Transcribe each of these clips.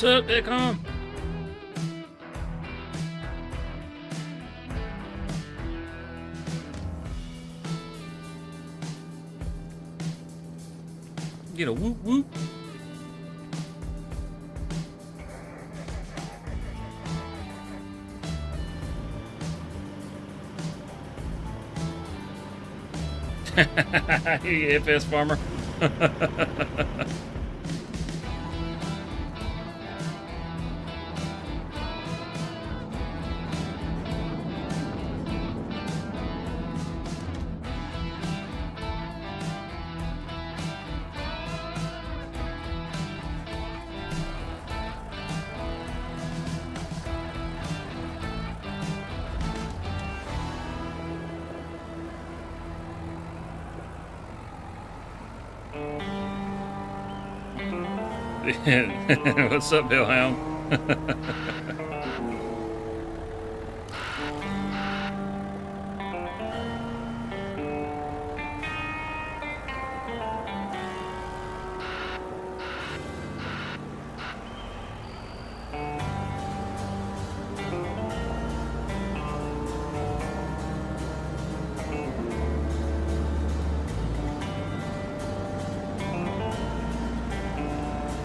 What's up, Dickon? Get a whoop whoop. I hear you, FS Farmer. What's up, Hellhound?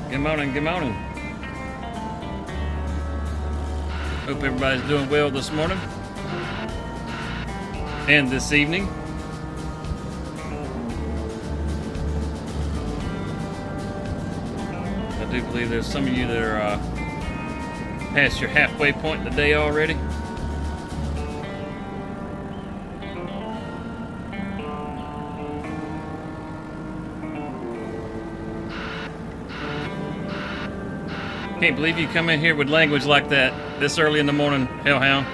Good morning, good morning. Hope everybody's doing well this morning and this evening. I do believe there's some of you that are past your halfway point in the day already. Can't believe you come in here with language like that this early in the morning, Hellhound.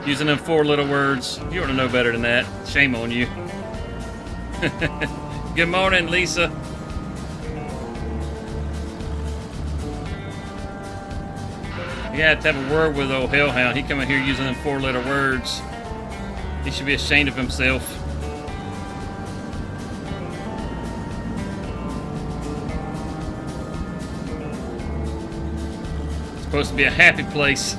Using them 4 little words. You ought to know better than that. Shame on you. Good morning, Lisa. You had to have a word with old Hellhound. He come in here using them 4 little words. He should be ashamed of himself. Supposed to be a happy place.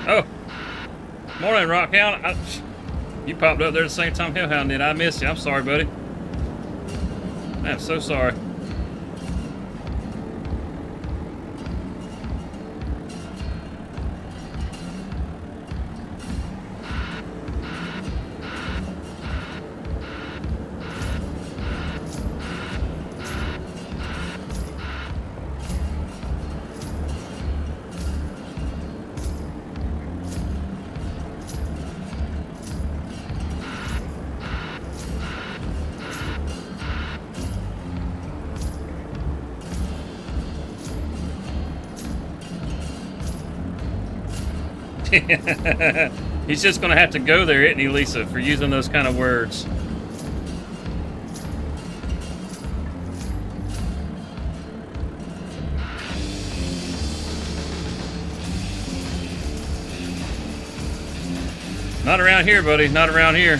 Oh. Morning, Rockhound. You popped up there at the same time Hellhound did. I missed you. I'm sorry, buddy. I'm so sorry. He's just going to have to go there, isn't he, Lisa, for using those kind of words. Not around here, buddy. Not around here.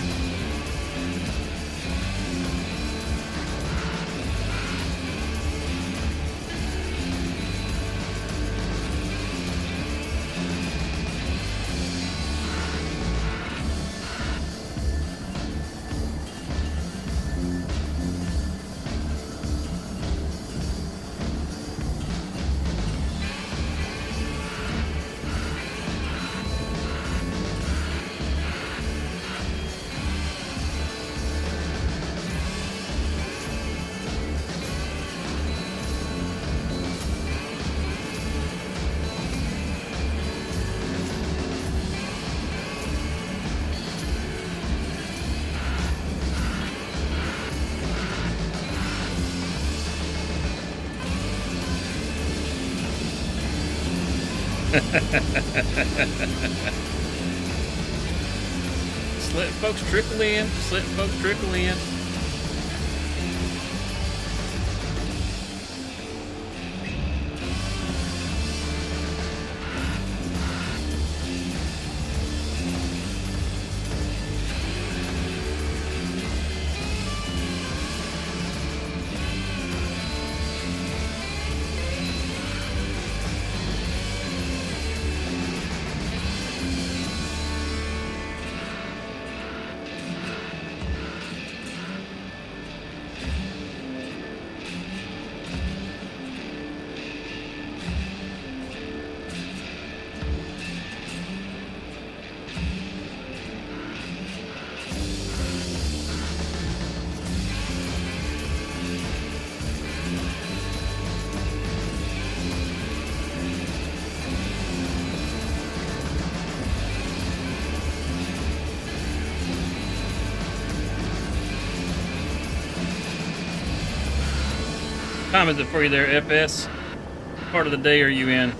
Just letting folks trickle in. Just letting folks trickle in. What time is it for you there, FS? What part of the day are you in?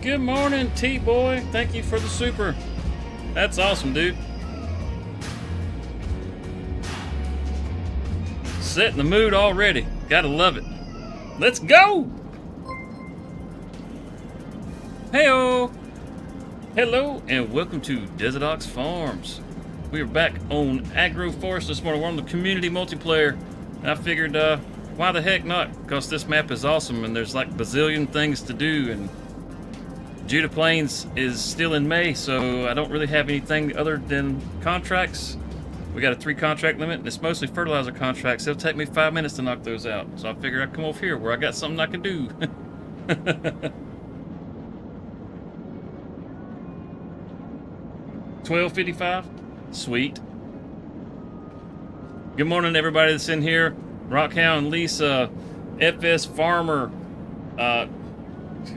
Good morning, T-Boy. Thank you for the super. That's awesome, dude. Setting the mood already. Gotta love it. Let's go! Heyo! Hello, and welcome to DesertOx Farms. We are back on Agro Forest this morning. We're on the community multiplayer. And I figured, why the heck not? Because this map is awesome, and there's like bazillion things to do, and Judah Plains is still in May, so I don't really have anything other than contracts. We got a 3 contract limit, and it's mostly fertilizer contracts. It'll take me 5 minutes to knock those out. So I figured I'd come over here where I got something I can do. 12:55? Sweet. Good morning, everybody that's in here. Rockhound, Lisa, FS Farmer,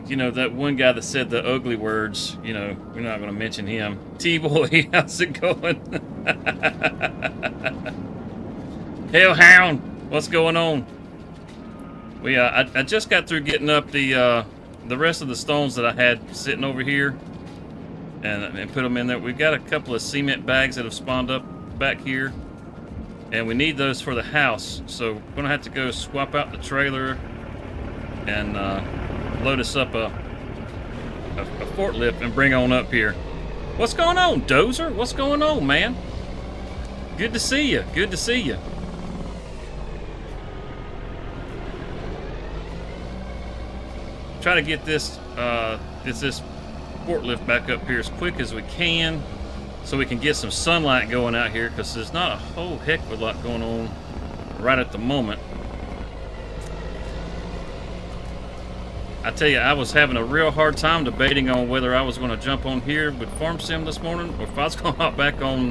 you know, that one guy that said the ugly words, you know, we're not going to mention him. T-Boy, how's it going? Hellhound, what's going on? I just got through getting up the rest of the stones that I had sitting over here and put them in there. We've got a couple of cement bags that have spawned up back here, and we need those for the house. So we're going to have to go swap out the trailer and load us up a forklift and bring on up here. What's going on, Dozer? What's going on, man? Good to see you. Good to see you. Try to get this this forklift back up here as quick as we can, so we can get some sunlight going out here, because there's not a whole heck of a lot going on right at the moment. I tell you, I was having a real hard time debating on whether I was going to jump on here with Farm Sim this morning, or if I was going to hop back on.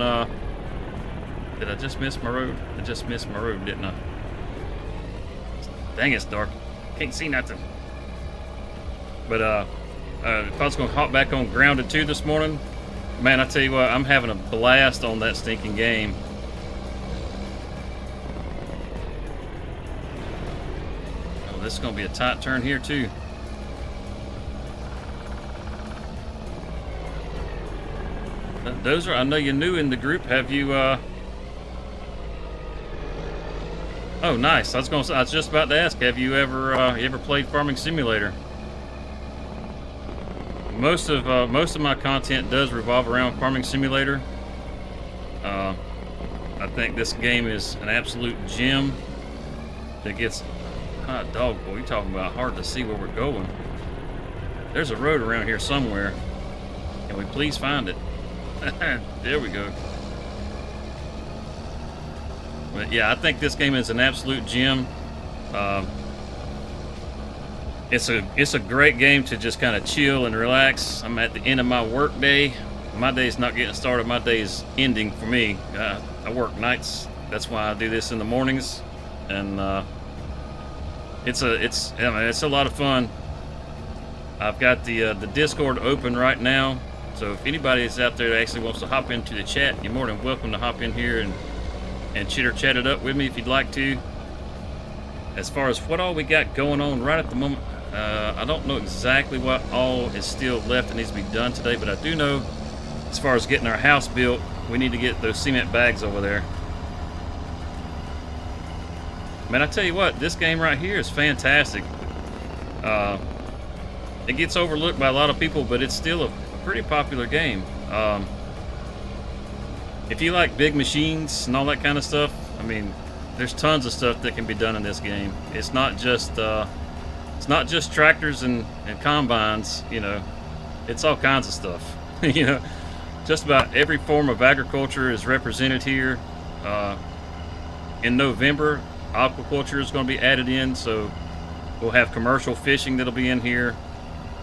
Did I just miss my road? I just missed my road, didn't I? Dang, it's dark. Can't see nothing. But if I was going to hop back on Grounded 2 this morning, man, I tell you what, I'm having a blast on that stinking game. Oh, this is going to be a tight turn here too. Dozer, I know you're new in the group. Have you? Oh, nice. I was just about to ask. Have you ever played Farming Simulator? Most of my content does revolve around Farming Simulator. I think this game is an absolute gem that gets hot dog. Boy, you're talking about hard to see where we're going. There's a road around here somewhere. Can we please find it? There we go. But yeah, I think this game is an absolute gem. It's a great game to just kind of chill and relax. I'm at the end of my work day. My day's not getting started. My day is ending for me. I work nights. That's why I do this in the mornings, and it's a lot of fun. I've got the Discord open right now, so if anybody is out there that actually wants to hop into the chat, you're more than welcome to hop in here and chitter chat it up with me if you'd like to. As far as what all we got going on right at the moment, I don't know exactly what all is still left that needs to be done today, but I do know as far as getting our house built, we need to get those cement bags over there. Man, I tell you what, this game right here is fantastic. It gets overlooked by a lot of people, but it's still a pretty popular game. If you like big machines and all that kind of stuff, I mean, there's tons of stuff that can be done in this game. It's not just tractors and combines, you know. It's all kinds of stuff. You know, just about every form of agriculture is represented here. In November, aquaculture is going to be added in, so we'll have commercial fishing that'll be in here.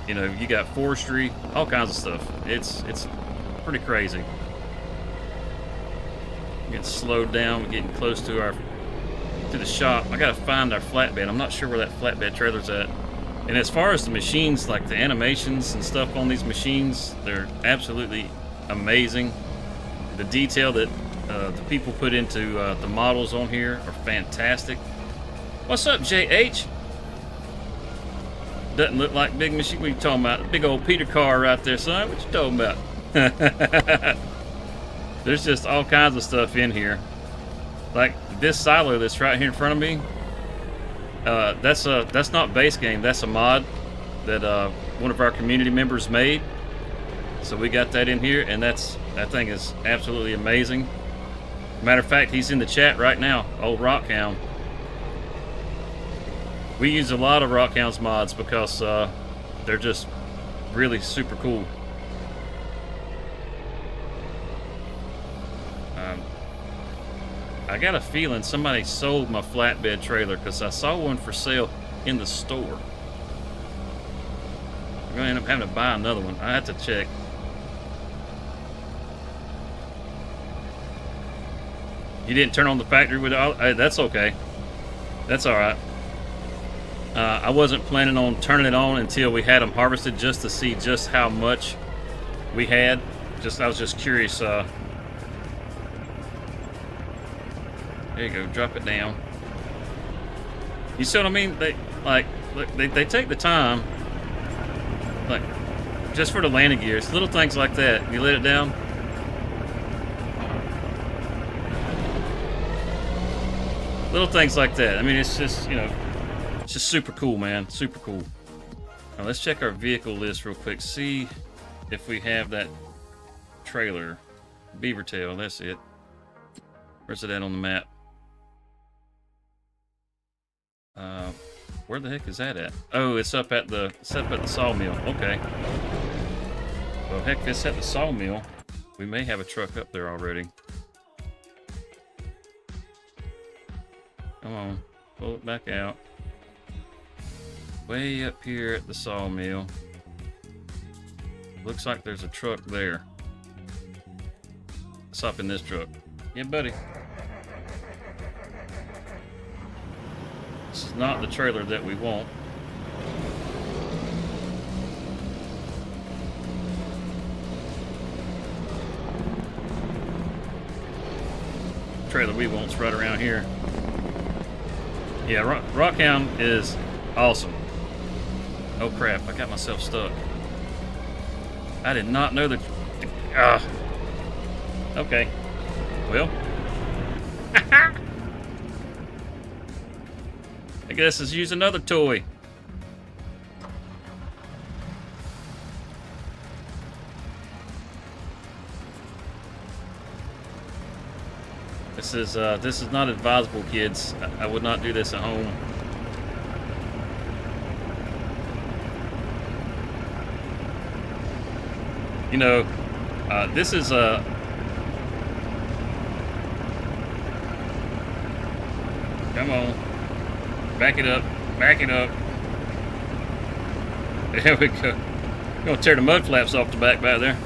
You know, you got forestry, all kinds of stuff. It's pretty crazy. Getting slowed down, we're getting close to the shop. I gotta find our flatbed. I'm not sure where that flatbed trailer's at. And as far as the machines, like the animations and stuff on these machines, they're absolutely amazing. The detail that the people put into the models on here are fantastic. What's up, JH? Doesn't look like big machine. What are you talking about? Big old Peter car right there, son. What you talking about? There's just all kinds of stuff in here. Like this silo that's right here in front of me. That's not base game. That's a mod that one of our community members made. So we got that in here, and that thing is absolutely amazing. Matter of fact, he's in the chat right now. Old Rockhound. We use a lot of Rockhound's mods because they're just really super cool. I got a feeling somebody sold my flatbed trailer because I saw one for sale in the store. I'm going to end up having to buy another one. I have to check. You didn't turn on the factory with all... that's okay. That's all right. I wasn't planning on turning it on until we had them harvested, just to see just how much we had. I was just curious. There you go. Drop it down. You see what I mean? They take the time, like, just for the landing gears, little things like that. You let it down. Little things like that. I mean, it's just, you know, it's just super cool, man. Super cool. Now let's check our vehicle list real quick. See if we have that trailer. Beaver tail, that's it. Where's it at on the map? Where the heck is that at? Oh, it's up at the sawmill. Okay. Well, heck, if it's at the sawmill, we may have a truck up there already. Come on, pull it back out. Way up here at the sawmill. Looks like there's a truck there. Let's hop in this truck. Yeah, buddy. This is not the trailer that we want. The trailer we want's right around here. Yeah, Rockhound is awesome. Oh crap, I got myself stuck. I did not know that. Okay. Well. I guess let's use another toy. This is not advisable, kids. I would not do this at home. You know, This is a... Come on. Back it up. Back it up. There we go. You're going to tear the mud flaps off the back there.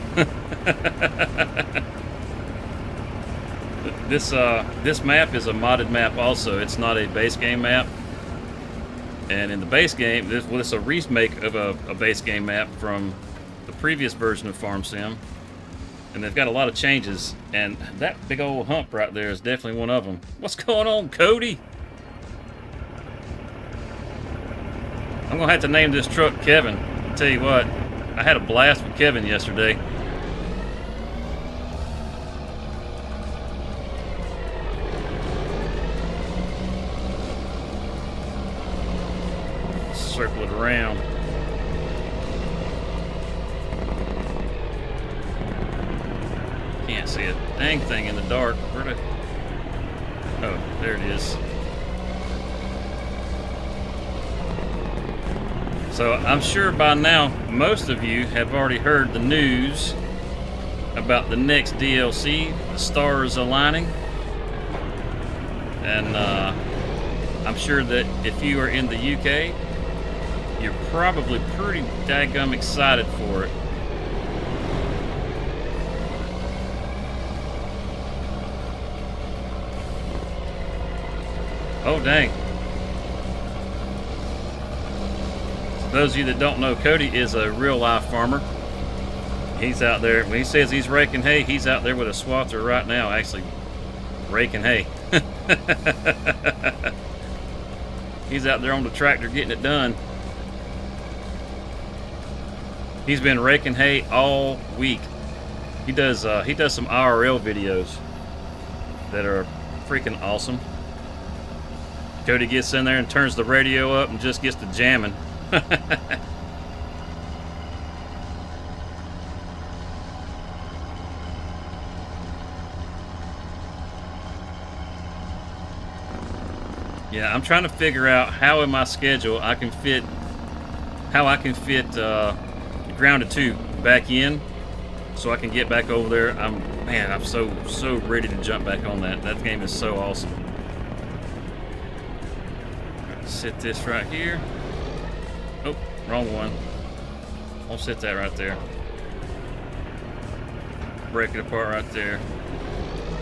This map is a modded map also. It's not a base game map. And in the base game, this is a remake of a base game map from the previous version of Farm Sim. And they've got a lot of changes. And that big old hump right there is definitely one of them. What's going on, Cody? I'm going to have to name this truck Kevin. I'll tell you what, I had a blast with Kevin yesterday. Circle it around. Can't see a dang thing in the dark. Oh, there it is. So I'm sure by now most of you have already heard the news about the next DLC, the stars aligning. And I'm sure that if you are in the UK, you're probably pretty daggum excited for it. Oh, dang. For those of you that don't know, Cody is a real-life farmer. He's out there. When he says he's raking hay, he's out there with a swather right now, actually raking hay. He's out there on the tractor getting it done. He's been raking hay all week. He does some IRL videos that are freaking awesome. Cody gets in there and turns the radio up and just gets to jamming. Yeah, I'm trying to figure out how in my schedule I can fit Grounded 2 back in, so I can get back over there. I'm so ready to jump back on that. That game is so awesome. Sit this right here. Oh, wrong one. I'll sit that right there. Break it apart right there.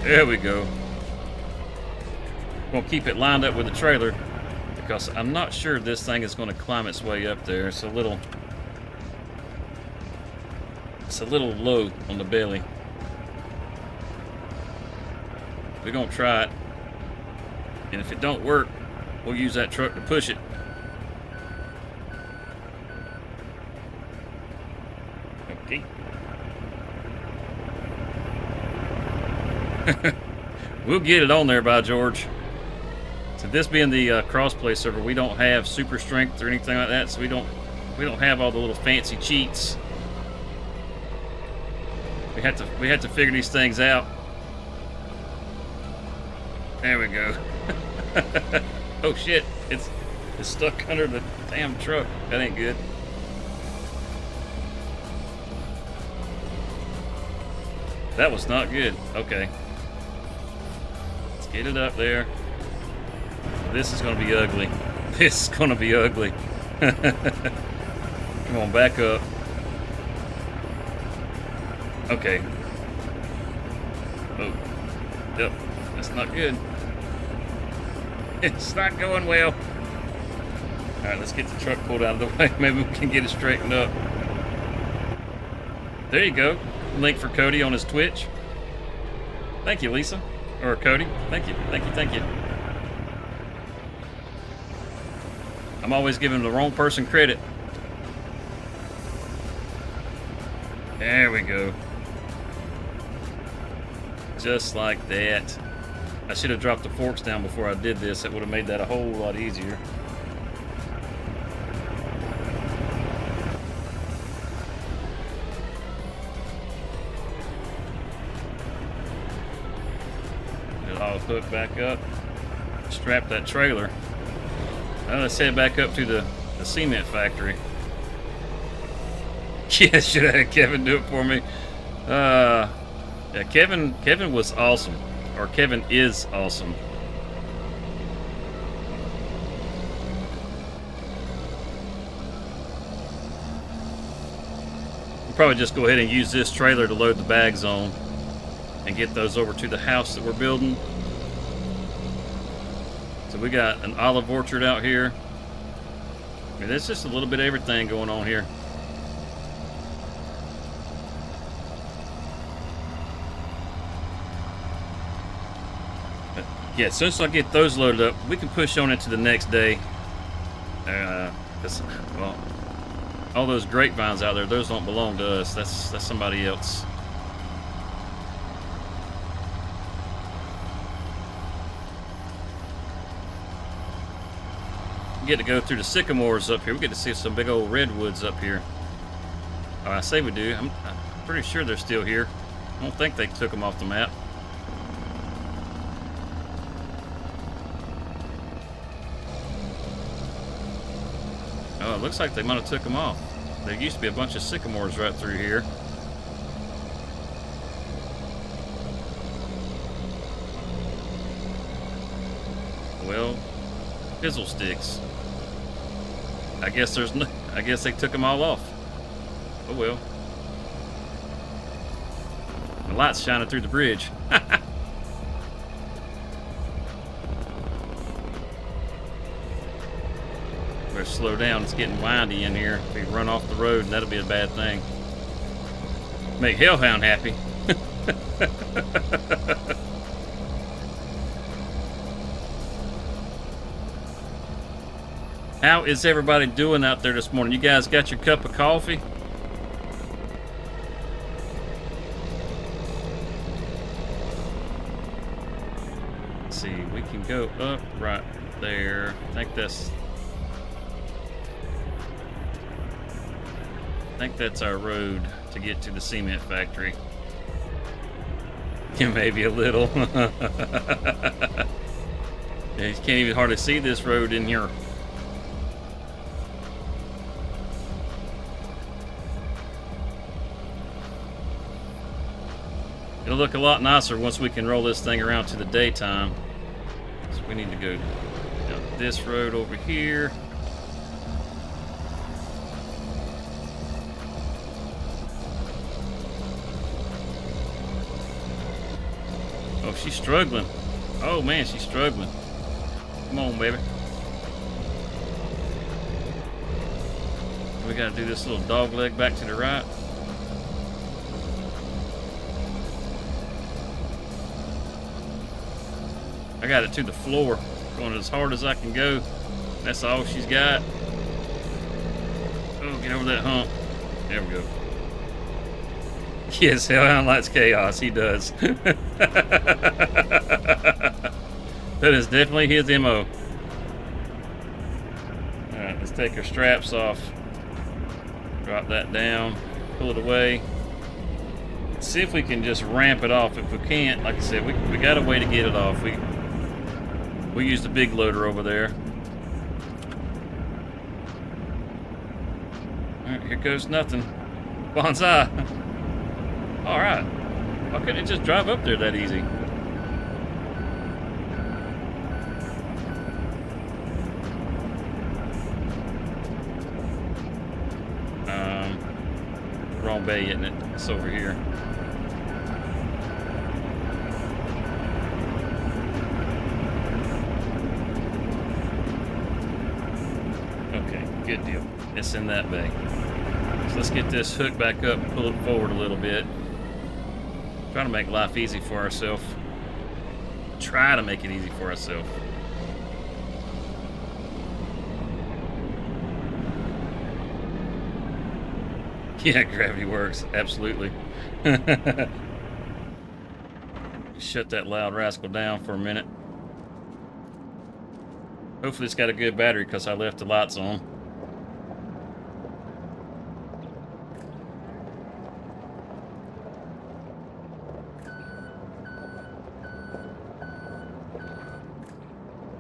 There we go. Gonna keep it lined up with the trailer because I'm not sure this thing is going to climb its way up there. It's a little low on the belly. We're gonna try it, and if it don't work, we'll use that truck to push it. Okay. We'll get it on there, by George. So this being the crossplay server, we don't have super strength or anything like that, so we don't have all the little fancy cheats. We had to figure these things out. There we go. Oh shit! It's stuck under the damn truck. That ain't good. That was not good. Okay. Let's get it up there. This is going to be ugly. This is going to be ugly. Come on, back up. Okay. Oh. Yep. That's not good. It's not going well. Alright, let's get the truck pulled out of the way. Maybe we can get it straightened up. There you go. Link for Cody on his Twitch. Thank you, Lisa. Or Cody. Thank you. Thank you. Thank you. I'm always giving the wrong person credit. There we go. Just like that. I should have dropped the forks down before I did this. It would have made that a whole lot easier. Get it all hooked back up. Strap that trailer. Now let's head back up to the cement factory. Yeah, should have had Kevin do it for me. Yeah, Kevin was awesome. Or Kevin is awesome. We'll probably just go ahead and use this trailer to load the bags on and get those over to the house that we're building. So we got an olive orchard out here. I mean, there's just a little bit of everything going on here. But yeah, as soon as I get those loaded up, we can push on into the next day. Well, all those grapevines out there, those don't belong to us. That's somebody else. We get to go through the sycamores up here. We get to see some big old redwoods up here. Oh, I say we do. I'm pretty sure they're still here. I don't think they took them off the map. Oh, it looks like they might have took them off. There used to be a bunch of sycamores right through here. Well, fizzle sticks. I guess there's no. I guess they took them all off. Oh well. The light's shining through the bridge. Better slow down. It's getting windy in here. If we run off the road, that'll be a bad thing. Make Hellhound happy. How is everybody doing out there this morning? You guys got your cup of coffee? Let's see, we can go up right there. I think that's our road to get to the cement factory. Yeah, maybe a little. Yeah, you can't even hardly see this road in here. It'll look a lot nicer once we can roll this thing around to the daytime. So we need to go down this road over here. Oh, she's struggling. Oh man, she's struggling. Come on, baby. We gotta do this little dog leg back to the right. I got it to the floor, going as hard as I can go. That's all she's got. Oh, get over that hump. There we go. Yes, Hellhound likes chaos. He does. That is definitely his MO. Alright, let's take our straps off. Drop that down. Pull it away. See if we can just ramp it off. If we can't, like I said, we got a way to get it off. We used a big loader over there. Alright, here goes nothing. Bonsai! Alright. Why couldn't it just drive up there that easy? Wrong bay, isn't it? It's over here. Good deal. It's in that bay. So let's get this hook back up and pull it forward a little bit. Trying to make life easy for ourselves. Try to make it easy for ourselves. Yeah, gravity works. Absolutely. Shut that loud rascal down for a minute. Hopefully it's got a good battery because I left the lights on.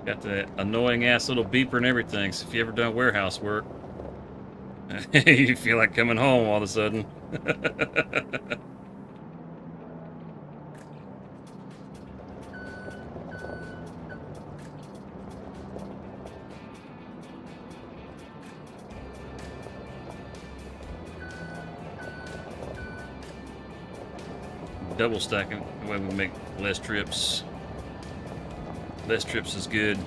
Got the annoying ass little beeper and everything. So if you ever done warehouse work, you feel like coming home all of a sudden. Double stacking, the way we make less trips. Less trips is good.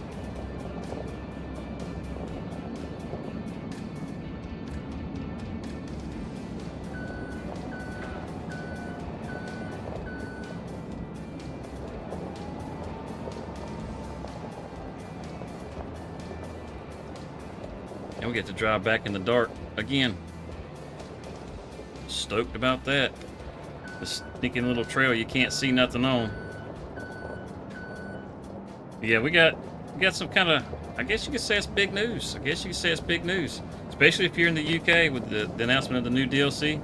And we get to drive back in the dark again. Stoked about that. The sneaking little trail you can't see nothing on. Yeah, we got some kind of, I guess you could say it's big news. Especially if you're in the UK with the announcement of the new DLC.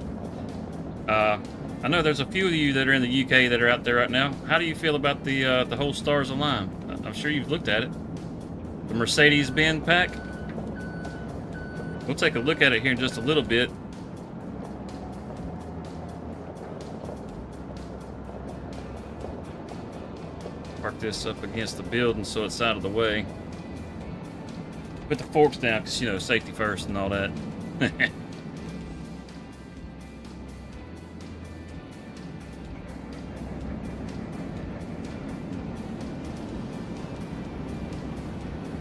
I know there's a few of you that are in the UK that are out there right now. How do you feel about the whole Stars Align? I'm sure you've looked at it. The Mercedes-Benz pack. We'll take a look at it here in just a little bit. Park this up against the building so it's out of the way. Put the forks down because, you know, safety first and all that.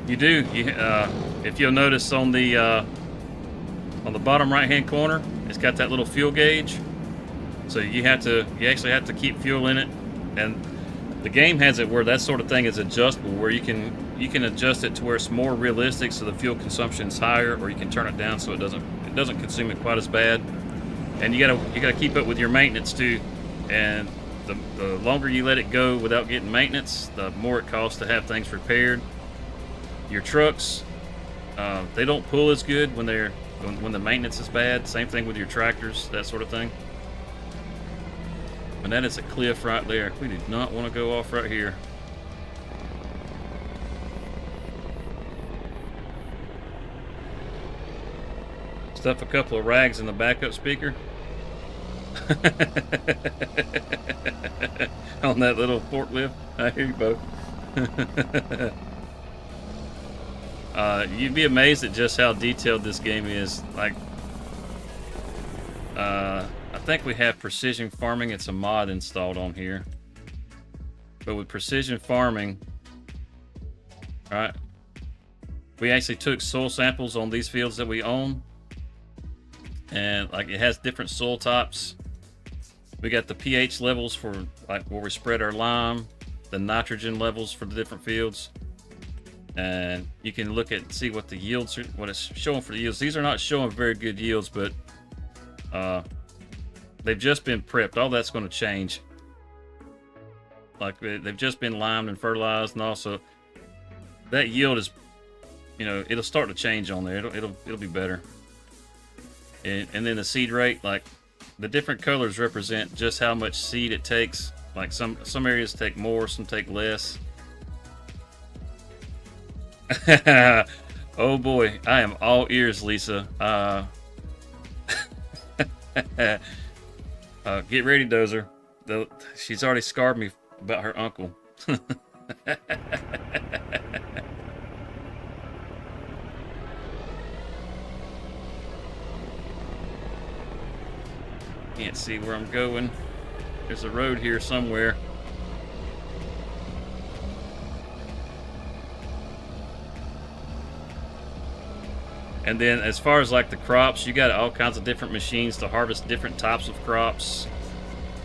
You do. If you'll notice on the bottom right-hand corner, it's got that little fuel gauge. So you actually have to keep fuel in it, and the game has it where that sort of thing is adjustable, where you can adjust it to where it's more realistic, so the fuel consumption is higher, or you can turn it down so it doesn't consume it quite as bad. And you gotta keep up with your maintenance too. And the longer you let it go without getting maintenance, the more it costs to have things repaired. Your trucks, they don't pull as good when the maintenance is bad. Same thing with your tractors, that sort of thing. And that is a cliff right there. We do not want to go off right here. Stuff a couple of rags in the backup speaker. On that little forklift. I hear you both. You'd be amazed at just how detailed this game is. Like, I think we have precision farming. It's a mod installed on here. But with precision farming, all right, we actually took soil samples on these fields that we own, and like it has different soil types. We got the pH levels for like where we spread our lime, the nitrogen levels for the different fields, and you can look at see what the yields are, what it's showing for the yields. These are not showing very good yields, but they've just been prepped. All that's going to change. Like they've just been limed and fertilized, and also that yield is, you know, it'll start to change on there. It'll be better. And then the seed rate, like the different colors represent just how much seed it takes. Like some areas take more, some take less. Oh boy, I am all ears, Lisa. Get ready, Dozer. She's already scarred me about her uncle. Can't see where I'm going. There's a road here somewhere. And then as far as like the crops, you got all kinds of different machines to harvest different types of crops,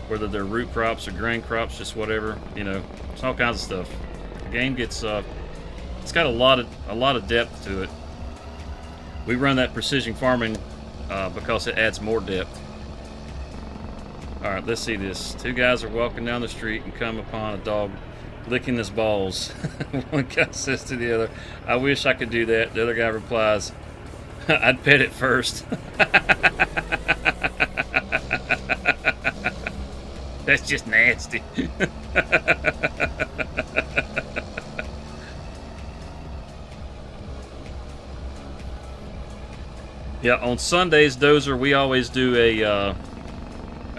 whether they're root crops or grain crops, just whatever, you know, it's all kinds of stuff. The game gets it's got a lot of depth to it. We run that precision farming because it adds more depth. All right, let's see this. Two guys are walking down the street and come upon a dog licking his balls. One guy says to the other, "I wish I could do that." The other guy replies, "I'd pet it first." That's just nasty. Yeah, on Sundays, Dozer, we always do a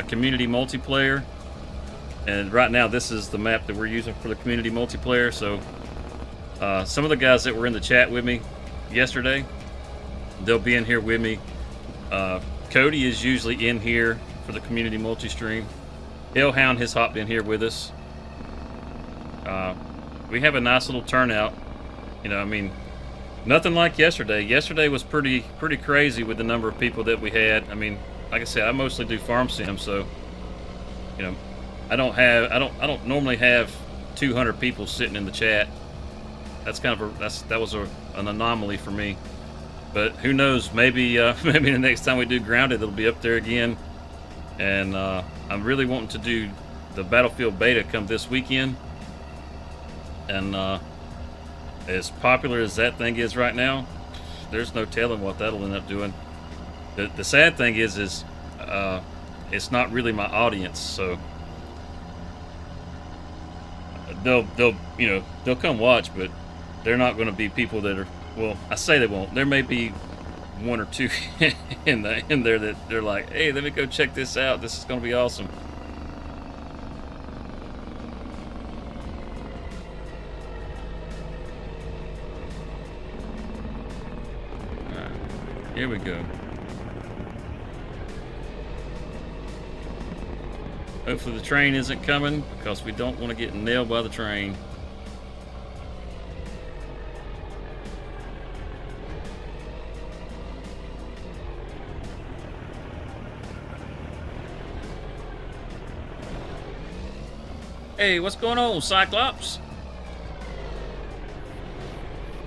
community multiplayer. And right now, this is the map that we're using for the community multiplayer. So some of the guys that were in the chat with me yesterday, they'll be in here with me. Cody is usually in here for the community multi-stream. Hellhound has hopped in here with us. We have a nice little turnout. You know, I mean, nothing like yesterday. Yesterday was pretty crazy with the number of people that we had. I mean, like I said, I mostly do farm sim, so you know, I don't normally have 200 people sitting in the chat. That's kind of that was an anomaly for me. But who knows? Maybe maybe the next time we do Grounded, it'll be up there again. And I'm really wanting to do the Battlefield beta come this weekend. And as popular as that thing is right now, there's no telling what that'll end up doing. The sad thing is it's not really my audience, so they'll come watch, but they're not going to be people that are, well, I say they won't. There may be one or two in there that they're like, hey, let me go check this out. This is going to be awesome. All right, here we go. Hopefully the train isn't coming, because we don't want to get nailed by the train. Hey, what's going on, Cyclops?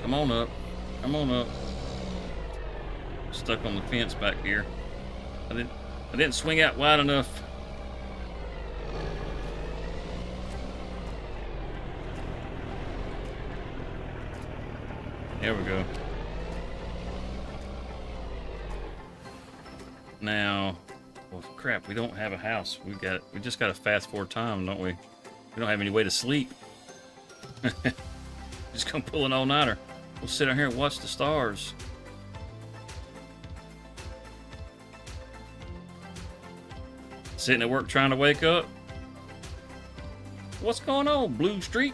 Come on up. Come on up. Stuck on the fence back here. I didn't swing out wide enough. There we go. Now, well, crap, we don't have a house. We just got to fast forward time, don't we? We don't have any way to sleep. Just gonna pull an all-nighter. We'll sit out here and watch the stars. Sitting at work trying to wake up. What's going on, Blue Street?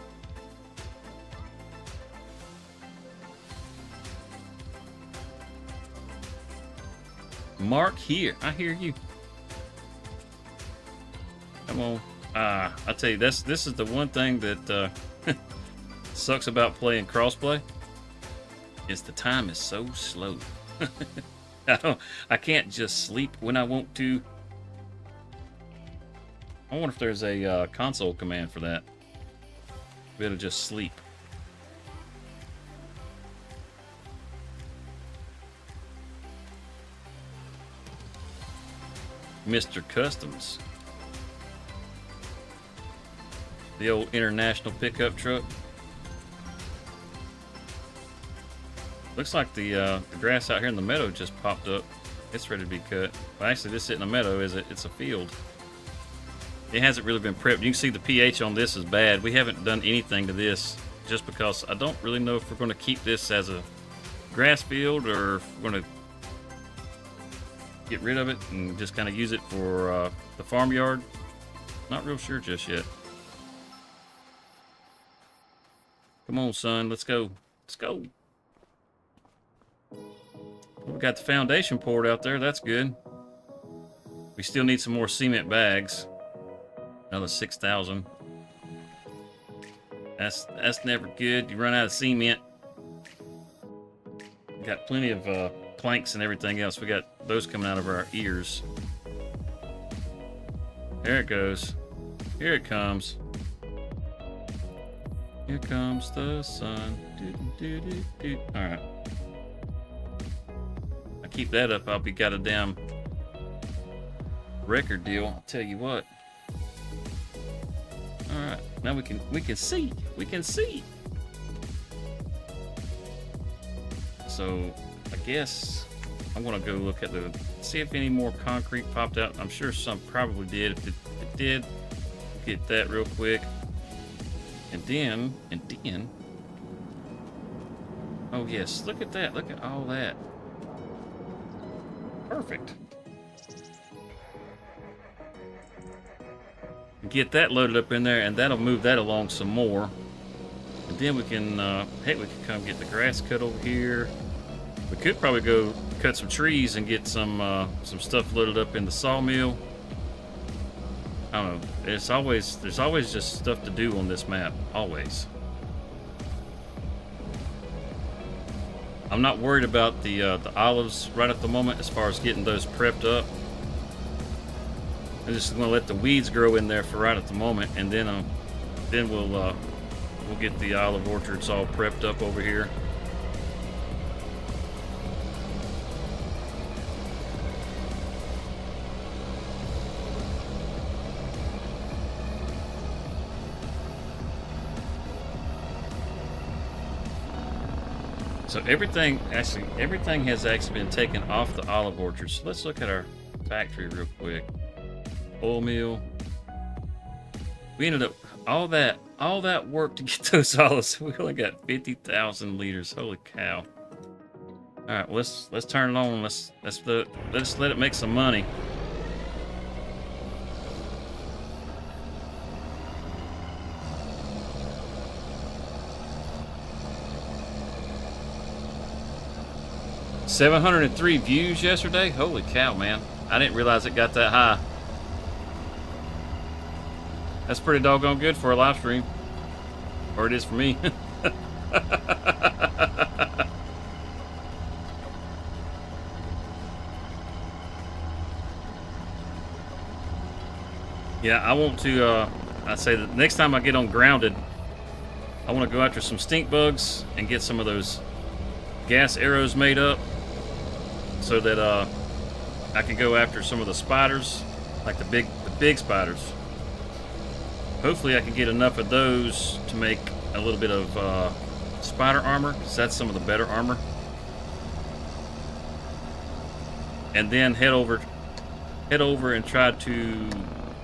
Mark here. I hear you. Come on. I tell you, this is the one thing that sucks about playing crossplay. Is the time is so slow. I can't just sleep when I want to. I wonder if there's a console command for that. Be able to just sleep. Mr. Customs. The old international pickup truck. Looks like the grass out here in the meadow just popped up. It's ready to be cut. Well, actually, this isn't a meadow, is it? It's a field. It hasn't really been prepped. You can see the pH on this is bad. We haven't done anything to this just because I don't really know if we're going to keep this as a grass field or if we're going to get rid of it and just kind of use it for the farmyard. Not real sure just yet. Come on, son. Let's go. Let's go. We got the foundation poured out there. That's good. We still need some more cement bags. Another 6,000. That's never good. You run out of cement. We got plenty of planks and everything else. We got those coming out of our ears. There it goes. Here it comes. Here comes the sun. All right. I keep that up. I'll be got a damn record deal. I'll tell you what. All right. Now we can see. We can see. So I guess I'm gonna go look at see if any more concrete popped out. I'm sure some probably did. If it did, get that real quick. And then, oh yes, look at that. Look at all that. Perfect. Get that loaded up in there, and that'll move that along some more. And then we can, heck, we can come get the grass cut over here. We could probably go cut some trees and get some stuff loaded up in the sawmill. I don't know. There's always just stuff to do on this map. Always. I'm not worried about the olives right at the moment as far as getting those prepped up. I'm just gonna let the weeds grow in there for right at the moment, and then we'll get the olive orchards all prepped up over here. So everything has actually been taken off the olive orchard. So let's look at our factory real quick. Oil mill. We ended up all that work to get those olives. We only got 50,000 liters. Holy cow! All right, well, let's turn it on. Let's let it make some money. $703 views yesterday. Holy cow, man! I didn't realize it got that high. That's pretty doggone good for a live stream, or it is for me. Yeah, I want to. I say that next time I get on Grounded, I want to go after some stink bugs and get some of those gas arrows made up, so that I can go after some of the spiders, like the big spiders. Hopefully I can get enough of those to make a little bit of spider armor, because that's some of the better armor. And then head over and try to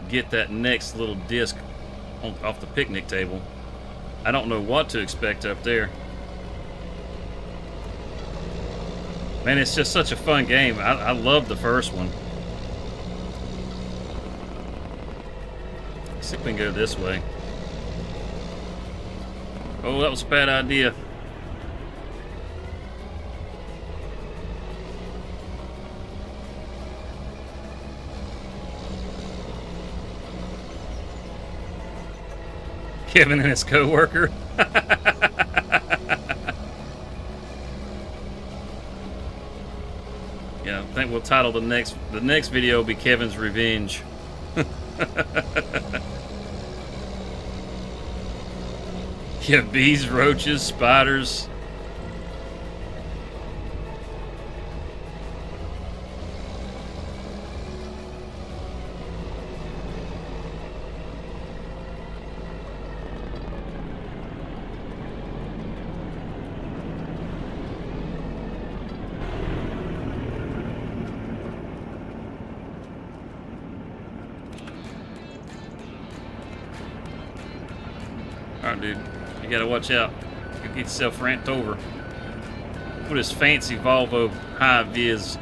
get that next little disc off the picnic table. I don't know what to expect up there. Man, it's just such a fun game. I love the first one. Let's see if we can go this way. Oh, that was a bad idea. Kevin and his co-worker. Yeah, I think we'll title the next video will be Kevin's Revenge. Yeah, bees, roaches, spiders. Alright, dude. You gotta watch out. You get yourself ramped over. What is fancy Volvo high vis?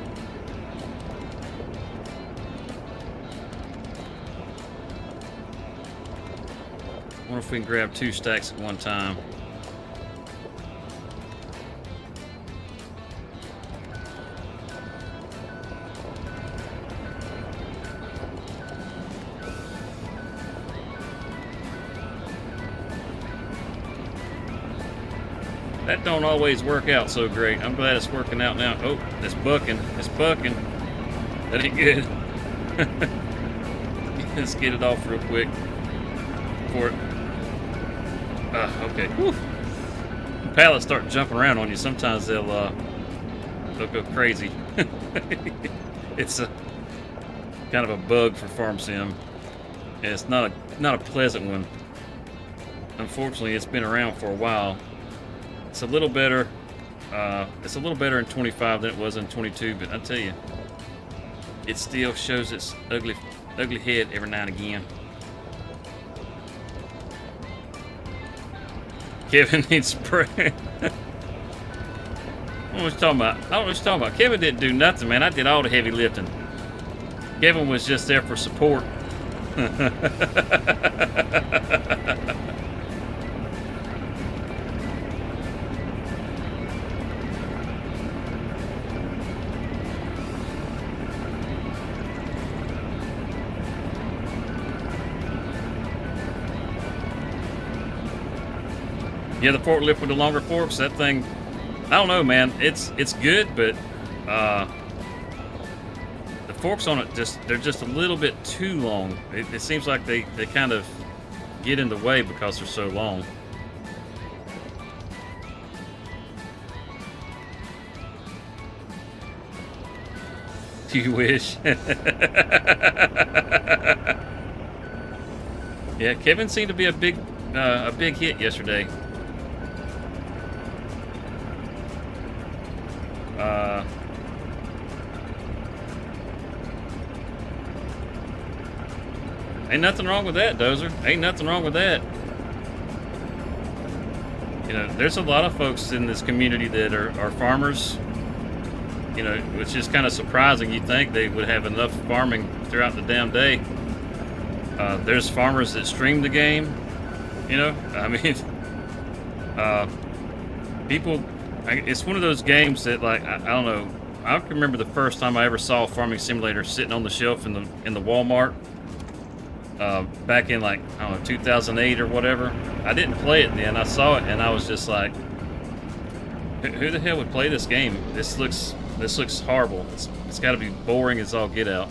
I wonder if we can grab 2 stacks at one time. That don't always work out so great. I'm glad it's working out now. Oh, it's bucking. It's bucking. That ain't good. Let's get it off real quick. For it. Okay. Whew. The pallets start jumping around on you. Sometimes they'll go crazy. It's a kind of a bug for Farm Sim. And it's not a pleasant one. Unfortunately, it's been around for a while. It's a little better. It's a little better in 25 than it was in 22, but I tell you, it still shows its ugly head every now and again. Kevin needs spray. I don't know what you're talking about. I don't know what you're talking about. Kevin didn't do nothing, man. I did all the heavy lifting. Kevin was just there for support. Yeah, the forklift with the longer forks. That thing, I don't know, man. It's good, but the forks on it they're just a little bit too long. It seems like they kind of get in the way because they're so long. You wish. Yeah, Kevin seemed to be a big hit yesterday. Ain't nothing wrong with that, Dozer. Ain't nothing wrong with that. You know, there's a lot of folks in this community that are farmers. You know, which is kind of surprising. You'd think they would have enough farming throughout the damn day. There's farmers that stream the game. You know, I mean, people. It's one of those games that, like, I don't know. I can remember the first time I ever saw a farming simulator sitting on the shelf in the Walmart. Back in, like, I don't know, 2008 or whatever. I didn't play it then. I saw it and I was just like, who the hell would play this game? This looks horrible. It's got to be boring as all get out.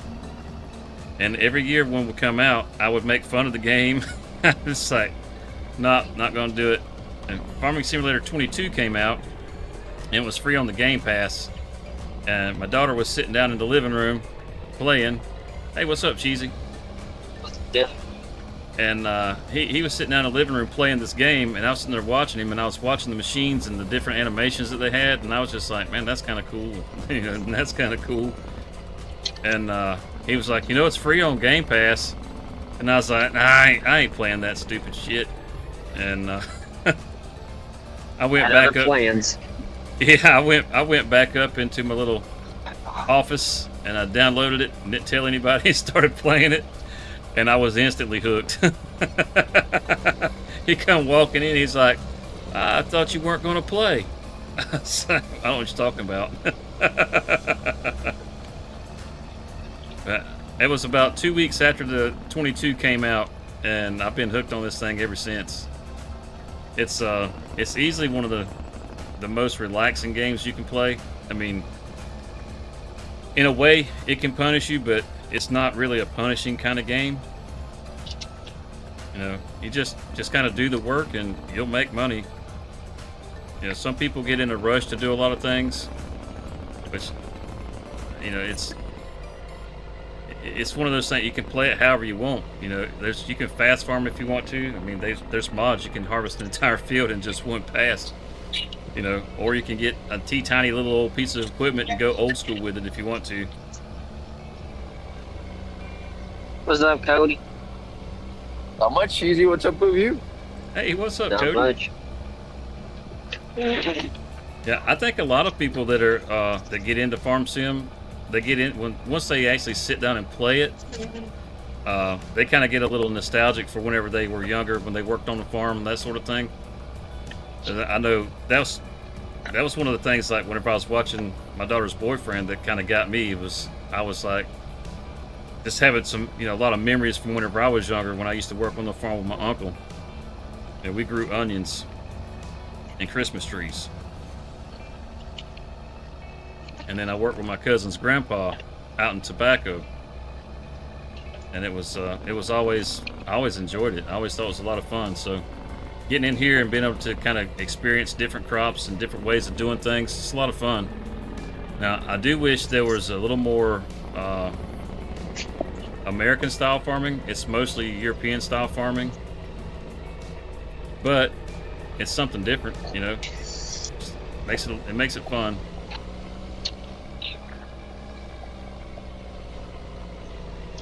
And every year when we come out, I would make fun of the game. It's like, not going to do it. And Farming Simulator 22 came out, and it was free on the Game Pass. And my daughter was sitting down in the living room playing. Hey, what's up, Cheesy? Yeah. And he was sitting down in the living room playing this game, and I was sitting there watching him, and I was watching the machines and the different animations that they had, and I was just like, man, that's kind of cool. You know, and that's kind of cool. And he was like, you know, it's free on Game Pass. And I was like, nah, I ain't playing that stupid shit. And I went back up. Plans. Yeah, I went back up into my little office, and I downloaded it and didn't tell anybody. Started playing it. And I was instantly hooked. He come walking in. He's like, I thought you weren't going to play. I was like, I don't know what you're talking about. It was about 2 weeks after the 22 came out, and I've been hooked on this thing ever since. It's easily one of the most relaxing games you can play. I mean, in a way, it can punish you, but it's not really a punishing kind of game. You know, you just kind of do the work and you'll make money. You know, some people get in a rush to do a lot of things, which, you know, it's one of those things. You can play it however you want. You know, you can fast farm if you want to. I mean, there's mods you can harvest an entire field in just one pass. You know, or you can get a tiny little old piece of equipment and go old school with it if you want to. What's up, Cody? Not much, Cheesy. What's up with you? Hey, what's up, Not Cody? much. Yeah, I think a lot of people that are that get into farm sim, they get in once they actually sit down and play it. They kind of get a little nostalgic for whenever they were younger, when they worked on the farm and that sort of thing. And I know that was one of the things, like whenever I was watching My Daughter's Boyfriend, that kind of got me. I was like, just having some, you know, a lot of memories from whenever I was younger, when I used to work on the farm with my uncle. And we grew onions and Christmas trees. And then I worked with my cousin's grandpa out in tobacco. And it was always, I always enjoyed it. I always thought it was a lot of fun. So getting in here and being able to kind of experience different crops and different ways of doing things, it's a lot of fun. Now, I do wish there was a little more American style farming. It's mostly European style farming, but it's something different, you know. It makes it fun.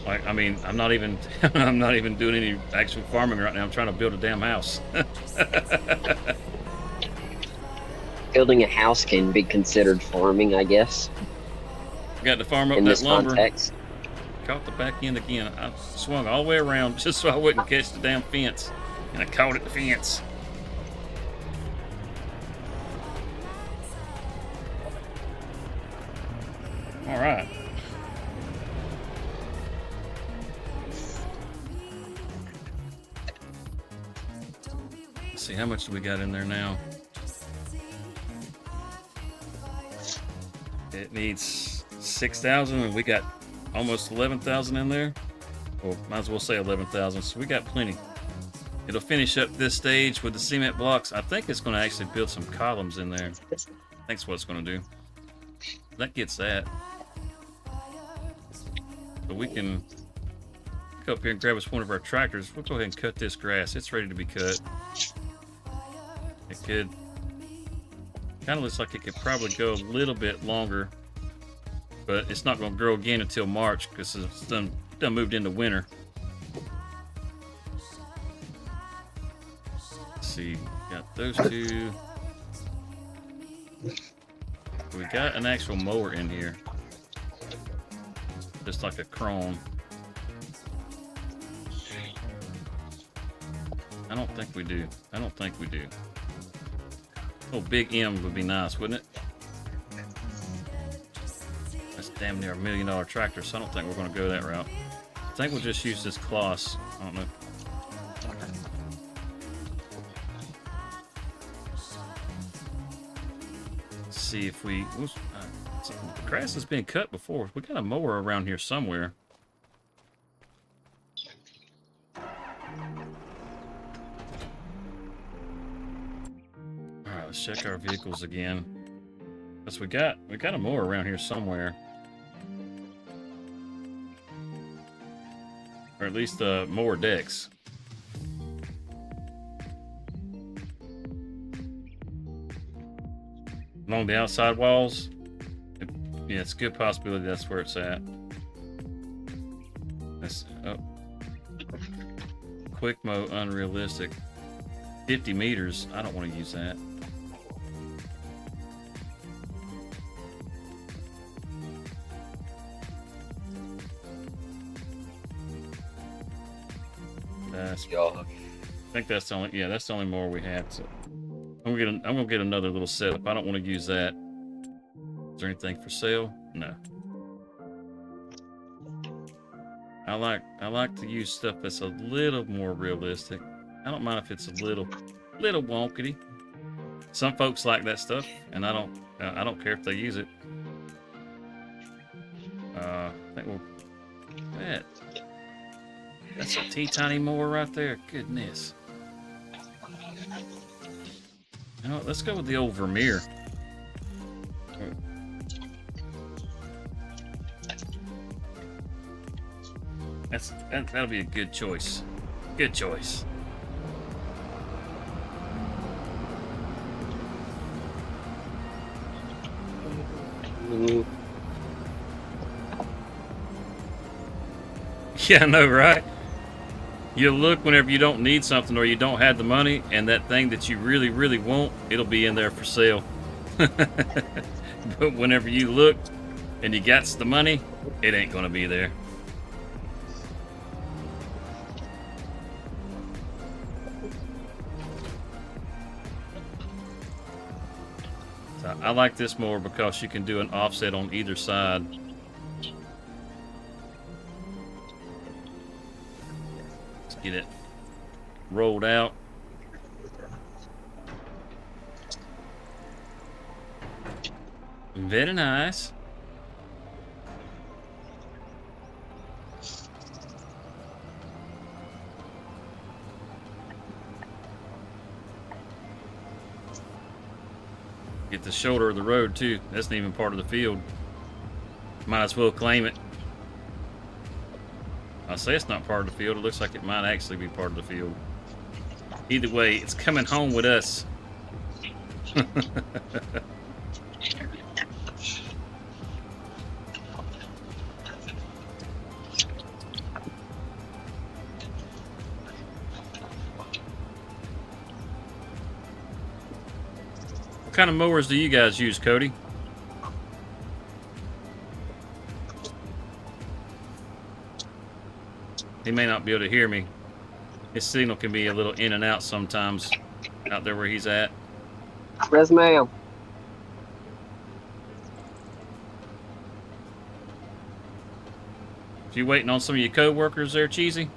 Like, I mean, I'm not even doing any actual farming right now. I'm trying to build a damn house. Building a house can be considered farming, I guess. Got to farm up in that this lumber. context. Caught the back end again. I swung all the way around just so I wouldn't catch the damn fence, and I caught at the fence. All right. Let's see, how much do we got in there now? It needs 6,000, and we got almost 11,000 in there. Well, might as well say 11,000. So we got plenty. It'll finish up this stage with the cement blocks. I think it's going to actually build some columns in there. That's what it's going to do. That gets that. But we can go up here and grab us one of our tractors. We'll go ahead and cut this grass. It's ready to be cut. It could. Kind of looks like it could probably go a little bit longer. But it's not going to grow again until March because it's done moved into winter. Let's see, got those two. We got an actual mower in here, just like a crone. I don't think we do. I don't think we do. Oh, big M would be nice, wouldn't it? That's damn near $1 million tractor, so I don't think we're going to go that route. I think we'll just use this Kloss. I don't know. Let's see if we... the grass has been cut before. We got a mower around here somewhere. Alright, let's check our vehicles again. Because we got a mower around here somewhere. Or at least mower decks. Along the outside walls. Yeah, it's a good possibility that's where it's at. That's quick mow unrealistic. 50 meters. I don't want to use that. I think that's the only. Yeah, that's the only mower we have. So I'm gonna get another little setup. I don't want to use that. Is there anything for sale? No. I like to use stuff that's a little more realistic. I don't mind if it's a little wonkety. Some folks like that stuff, and I don't care if they use it. I think we'll. That's a teeny mower right there. Goodness. You know what, let's go with the old Vermeer. That'll be a good choice. Good choice. Yeah, I know, right? You look whenever you don't need something or you don't have the money, and that thing that you really, really want, it'll be in there for sale. But whenever you look and you got the money, it ain't gonna be there. So I like this more because you can do an offset on either side. Get it rolled out. Very nice. Get the shoulder of the road too. That's not even part of the field. Might as well claim it. I say it's not part of the field. It looks like it might actually be part of the field. Either way, it's coming home with us. What kind of mowers do you guys use, Cody? He may not be able to hear me. His signal can be a little in and out sometimes out there where he's at. Yes, ma'am. You waiting on some of your co-workers there, Cheesy?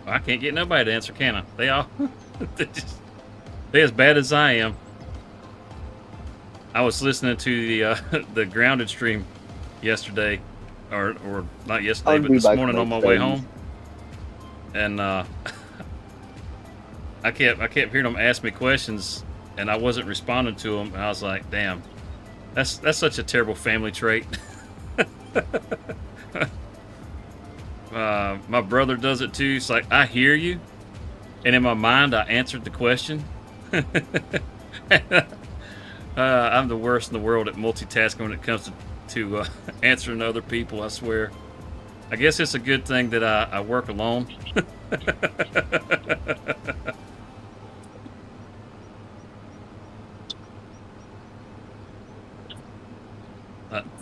I can't get nobody to answer, can I? They all they as bad as I am. I was listening to the the grounded stream yesterday, or not yesterday, but this morning on my way home, and I kept hearing them ask me questions, and I wasn't responding to them. And I was like, damn, that's such a terrible family trait. My brother does it too. It's like, I hear you, and in my mind I answered the question. I'm the worst in the world at multitasking when it comes to answering other people, I swear. I guess it's a good thing that I work alone.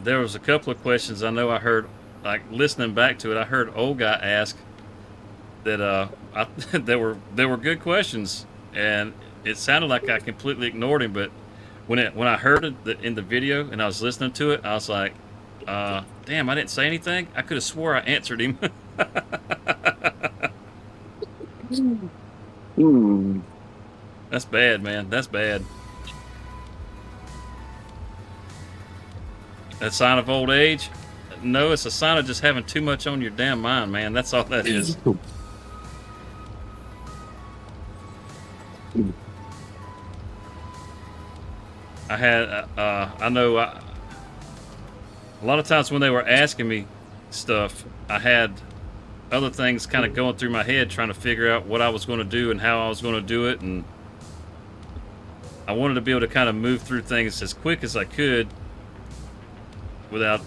There was a couple of questions I know I heard, like listening back to it, I heard old guy ask that they were good questions, and it sounded like I completely ignored him, but when I heard it in the video and I was listening to it, I was like, damn, I didn't say anything. I could have swore I answered him. That's bad, man. That's bad. A sign of old age? No, it's a sign of just having too much on your damn mind, man. That's all that is. I had, I know, a lot of times when they were asking me stuff, I had other things kind of going through my head trying to figure out what I was going to do and how I was going to do it, and I wanted to be able to kind of move through things as quick as I could without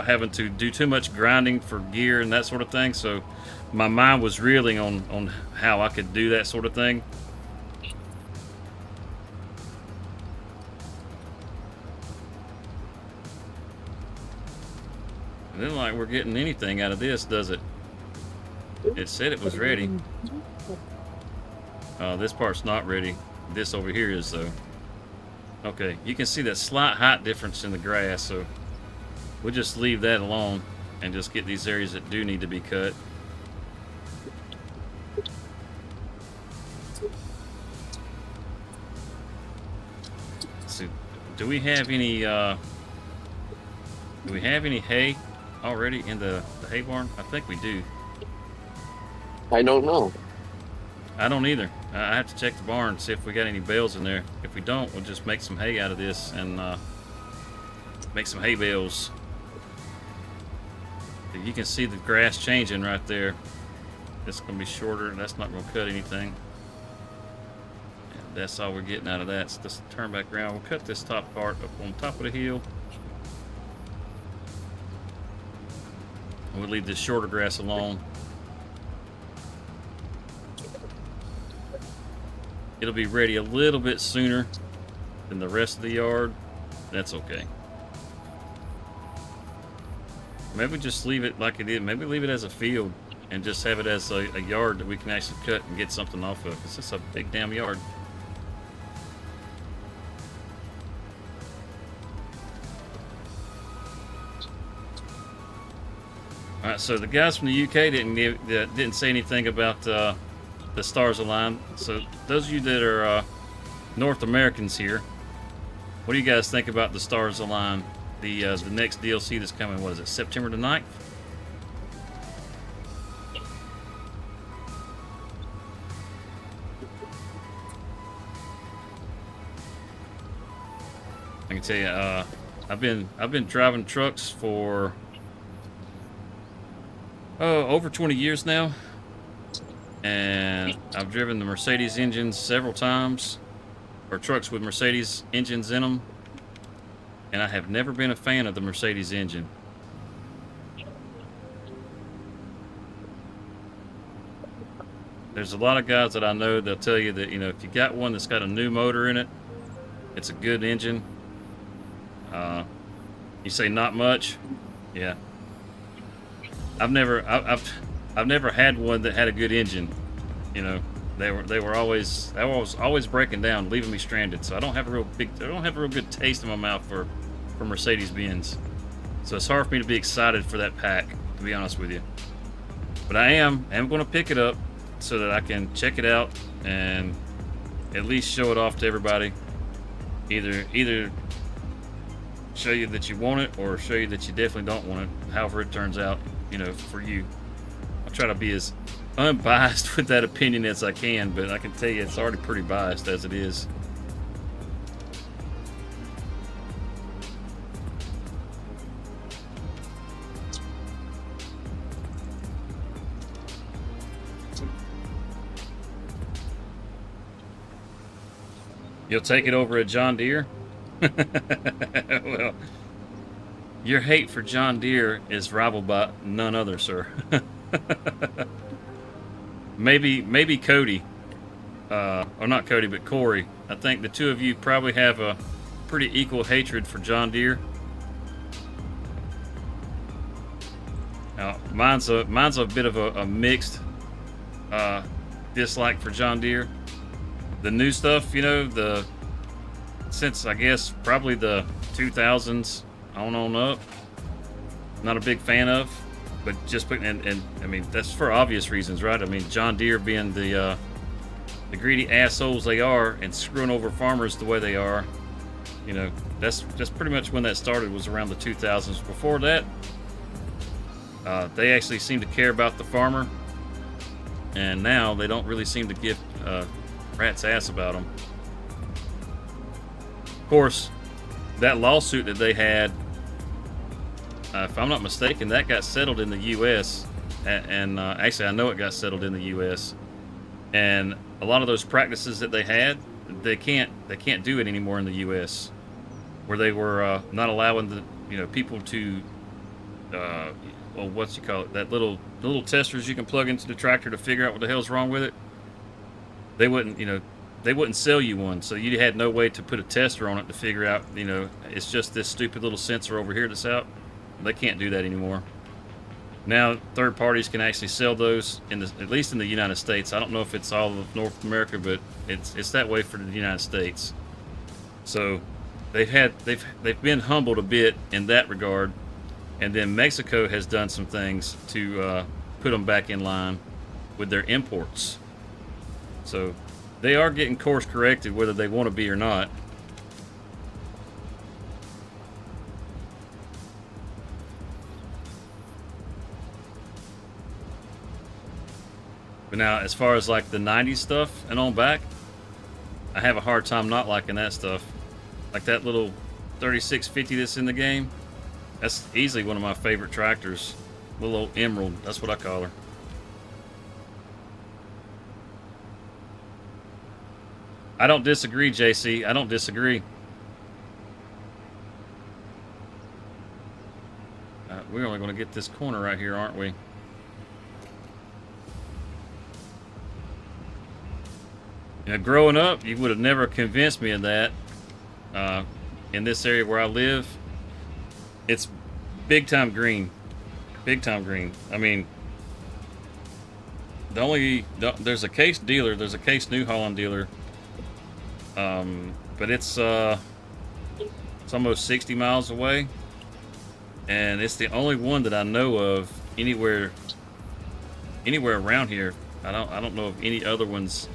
having to do too much grinding for gear and that sort of thing. So my mind was reeling on how I could do that sort of thing. It didn't like we're getting anything out of this, does it? It said it was ready. This part's not ready. This over here is, though. Okay, you can see that slight height difference in the grass, so we'll just leave that alone and just get these areas that do need to be cut. So, do we have any hay already in the hay barn? I think we do. I don't know. I don't either. I have to check the barn and see if we got any bales in there. If we don't, we'll just make some hay out of this and make some hay bales. You can see the grass changing right there. It's going to be shorter. That's not going to cut anything. And that's all we're getting out of that. So let's turn back around. We'll cut this top part up on top of the hill. We'll leave this shorter grass alone. It'll be ready a little bit sooner than the rest of the yard. That's okay. Maybe just leave it like it is. Maybe leave it as a field and just have it as a yard that we can actually cut and get something off of. It's just a big damn yard. All right, so the guys from the UK didn't say anything about the stars align. So those of you that are North Americans here, what do you guys think about the stars align? The next DLC that's coming, what is it, September the 9th? I can tell you, I've been driving trucks for over 20 years now, and I've driven the Mercedes engines several times, or trucks with Mercedes engines in them, and I have never been a fan of the Mercedes engine. There's a lot of guys that I know, they'll tell you that, you know, if you got one that's got a new motor in it, it's a good engine. You say not much, yeah. I've never had one that had a good engine. You know, they were always breaking down, leaving me stranded. So I don't have a real good taste in my mouth for Mercedes Benz. So it's hard for me to be excited for that pack, to be honest with you. But I am going to pick it up so that I can check it out and at least show it off to everybody. Either show you that you want it or show you that you definitely don't want it. However it turns out, you know, for you. I'll try to be as unbiased with that opinion as I can, but I can tell you it's already pretty biased as it is. You'll take it over a John Deere? Well, your hate for John Deere is rivaled by none other, sir. maybe Cody, or not Cody, but Corey. I think the two of you probably have a pretty equal hatred for John Deere. Now, mine's a bit of a mixed dislike for John Deere. The new stuff, you know, since I guess probably the 2000s on up, not a big fan of, but just putting and I mean that's for obvious reasons, right? I mean John Deere being the greedy assholes they are and screwing over farmers the way they are, you know, that's pretty much when that started, was around the 2000s. Before that, they actually seem to care about the farmer, and now they don't really seem to give rat's ass about them. Of course, that lawsuit that they had, if I'm not mistaken, that got settled in the U.S. and actually I know it got settled in the U.S. And a lot of those practices that they had, they can't do it anymore in the U.S. Where they were not allowing the people to well, what's you call it, that little testers you can plug into the tractor to figure out what the hell's wrong with it. They wouldn't sell you one, so you had no way to put a tester on it to figure out, it's just this stupid little sensor over here that's out. They can't do that anymore. Now third parties can actually sell those at least in the United States. I don't know if it's all of North America, but it's that way for the United States. So they've been humbled a bit in that regard, and then Mexico has done some things to put them back in line with their imports. So they are getting course corrected, whether they want to be or not. But now, as far as like the 90s stuff and on back, I have a hard time not liking that stuff. Like that little 3650 that's in the game, that's easily one of my favorite tractors. Little old Emerald, that's what I call her. I don't disagree, JC. I don't disagree. We're only going to get this corner right here, aren't we? Growing up, you would have never convinced me of that. In this area where I live, it's big time green. Big time green. I mean, there's a Case dealer, there's a Case New Holland dealer. But it's almost 60 miles away, and it's the only one that I know of anywhere around here. I don't know of any other ones,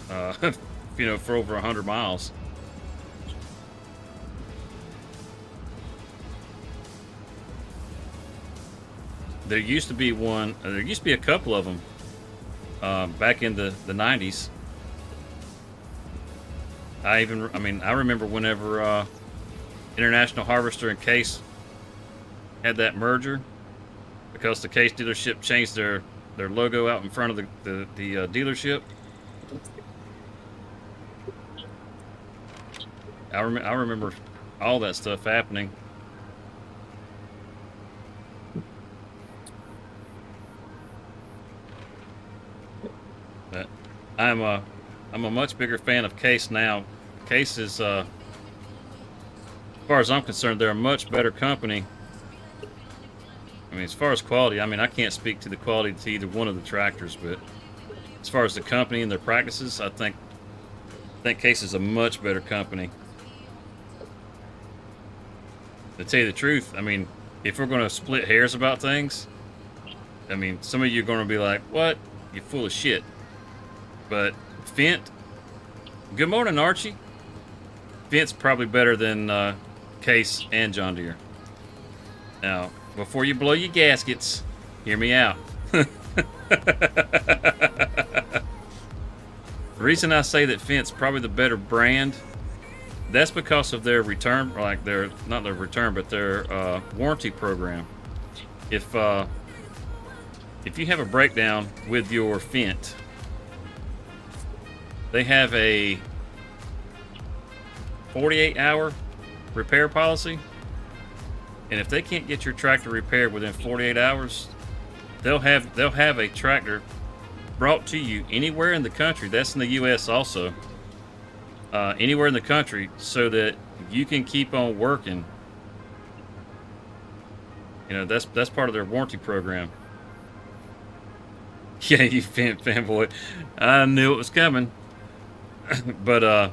for over 100 miles. There used to be one. There used to be a couple of them back in the 90s. I remember whenever International Harvester and Case had that merger, because the Case dealership changed their logo out in front of the dealership. I remember all that stuff happening. But I'm a much bigger fan of Case now. Case is, as far as I'm concerned, they're a much better company. I mean, as far as quality, I can't speak to the quality to either one of the tractors, but as far as the company and their practices, I think Case is a much better company. To tell you the truth, if we're going to split hairs about things, I mean, some of you are going to be like, what? You're full of shit. But Fent, good morning, Archie. Fent's probably better than Case and John Deere. Now, before you blow your gaskets, hear me out. The reason I say that Fent's probably the better brand, that's because of their return, like their, not their return, but their warranty program. If you have a breakdown with your Fent, they have a 48-hour repair policy, and if they can't get your tractor repaired within 48 hours, they'll have a tractor brought to you anywhere in the country. That's in the U.S. also. Anywhere in the country, so that you can keep on working. You know, that's part of their warranty program. Yeah, you fanboy. I knew it was coming. But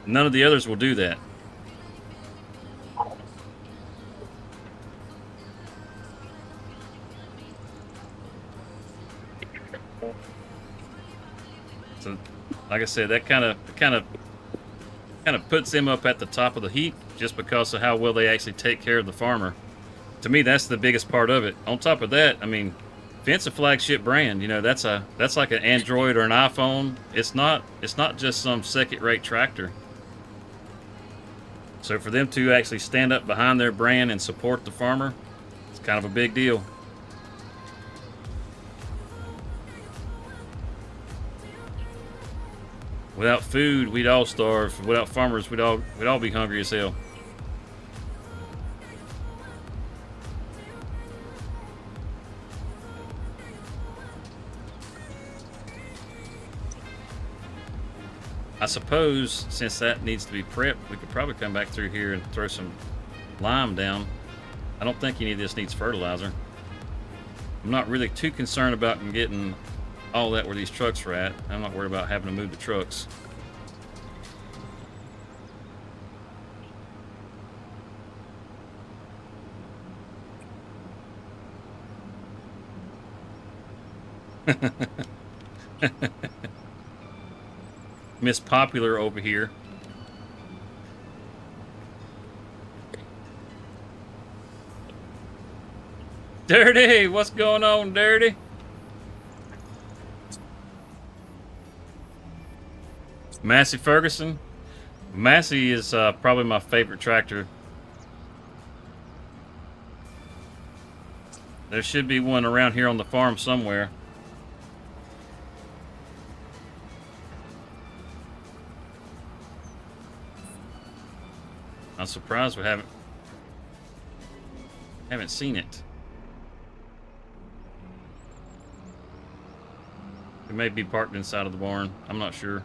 none of the others will do that. So, like I said, that kind of puts them up at the top of the heap, just because of how well they actually take care of the farmer. To me, that's the biggest part of it. On top of that, I mean, Fent's a flagship brand. You know, that's like an Android or an iPhone. It's not just some second-rate tractor. So for them to actually stand up behind their brand and support the farmer, it's kind of a big deal. Without food, we'd all starve. Without farmers, we'd all be hungry as hell. I suppose since that needs to be prepped, we could probably come back through here and throw some lime down. I don't think any of this needs fertilizer. I'm not really too concerned about getting all that where these trucks are at. I'm not worried about having to move the trucks. Miss Popular over here. Dirty, what's going on, Dirty? Massey Ferguson. Massey is probably my favorite tractor. There should be one around here on the farm somewhere. I'm surprised we haven't seen it. It may be parked inside of the barn. I'm not sure.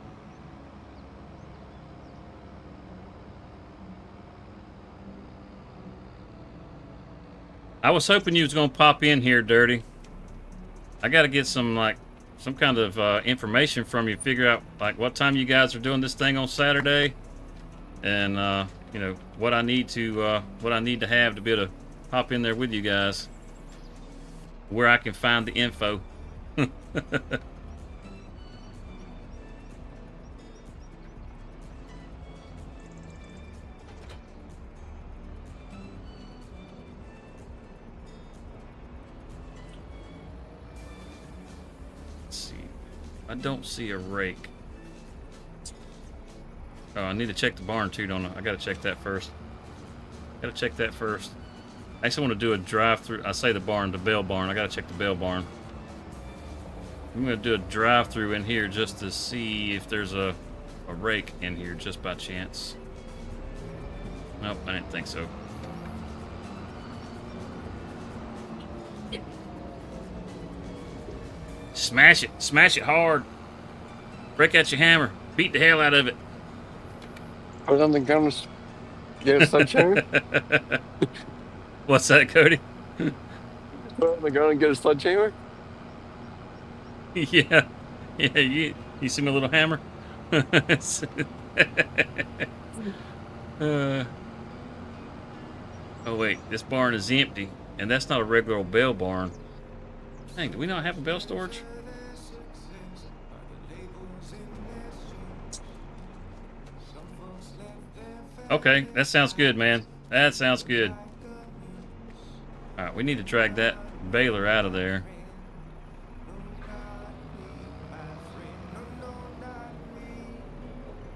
I was hoping you was gonna pop in here, Dirty. I gotta get some kind of information from you. Figure out like what time you guys are doing this thing on Saturday, and you know what I need to have to be able to hop in there with you guys. Where I can find the info. I don't see a rake. Oh, I need to check the barn too, don't I? I gotta check that first. I actually want to do a drive-through. I say the barn, the bale barn. I gotta check the bale barn. I'm gonna do a drive-through in here just to see if there's a rake in here, just by chance. Nope, I didn't think so. Smash it hard. Break out your hammer, beat the hell out of it. I was on the gun to get a sledgehammer. What's that, Cody? Put on the gun and get a sledgehammer. Yeah. You see my little hammer? Oh wait, this barn is empty, and that's not a regular old bale barn. Dang, do we not have a bale storage? Okay, that sounds good, man. That sounds good. Alright, we need to drag that baler out of there.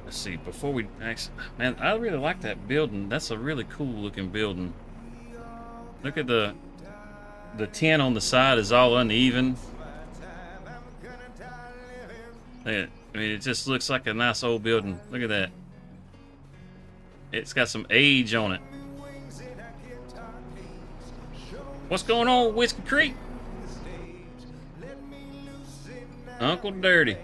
Let's see, before we actually... Man, I really like that building. That's a really cool looking building. Look at the tin on the side is all uneven. I mean, it just looks like a nice old building. Look at that. It's got some age on it. What's going on, Whiskey Creek? Uncle Dirty.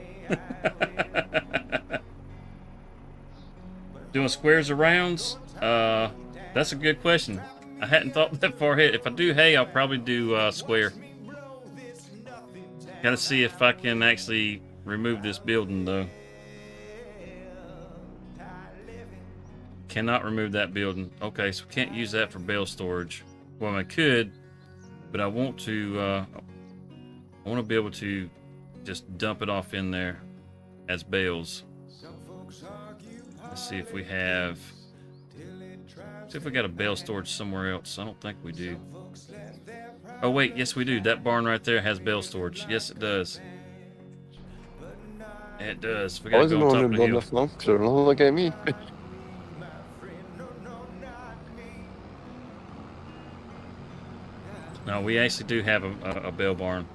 Doing squares or rounds? That's a good question. I hadn't thought that far ahead. If I do hay, I'll probably do square. Gotta see if I can actually remove this building, though. Cannot remove that building. Okay, so we can't use that for bale storage. Well, I could, but I want to. I want to be able to just dump it off in there as bales. Let's see if we have. See if we got a bale storage somewhere else. I don't think we do. Oh wait, yes we do. That barn right there has bale storage. Yes, it does. It does. We gotta go on top of the hill. So don't look at me. No, we actually do have a bale barn.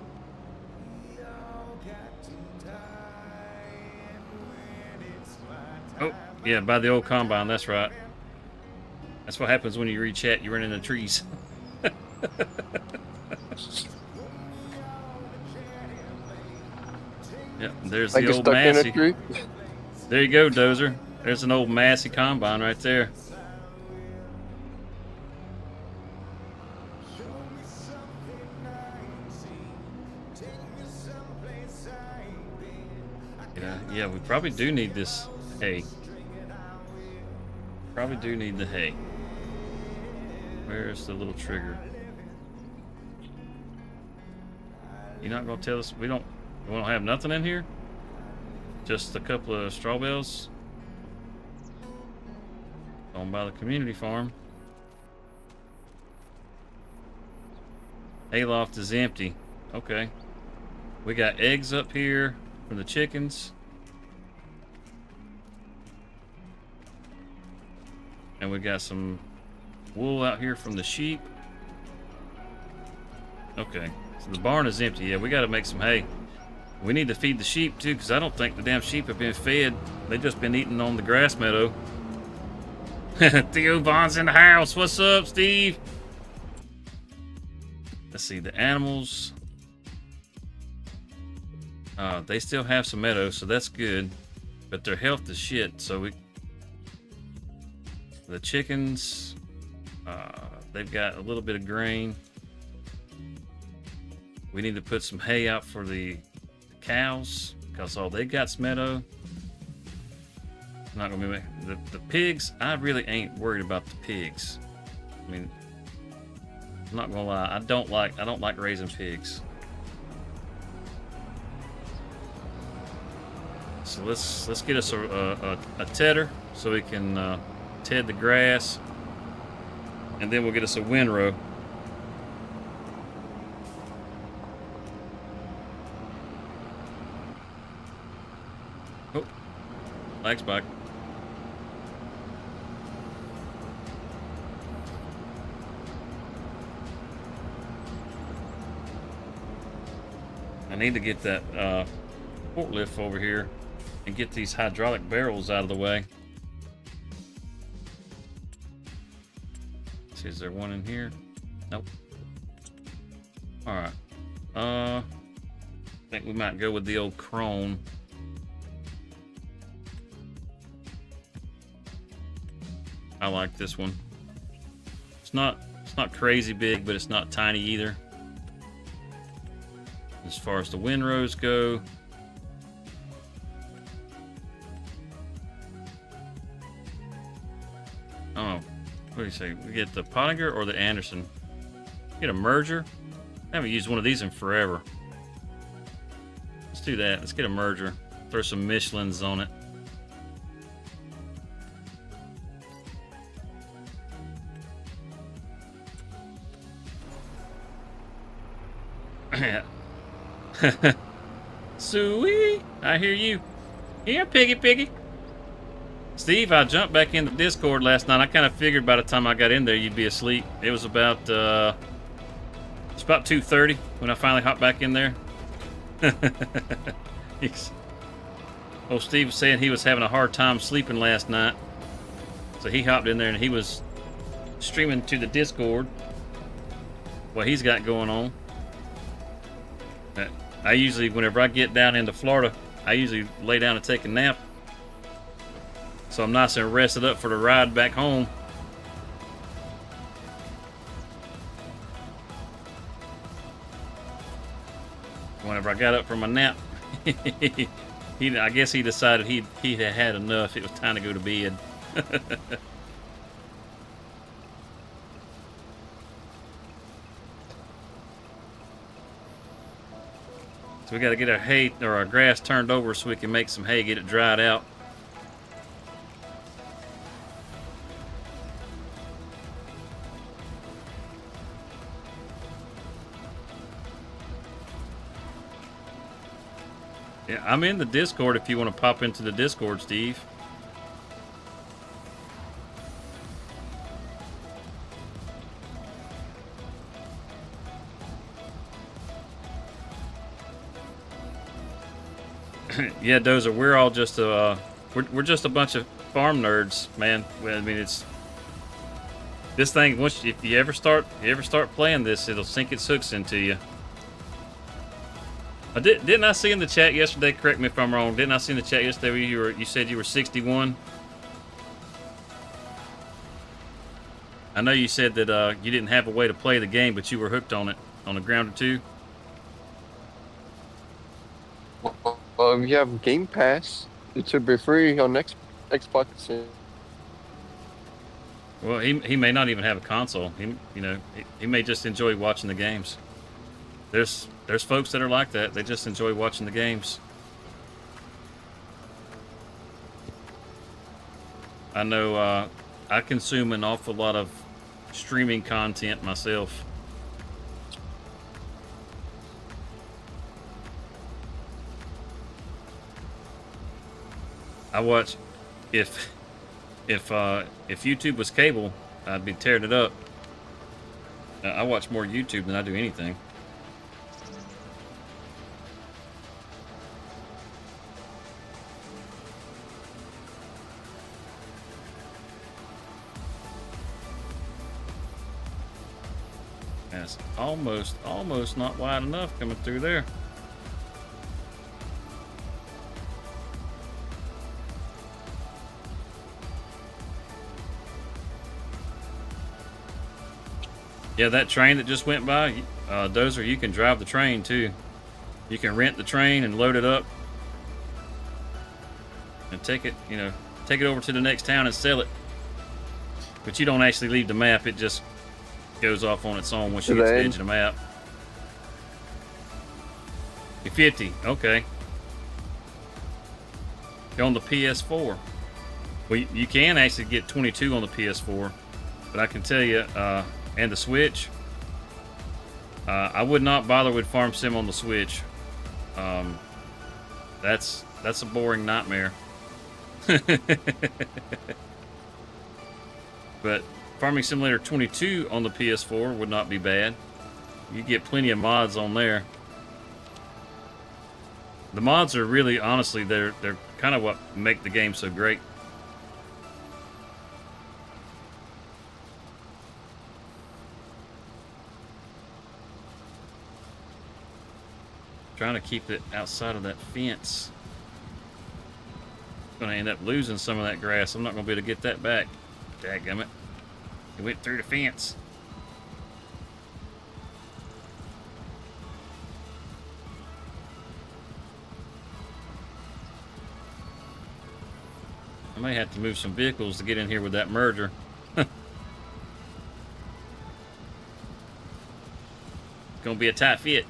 Oh, yeah, by the old combine, that's right. That's what happens when you read chat, you run into trees. Yep, there's the old Massey. There you go, Dozer. There's an old Massey combine right there. Yeah, we probably do need this hay. Probably do need the hay. Where's the little trigger? You're not gonna tell us we don't have nothing in here? Just a couple of straw bales owned by the community farm. Hayloft is empty. Okay. We got eggs up here from the chickens. And we got some wool out here from the sheep. Okay, so the barn is empty. Yeah, we got to make some hay. We need to feed the sheep too, because I don't think the damn sheep have been fed. They've just been eating on the grass meadow. Theo Vaughn's in the house. What's up, Steve? Let's see, the animals. They still have some meadow, so that's good. But their health is shit, so we... The chickens, they've got a little bit of grain. We need to put some hay out for the cows, because all they got's meadow. Not gonna be the pigs. I really ain't worried about the pigs. I mean, I'm not gonna lie. I don't like raising pigs. So let's get us a tedder so we can ted the grass, and then we'll get us a windrow. Oh, legs back. I need to get that forklift over here and get these hydraulic barrels out of the way. See, is there one in here? Nope. Alright. I think we might go with the old crone. I like this one. It's not crazy big, but it's not tiny either. As far as the windrows go, oh, what do you say? We get the Pottinger or the Anderson? Get a merger. I haven't used one of these in forever. Let's do that. Let's get a merger. Throw some Michelins on it. Suey, I hear you. Here, piggy. Steve, I jumped back into Discord last night. I kind of figured by the time I got in there, you'd be asleep. It was about 2:30 when I finally hopped back in there. Steve was saying he was having a hard time sleeping last night, so he hopped in there and he was streaming to the Discord what he's got going on. I usually, whenever I get down into Florida, I usually lay down and take a nap, so I'm nice and rested up for the ride back home. Whenever I got up from my nap, I guess he decided he had had enough. It was time to go to bed. So we got to get our hay or our grass turned over so we can make some hay, get it dried out. Yeah, I'm in the Discord if you want to pop into the Discord, Steve. Yeah, Dozer, we're all just we're just a bunch of farm nerds, man. I mean, it's this thing. Once if you ever start playing this, it'll sink its hooks into you. Didn't I see in the chat yesterday? Correct me if I'm wrong. Didn't I see in the chat yesterday where you said you were 61? I know you said that you didn't have a way to play the game, but you were hooked on it on a ground or two. If you have Game Pass, it should be free on Xbox. Well, he may not even have a console. He may just enjoy watching the games. There's folks that are like that. They just enjoy watching the games. I know I consume an awful lot of streaming content myself. I watch if YouTube was cable, I'd be tearing it up. I watch more YouTube than I do anything. That's almost not wide enough coming through there. Yeah, that train that just went by, Dozer, you can drive the train too. You can rent the train and load it up and take it over to the next town and sell it. But you don't actually leave the map, it just goes off on its own once you get to the edge of the map. You're 50, okay. Go on the PS4. Well, you can actually get 22 on the PS4, but I can tell you, and the Switch, I would not bother with Farm Sim on the Switch. That's a boring nightmare. But Farming Simulator 22 on the PS4 would not be bad. You get plenty of mods on there. The mods are really, honestly, they're kind of what make the game so great. Trying to keep it outside of that fence. Gonna end up losing some of that grass. I'm not gonna be able to get that back. Dadgummit. It went through the fence. I may have to move some vehicles to get in here with that merger. gonna be a tight fit.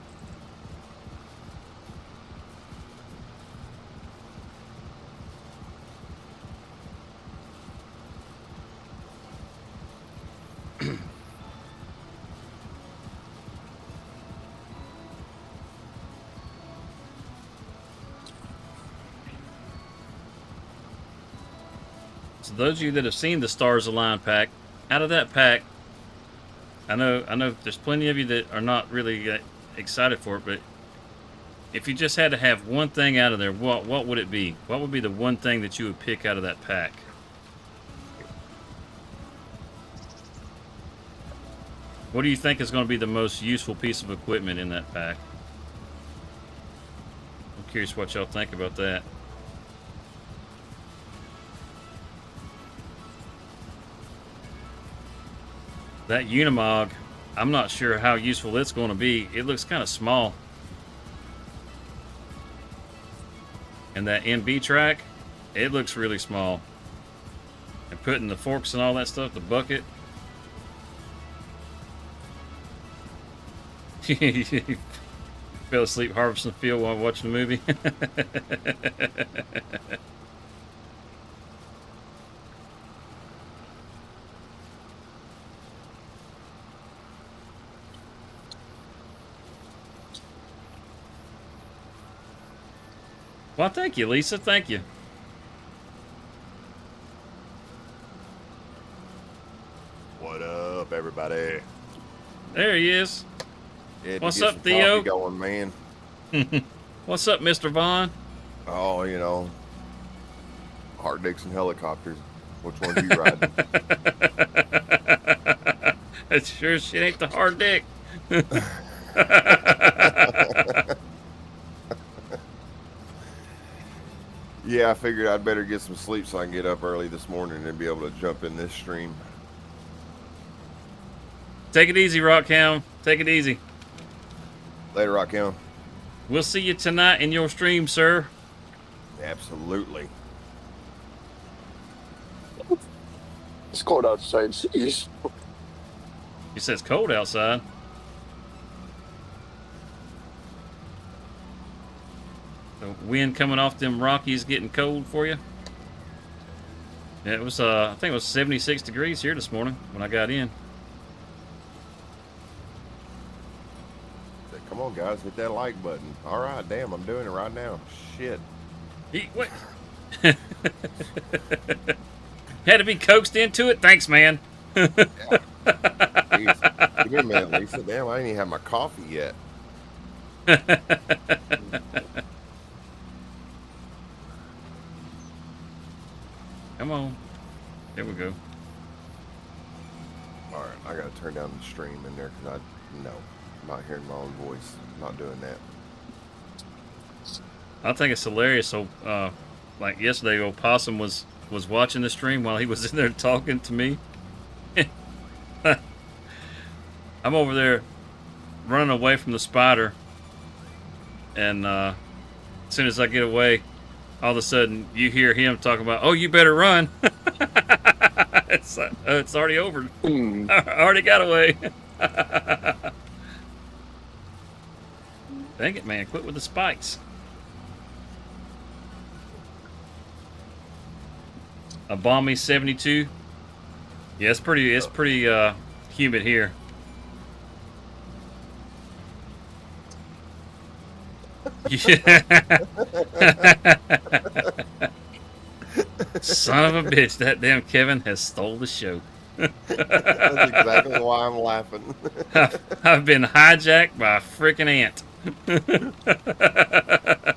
So those of you that have seen the Stars Align pack, out of that pack, I know there's plenty of you that are not really excited for it, but if you just had to have one thing out of there, what would it be? What would be the one thing that you would pick out of that pack? What do you think is going to be the most useful piece of equipment in that pack? I'm curious what y'all think about that. That Unimog, I'm not sure how useful it's going to be. It looks kind of small. And that NB track, it looks really small. And putting the forks and all that stuff, the bucket. Fell asleep harvesting the field while watching the movie. Well, thank you, Lisa. Thank you. What up, everybody? There he is. Had to What's get up, some Theo? coffee going, man. What's up, Mr. Vaughn? Oh, you know, hard dicks and helicopters. Which one do you riding? It sure as shit ain't the hard dick. Yeah, I figured I'd better get some sleep so I can get up early this morning and be able to jump in this stream. Take it easy, Rockhound. Take it easy. Later, Rockhound. We'll see you tonight in your stream, sir. Absolutely. It's cold outside. Jeez. You said it's cold outside. The wind coming off them Rockies getting cold for you. Yeah, it was. I think it was 76 degrees here this morning when I got in. Say, come on, guys, hit that like button. All right, damn, I'm doing it right now. Shit. What? Had to be coaxed into it. Thanks, man. Yeah. Jeez. Give me a minute, Lisa. Damn, I ain't even had my coffee yet. Come on. There we go. All right, I gotta turn down the stream in there because I'm not hearing my own voice. Not doing that. I think it's hilarious. So, like yesterday, old Possum was watching the stream while he was in there talking to me. I'm over there running away from the spider, and as soon as I get away, all of a sudden you hear him talking about, "Oh, you better run!" It's already over. I already got away. Dang it, man! Quit with the spikes. A balmy 72. Yeah, it's pretty humid here. Yeah. Son of a bitch, that damn Kevin has stole the show. That's exactly why I'm laughing. I've been hijacked by a freaking ant.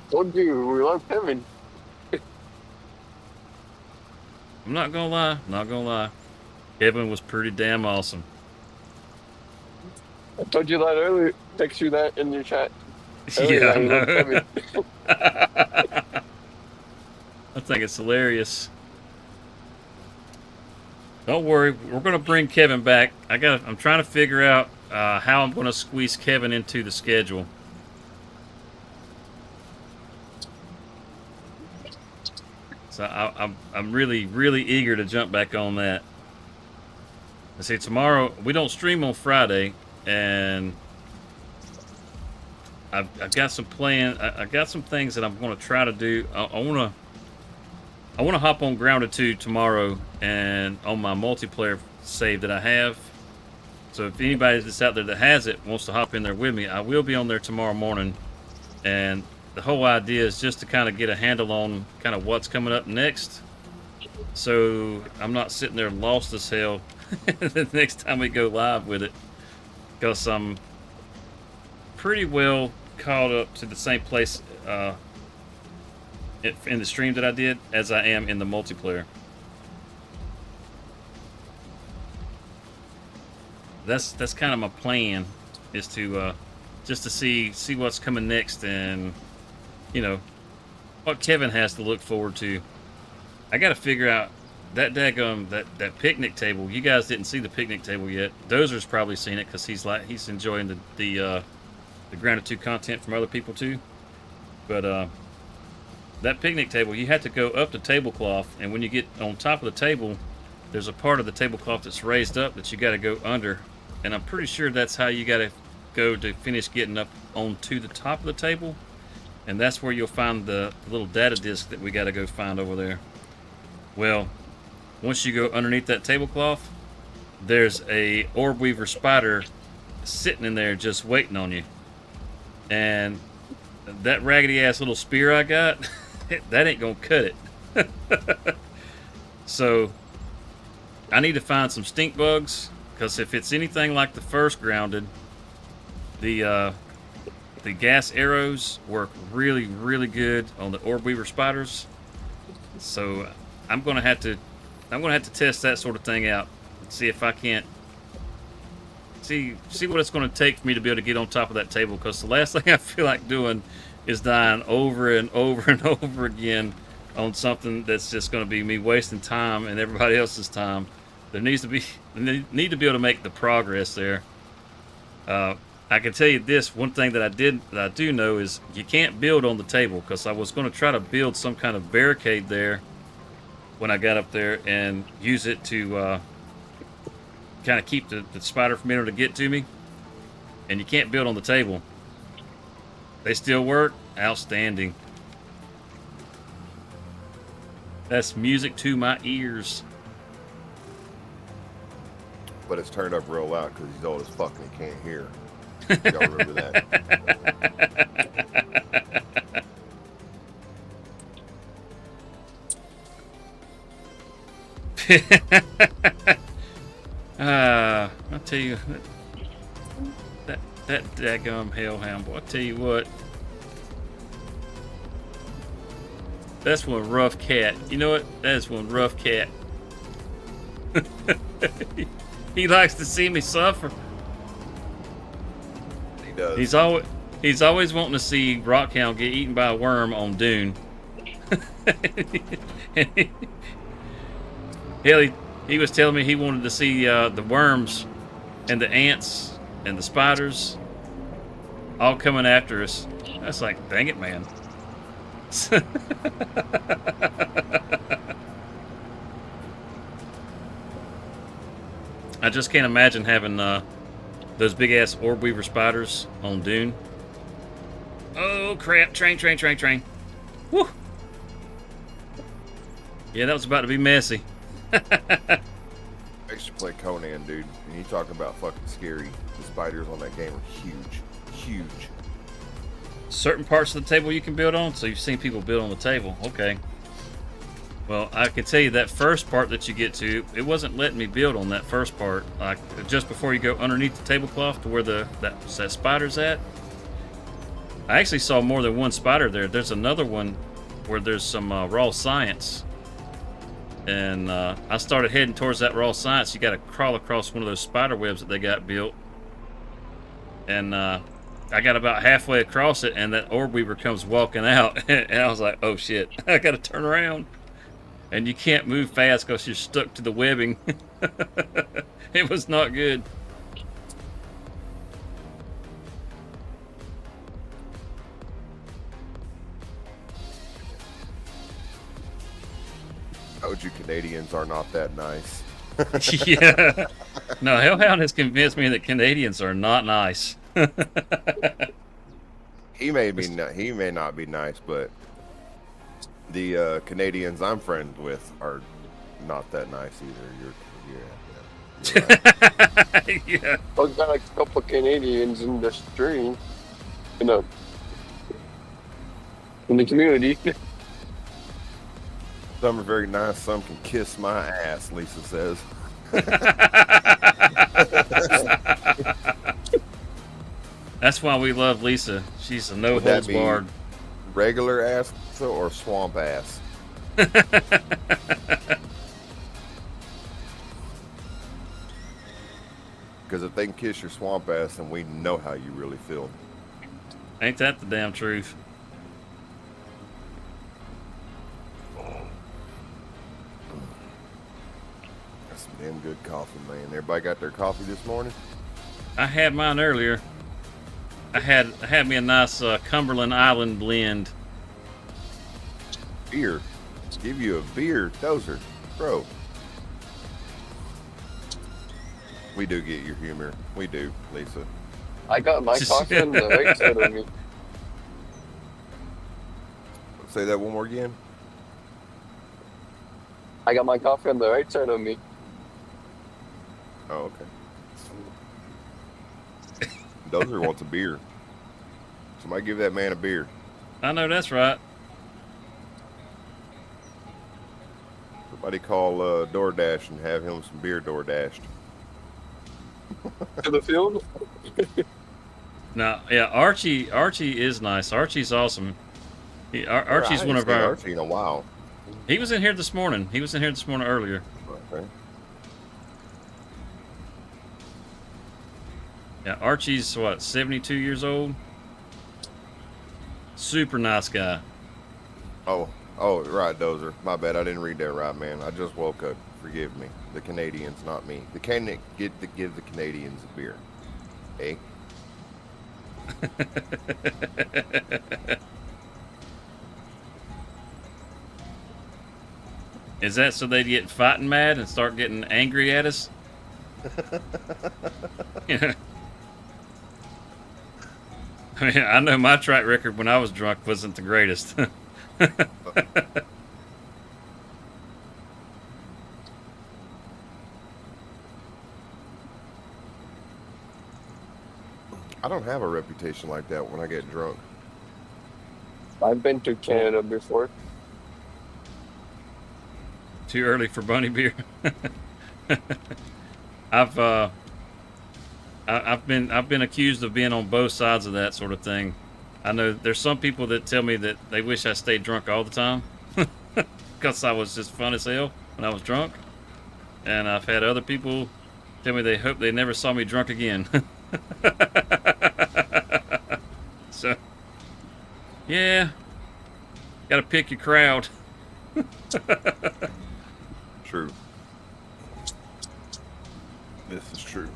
Told you, we love Kevin. I'm not gonna lie. Kevin was pretty damn awesome. I told you that earlier. Text you that in your chat. Yeah, I we love know. Kevin. I think it's hilarious. Don't worry, we're gonna bring Kevin back. I'm trying to figure out how I'm gonna squeeze Kevin into the schedule. So I'm really eager to jump back on that. I see tomorrow we don't stream on Friday, and I've got some I got some things that I'm going to try to do. I want to hop on Grounded 2 tomorrow and on my multiplayer save that I have. So if anybody that's out there that has it wants to hop in there with me, I will be on there tomorrow morning. And the whole idea is just to kind of get a handle on kind of what's coming up next. So I'm not sitting there lost as hell the next time we go live with it. Because I'm pretty well caught up to the same place in the stream that I did as I am in the multiplayer. That's kind of my plan, is to just to see what's coming next, and you know what Kevin has to look forward to. I got to figure out that daggum that picnic table. You guys didn't see the picnic table yet. Dozer's probably seen it because he's enjoying the Grounded 2 content from other people too. But that picnic table, you have to go up the tablecloth, and when you get on top of the table, there's a part of the tablecloth that's raised up that you got to go under. And I'm pretty sure that's how you got to go to finish getting up onto the top of the table. And that's where you'll find the little data disk that we got to go find over there. Well, once you go underneath that tablecloth, there's a orb weaver spider sitting in there just waiting on you. And that raggedy ass little spear I got, that ain't gonna cut it. So I need to find some stink bugs, because if it's anything like the first Grounded, the gas arrows work really, really good on the orb weaver spiders. So I'm gonna have to test that sort of thing out and see if I can't see what it's going to take for me to be able to get on top of that table, because the last thing I feel like doing is dying over and over and over again on something that's just going to be me wasting time and everybody else's time. They need to be able to make the progress there. I can tell you this, one thing that I do know is you can't build on the table, because I was going to try to build some kind of barricade there when I got up there and use it to kind of keep the spider from being able to get to me. And you can't build on the table. They still work. Outstanding. That's music to my ears. But it's turned up real loud because he's old as fuck and can't hear. Y'all remember that? I'll tell you, that daggum hellhound boy, I'll tell you what. That's one rough cat. You know what? That is one rough cat. He likes to see me suffer. He does. He's always wanting to see Rockhound get eaten by a worm on Dune. Hell, he was telling me he wanted to see the worms and the ants and the spiders all coming after us. I was like, dang it, man. I just can't imagine having those big ass orb weaver spiders on Dune. Oh crap! Train. Woo! Yeah, that was about to be messy. I used to play Conan, dude, and you talk about fucking scary. The spiders on that game are huge. Certain parts of the table you can build on, so you've seen people build on the table. Okay. Well, I can tell you that first part that you get to, it wasn't letting me build on that first part. Like just before you go underneath the tablecloth to where that spider's at. I actually saw more than one spider there. There's another one where there's some raw science. And I started heading towards that raw science. You got to crawl across one of those spider webs that they got built. And I got about halfway across it, and that orb weaver comes walking out. And I was like, oh shit, I got to turn around. And you can't move fast because you're stuck to the webbing. It was not good. Told you Canadians are not that nice. Yeah. No, Hellhound has convinced me that Canadians are not nice. he may not be nice, but the Canadians I'm friends with are not that nice either. You're right. Yeah. I've got a couple of Canadians in the stream, in the community. Some are very nice. Some can kiss my ass. Lisa says. That's why we love Lisa. She's a no Would that holds be barred. regular ass or swamp ass? Because if they can kiss your swamp ass, then we know how you really feel. Ain't that the damn truth? That's some damn good coffee, man. Everybody got their coffee this morning? I had mine earlier. I had me a nice Cumberland Island blend. Beer. Let's give you a beer, Dozer. Bro. We do get your humor. We do, Lisa. I got my coffee on the right side of me. Say that one more again. I got my coffee on the right side of me. Oh, okay. Dozer wants a beer. Somebody give that man a beer. I know that's right. Somebody call DoorDash and have him some beer DoorDashed. To the field? Now, yeah, Archie is nice. Archie's awesome. Archie's I one haven't of seen our. Archie in a while. He was in here this morning. He was in here this morning earlier. Okay. Yeah, Archie's what, 72 years old? Super nice guy. Oh, right, Dozer. My bad. I didn't read that right, man. I just woke up. Forgive me. The Canadians, not me. The Canadians get to give the Canadians a beer. Hey. Is that so they get fighting mad and start getting angry at us? Yeah. I mean, I know my track record when I was drunk wasn't the greatest. I don't have a reputation like that when I get drunk. I've been to Canada before. Too early for bunny beer. I've been accused of being on both sides of that sort of thing. I know there's some people that tell me that they wish I stayed drunk all the time because I was just fun as hell when I was drunk, and I've had other people tell me they hope they never saw me drunk again. So, yeah, gotta pick your crowd. True. This is true.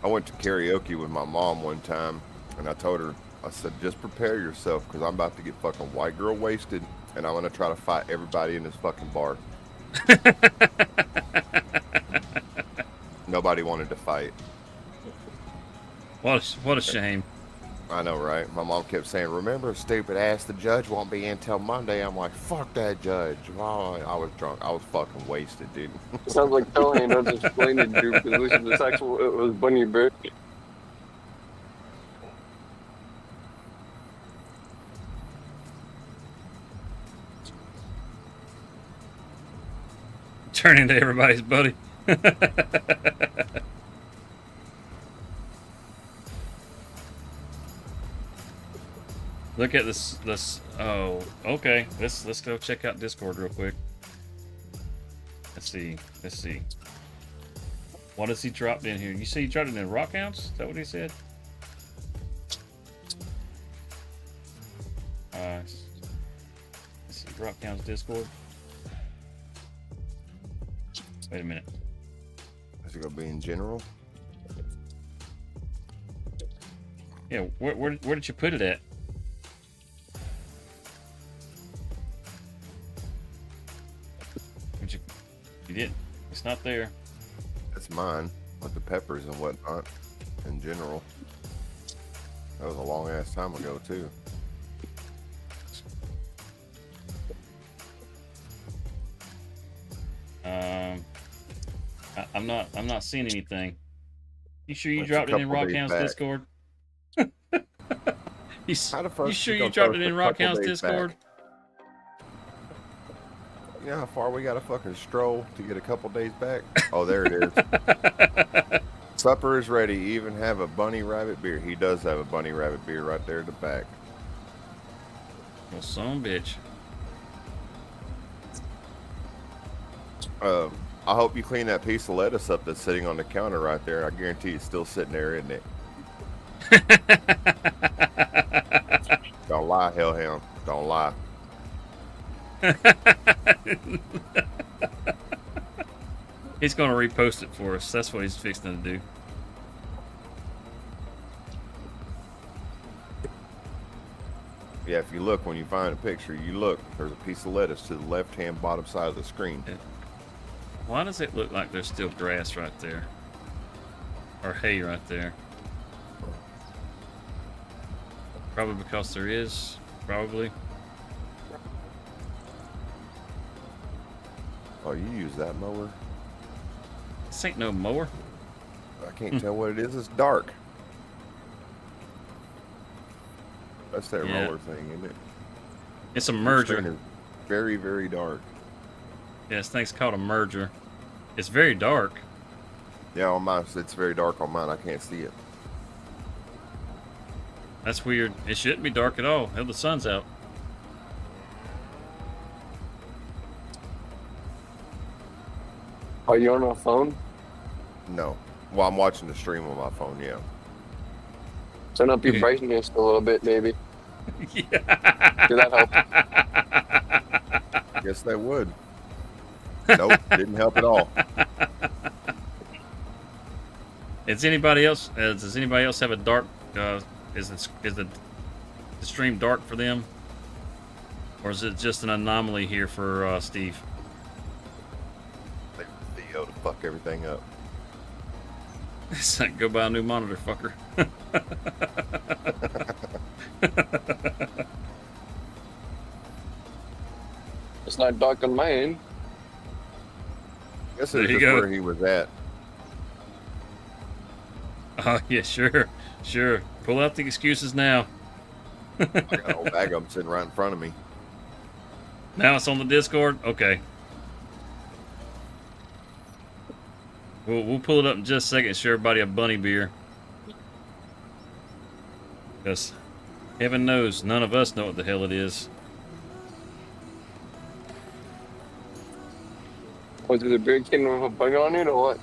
I went to karaoke with my mom one time, and I told her, I said, just prepare yourself, because I'm about to get fucking white girl wasted, and I'm going to try to fight everybody in this fucking bar. Nobody wanted to fight. What a shame. I know, right? My mom kept saying, remember, stupid ass, the judge won't be in till Monday. I'm like, fuck that judge. Well, I was drunk. I was fucking wasted, dude. It sounds like Tony knows explaining to you because this is the actual, it was Bunny Bear. Turn into everybody's buddy. Look at this. Oh, okay. Let's go check out Discord real quick. Let's see. What has he dropped in here? You say he dropped it in rock ounce? Is that what he said? Let's see. Rock ounce Discord. Wait a minute. Is it gonna be in general? Yeah. Where did you put it at? You didn't. It's not there. That's mine, with the peppers and whatnot. in general. That was a long ass time ago too. I'm not seeing anything. You sure you It's dropped a it in couple days Rockhound's back. Discord? How the fuck You sure you you gonna tell dropped us it in a couple Rockhound's days Discord? back? You know how far we gotta fucking stroll to get a couple days back? Oh, there it is. Supper is ready. You even have a bunny rabbit beer. He does have a bunny rabbit beer right there at the back. Well, son of a bitch. I hope you clean that piece of lettuce up that's sitting on the counter right there. I guarantee it's still sitting there, isn't it? Don't lie, Hellhound. Don't lie. He's gonna repost it for us. That's what he's fixing to do. Yeah, if you look, when you find a picture, you look, there's a piece of lettuce to the left-hand bottom side of the screen. Why does it look like there's still grass right there? Or hay right there? Probably because there is. Probably. Oh, you use that mower? This ain't no mower. I can't tell what it is. It's dark. That's that Yeah. roller thing, isn't it? It's a Your merger. screen is very, very dark. Yeah, this thing's called a merger. It's very dark. Yeah, on mine, it's very dark on mine. I can't see it. That's weird. It shouldn't be dark at all. Hell, the sun's out. Are you on a phone? No. Well, I'm watching the stream on my phone, yeah. Turn up your brightness a little bit, maybe. Yeah. Does that help? Guess that would. Nope, didn't help at all. Does anybody else have a dark? Is the stream dark for them, or is it just an anomaly here for Steve? Theo to fuck everything up. It's like, go buy a new monitor, fucker. It's not dark on my end. Guess There it's you just go. where he was at. Oh yeah, sure. Pull out the excuses now. I got a whole bag of them sitting right in front of me. Now it's on the Discord. Okay. We'll pull it up in just a second and show everybody a bunny beer. Because heaven knows none of us know what the hell it is. Was it a beer can with a bug on it or what?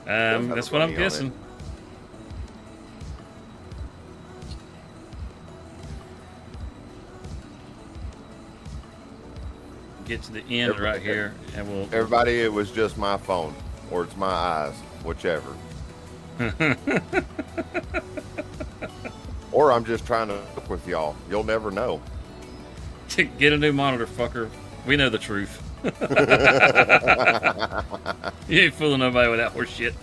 have That's a what I'm bunny on guessing. it. Get to the end right here, and we'll. Everybody, it was just my phone, or it's my eyes, whichever. Or I'm just trying to look with y'all. You'll never know. Get a new monitor, fucker. We know the truth. You ain't fooling nobody with that horse shit.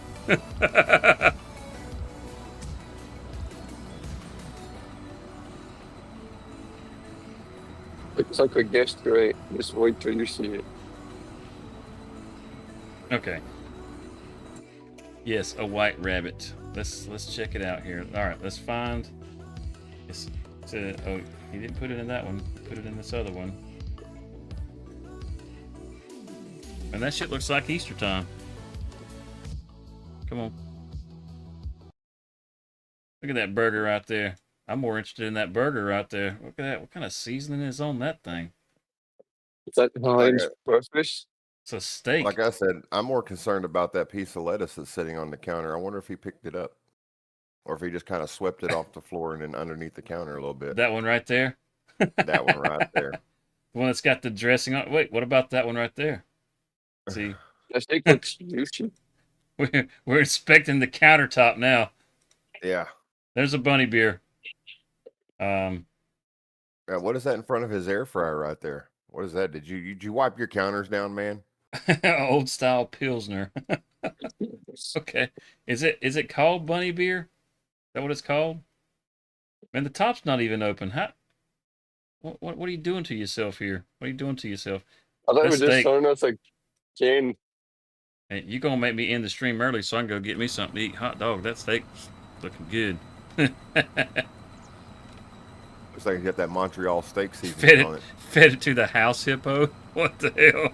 Looks like a guest right. Just wait till you see it. Okay. Yes, a white rabbit. Let's check it out here. All right, let's find. Oh, he didn't put it in that one. Put it in this other one. And that shit looks like Easter time. Come on. Look at that burger right there. I'm more interested in that burger right there. Look at that. What kind of seasoning is on that thing? Is that Heinz Like breakfast? It's a steak. Like I said, I'm more concerned about that piece of lettuce that's sitting on the counter. I wonder if he picked it up. Or if he just kind of swept it off the floor and then underneath the counter a little bit. That one right there. That one right there. The one that's got the dressing on. Wait, what about that one right there? See, That steak looks juicy. we're inspecting the countertop now. Yeah. There's a bunny beer. Yeah, what is that in front of his air fryer right there? What is that? Did you wipe your counters down, man? Old style Pilsner. Okay. Is it called bunny beer? Is that what it's called? Man, the top's not even open. What are you doing to yourself here? What are you doing to yourself? I thought That we were just steak. showing us a can. Hey, you gonna make me end the stream early so I can go get me something to eat. Hot dog, that steak's looking good. Looks like you got that Montreal steak fed seasoning it on it. fed it to the house hippo. What the hell?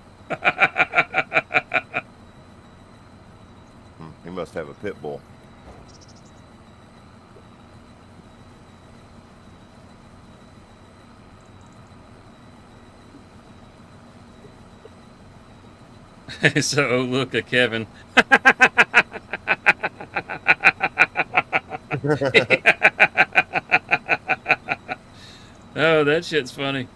He must have a pit bull. So, oh, look at Kevin. Oh, that shit's funny.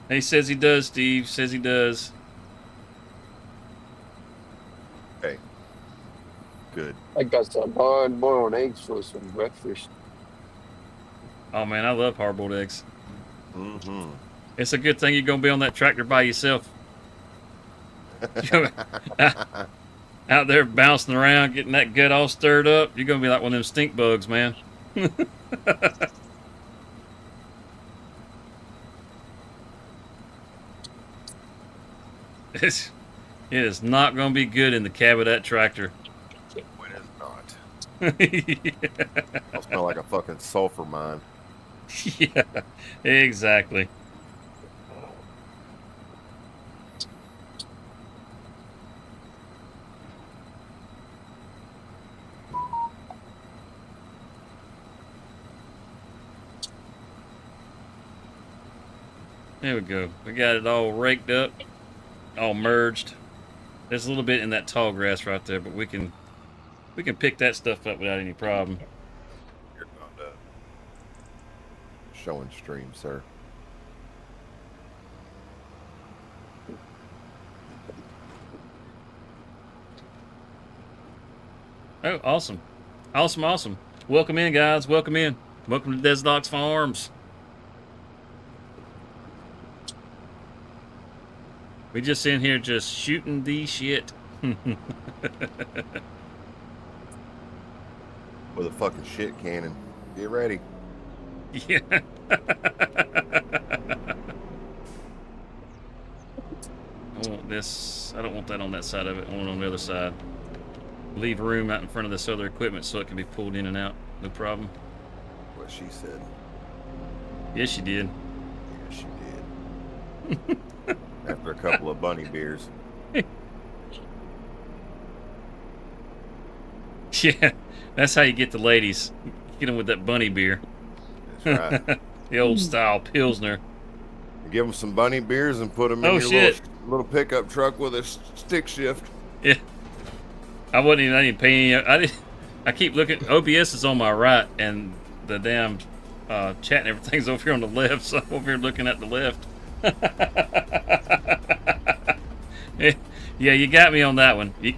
He says he does, Steve. Says he does. Hey. Good. I got some hard-boiled eggs for some breakfast. Oh, man, I love hard-boiled eggs. Mm-hmm. It's a good thing you're going to be on that tractor by yourself. Out there bouncing around, getting that gut all stirred up. You're going to be like one of them stink bugs, man. It is not going to be good in the cab of that tractor. When it's not. Yeah, I'll smell like a fucking sulfur mine. exactly. There we go. We got it all raked up, all merged. There's a little bit in that tall grass right there, but we can pick that stuff up without any problem. You're not showing stream, sir. Oh, awesome. Awesome, awesome. Welcome in, guys. Welcome in. Welcome to DesertOx Farms. We just in here just shooting the shit. With a fucking shit cannon. Get ready. Yeah. I want this. I don't want that on that side of it. I want it on the other side. Leave room out in front of this other equipment so it can be pulled in and out. No problem. What she said. Yes, you did. Yes, she did. After a couple of bunny beers. Yeah, that's how you get the ladies. Get them with that bunny beer. That's right. The old style Pilsner. Give them some bunny beers and put them in Oh, your shit. little pickup truck with a stick shift. Yeah. I didn't pay any. I keep looking. OBS is on my right, and the damn chat and everything's over here on the left. So I'm over here looking at the left. Yeah, you got me on that one. You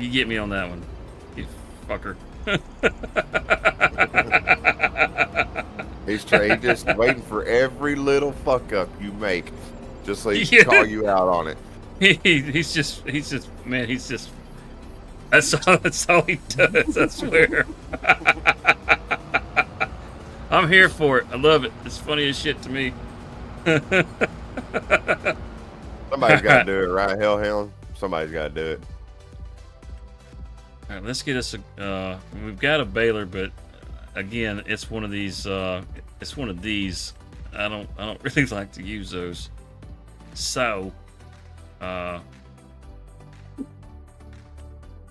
get me on that one. You fucker. He's just waiting for every little fuck up you make, just so he can Yeah. call you out on it. He's just man. He's just. That's all he does. I swear. I'm here for it. I love it. It's funny as shit to me. Somebody's got to do it, right, Hellhound? Somebody's got to do it. All right, let's get us a. We've got a baler, but again, it's one of these. It's one of these. I don't really like to use those. So,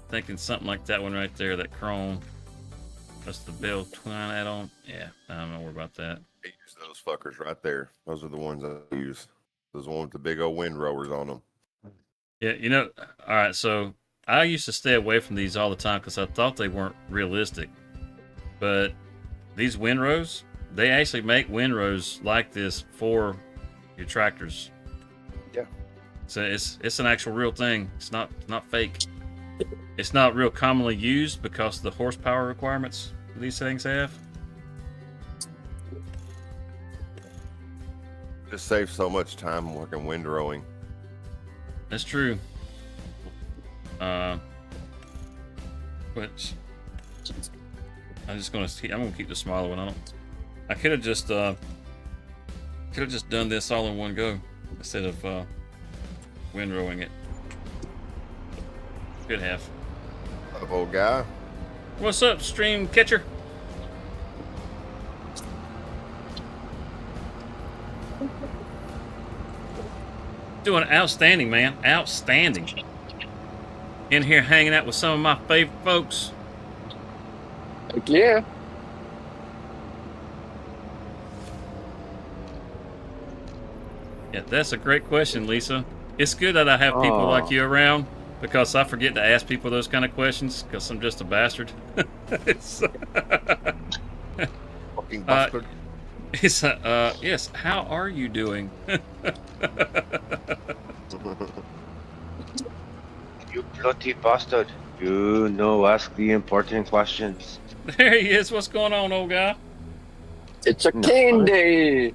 thinking something like that one right there, that chrome. That's the bell twine add-on. Yeah, I'm not worried about that. I use those fuckers right there. Those are the ones I use. Those ones with the big old wind rowers on them. Yeah, you know. All right, so I used to stay away from these all the time because I thought they weren't realistic. But these windrows, they actually make windrows like this for your tractors. Yeah. So it's an actual real thing. It's not fake. it's not real commonly used because of the horsepower requirements these things have. Just saves so much time working windrowing. That's true. Which I'm gonna keep the smaller one. I could have just done this all in one go instead of windrowing it. Could have. Up, old guy. What's up, stream catcher? Doing outstanding, man. Outstanding. In here hanging out with some of my favorite folks. Heck yeah. Yeah, that's a great question, Lisa. It's good that I have people like you around because I forget to ask people those kind of questions because I'm just a bastard. Fucking bastard. Yes, how are you doing? You bloody bastard. You know, ask the important questions. There he is. What's going on, old guy? It's a candy.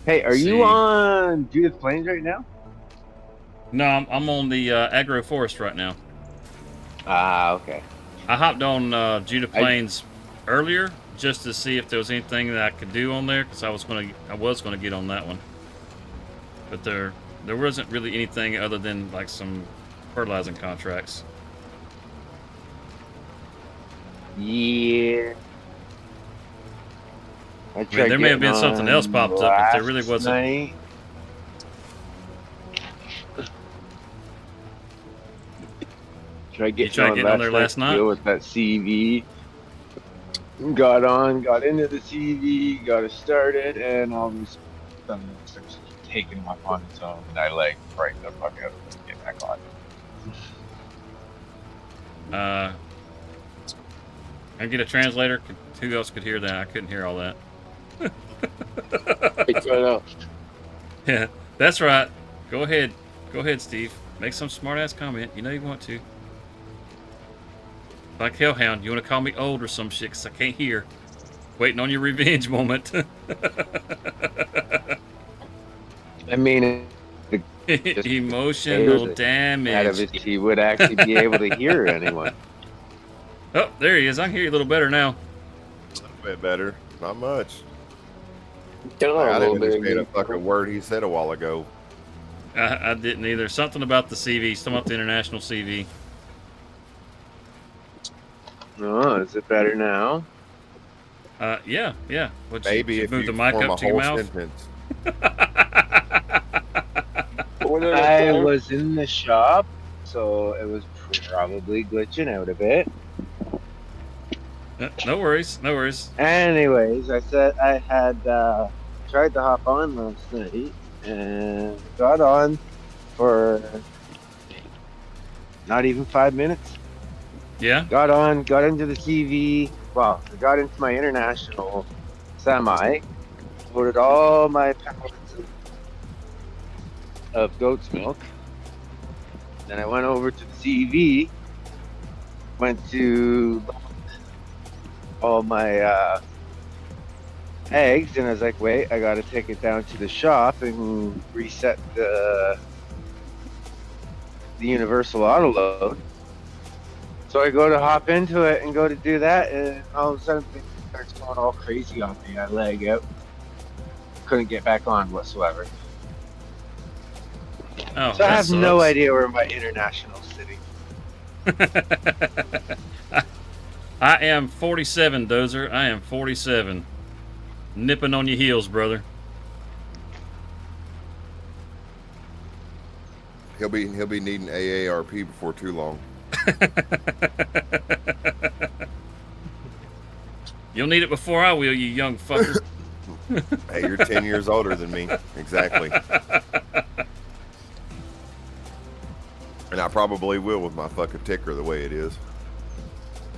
Hey, are See. you on Judith Plains right now? No, I'm on the Agro Forest right now. Ah, okay. I hopped on Judah Plains earlier just to see if there was anything that I could do on there because I was gonna get on that one, but there wasn't really anything other than like some fertilizing contracts. Yeah. I I mean, there may have been something else popped up, but there really wasn't. Night. Tried getting on there last night? Deal with that CV. Got into the CV, got it started, and all of a sudden it starts taking off on its own, and I like right the fuck out of it and get back on. I get a translator. Who else could hear that? I couldn't hear all that. It's right out. Yeah, that's right. Go ahead, Steve. Make some smart-ass comment. You know you want to. Like Hellhound, you want to call me old or some shit? 'Cause I can't hear. Waiting on your revenge moment. I mean, emotional damage. out of it, he would actually be able to hear anyone. Oh, there he is. I can hear you a little better now. A little bit better. Not much. Get on I a little didn't understand a bit. fucking word he said a while ago. I didn't either. Something about the CV. Something about the international CV. Oh, is it better now? Yeah. What, Maybe if move you the mic form up a to your whole mouth. sentence. I was in the shop, so it was probably glitching out a bit. No worries. Anyways, I said I had tried to hop on last night and got on for not even 5 minutes. Yeah. Got into the CV. Well, I got into my international semi, loaded all my pallets of goat's milk. Then I went over to the CV, went to all my eggs, and I was like, wait, I gotta take it down to the shop and reset the universal auto load. So I go to hop into it and go to do that, and all of a sudden it starts going all crazy on me. I lag out. Couldn't get back on whatsoever. Oh, So I have no sucks. idea where my international sitting. I am 47, Dozer. I am 47. Nipping on your heels, brother. He'll be needing AARP before too long. You'll need it before I will, you young fucker. Hey, you're 10 years older than me. Exactly. And I probably will with my fucking ticker the way it is.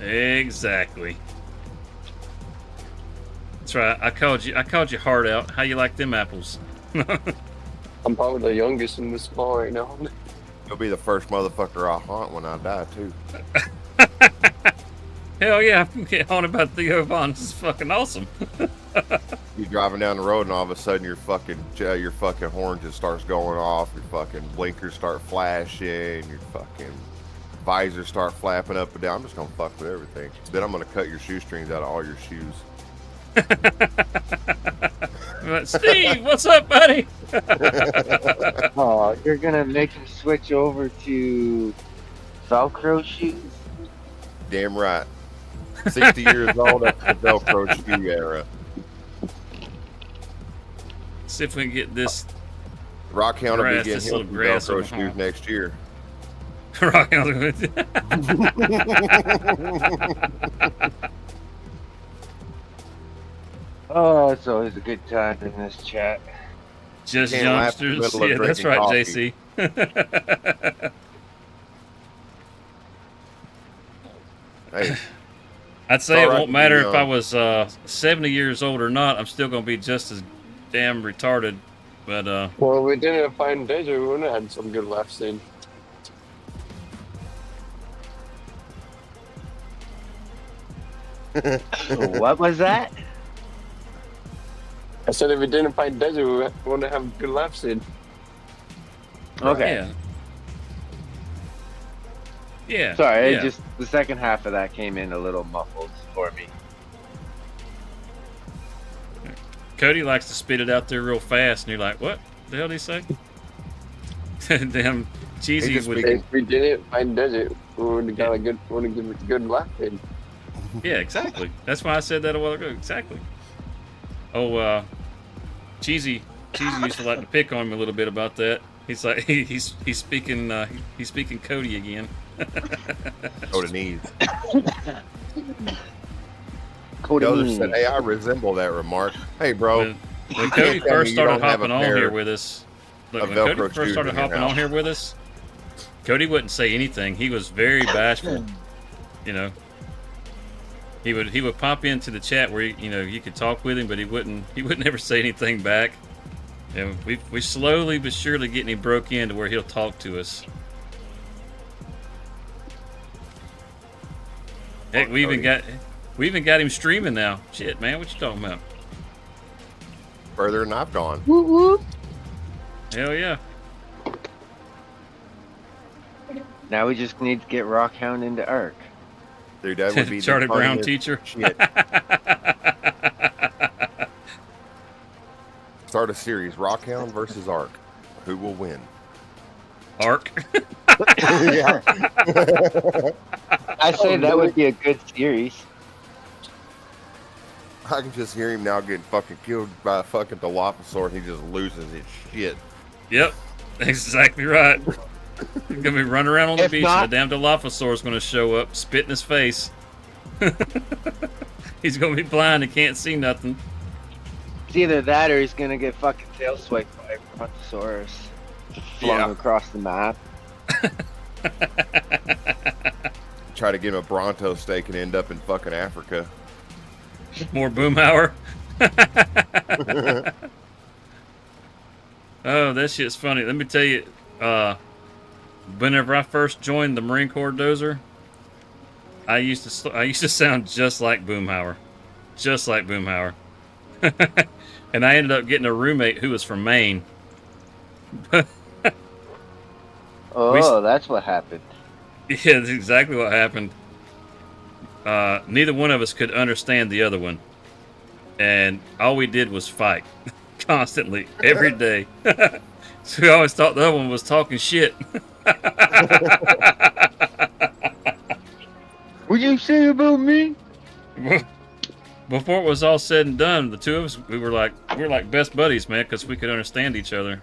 Exactly. That's right. I called you hard out. How you like them apples? I'm probably the youngest in this small right now. You'll be the first motherfucker I haunt when I die too. Hell yeah, I can get on about Theo Von. This is fucking awesome. You driving down the road and all of a sudden your fucking horn just starts going off. Your fucking blinkers start flashing. Your fucking visors start flapping up and down. I'm just gonna fuck with everything. Then I'm gonna cut your shoestrings out of all your shoes. Like, Steve, what's up, buddy? Oh, you're gonna make him switch over to Velcro shoes? Damn right. 60 years old, that's the Velcro shoe era. See if we can get this Rockhound will be grass, getting this him little some grass Velcro on the shoes home. next year. rock. Oh, it's always a good time in this chat. Just Can't laugh in the youngsters. middle of Yeah, that's drinking right, coffee. JC. Hey, I'd say It's it all right won't to be matter if I young. was 70 years old or not. I'm still going to be just as damn retarded. But, Well, we didn't find Desert. We would have had some good laughs in. What was that? I said if we didn't find Desert, we would have good laughs in. Okay. yeah. Yeah. Sorry, yeah. it just the second half of that came in a little muffled for me. Cody likes to spit it out there real fast, and you're like, what the hell did he say? Damn, cheesy just would. speaking- If we didn't find Desert, we would have got a good, would have given a good laugh in. Yeah, exactly. That's why I said that a while ago. Exactly. Oh, Cheesy used to like to pick on me a little bit about that. He's like, he's speaking Cody again. go to knees. Cody. Dozer said, hey, I resemble that remark. Hey, bro. When you Cody can't tell me first you started don't have hopping a on pair here with us, look, of when Cody Velcro first shoes started in your hopping house. on here with us, Cody wouldn't say anything. He was very bashful. You know, he would pop into the chat where you could talk with him, but he wouldn't ever say anything back. And we slowly but surely getting him broke in to where he'll talk to us. Heck, we even got him streaming now. Shit, man, what you talking about? Further than I've gone. Hell yeah. Now we just need to get Rockhound into Arc. Dude, that would be the Charlie Brown funniest teacher. Shit. Start a series, Rockhound versus Ark. Who will win? Arc. Yeah. I say that would be a good series. I can just hear him now getting fucking killed by a fucking Dilophosaur. He just loses his shit. Yep, exactly right. He's gonna be running around on the If beach, not- and the damn Dilophosaur's gonna show up, spit in his face. He's gonna be blind and can't see nothing. It's either that or he's gonna get fucking tail swiped by a Brontosaurus flung Yeah. across the map. Try to give him a Bronto steak and end up in fucking Africa. More Boomhauer. Oh, that shit's funny. Let me tell you, whenever I first joined the Marine Corps Dozer, I used to sound just like Boomhauer. Just like Boomhauer. And I ended up getting a roommate who was from Maine. Oh, that's what happened. Yeah, that's exactly what happened. Neither one of us could understand the other one. And all we did was fight. Constantly. Every day. So we always thought the other one was talking shit. What you say about me? Before it was all said and done, the two of us, we were like best buddies, man, because we could understand each other.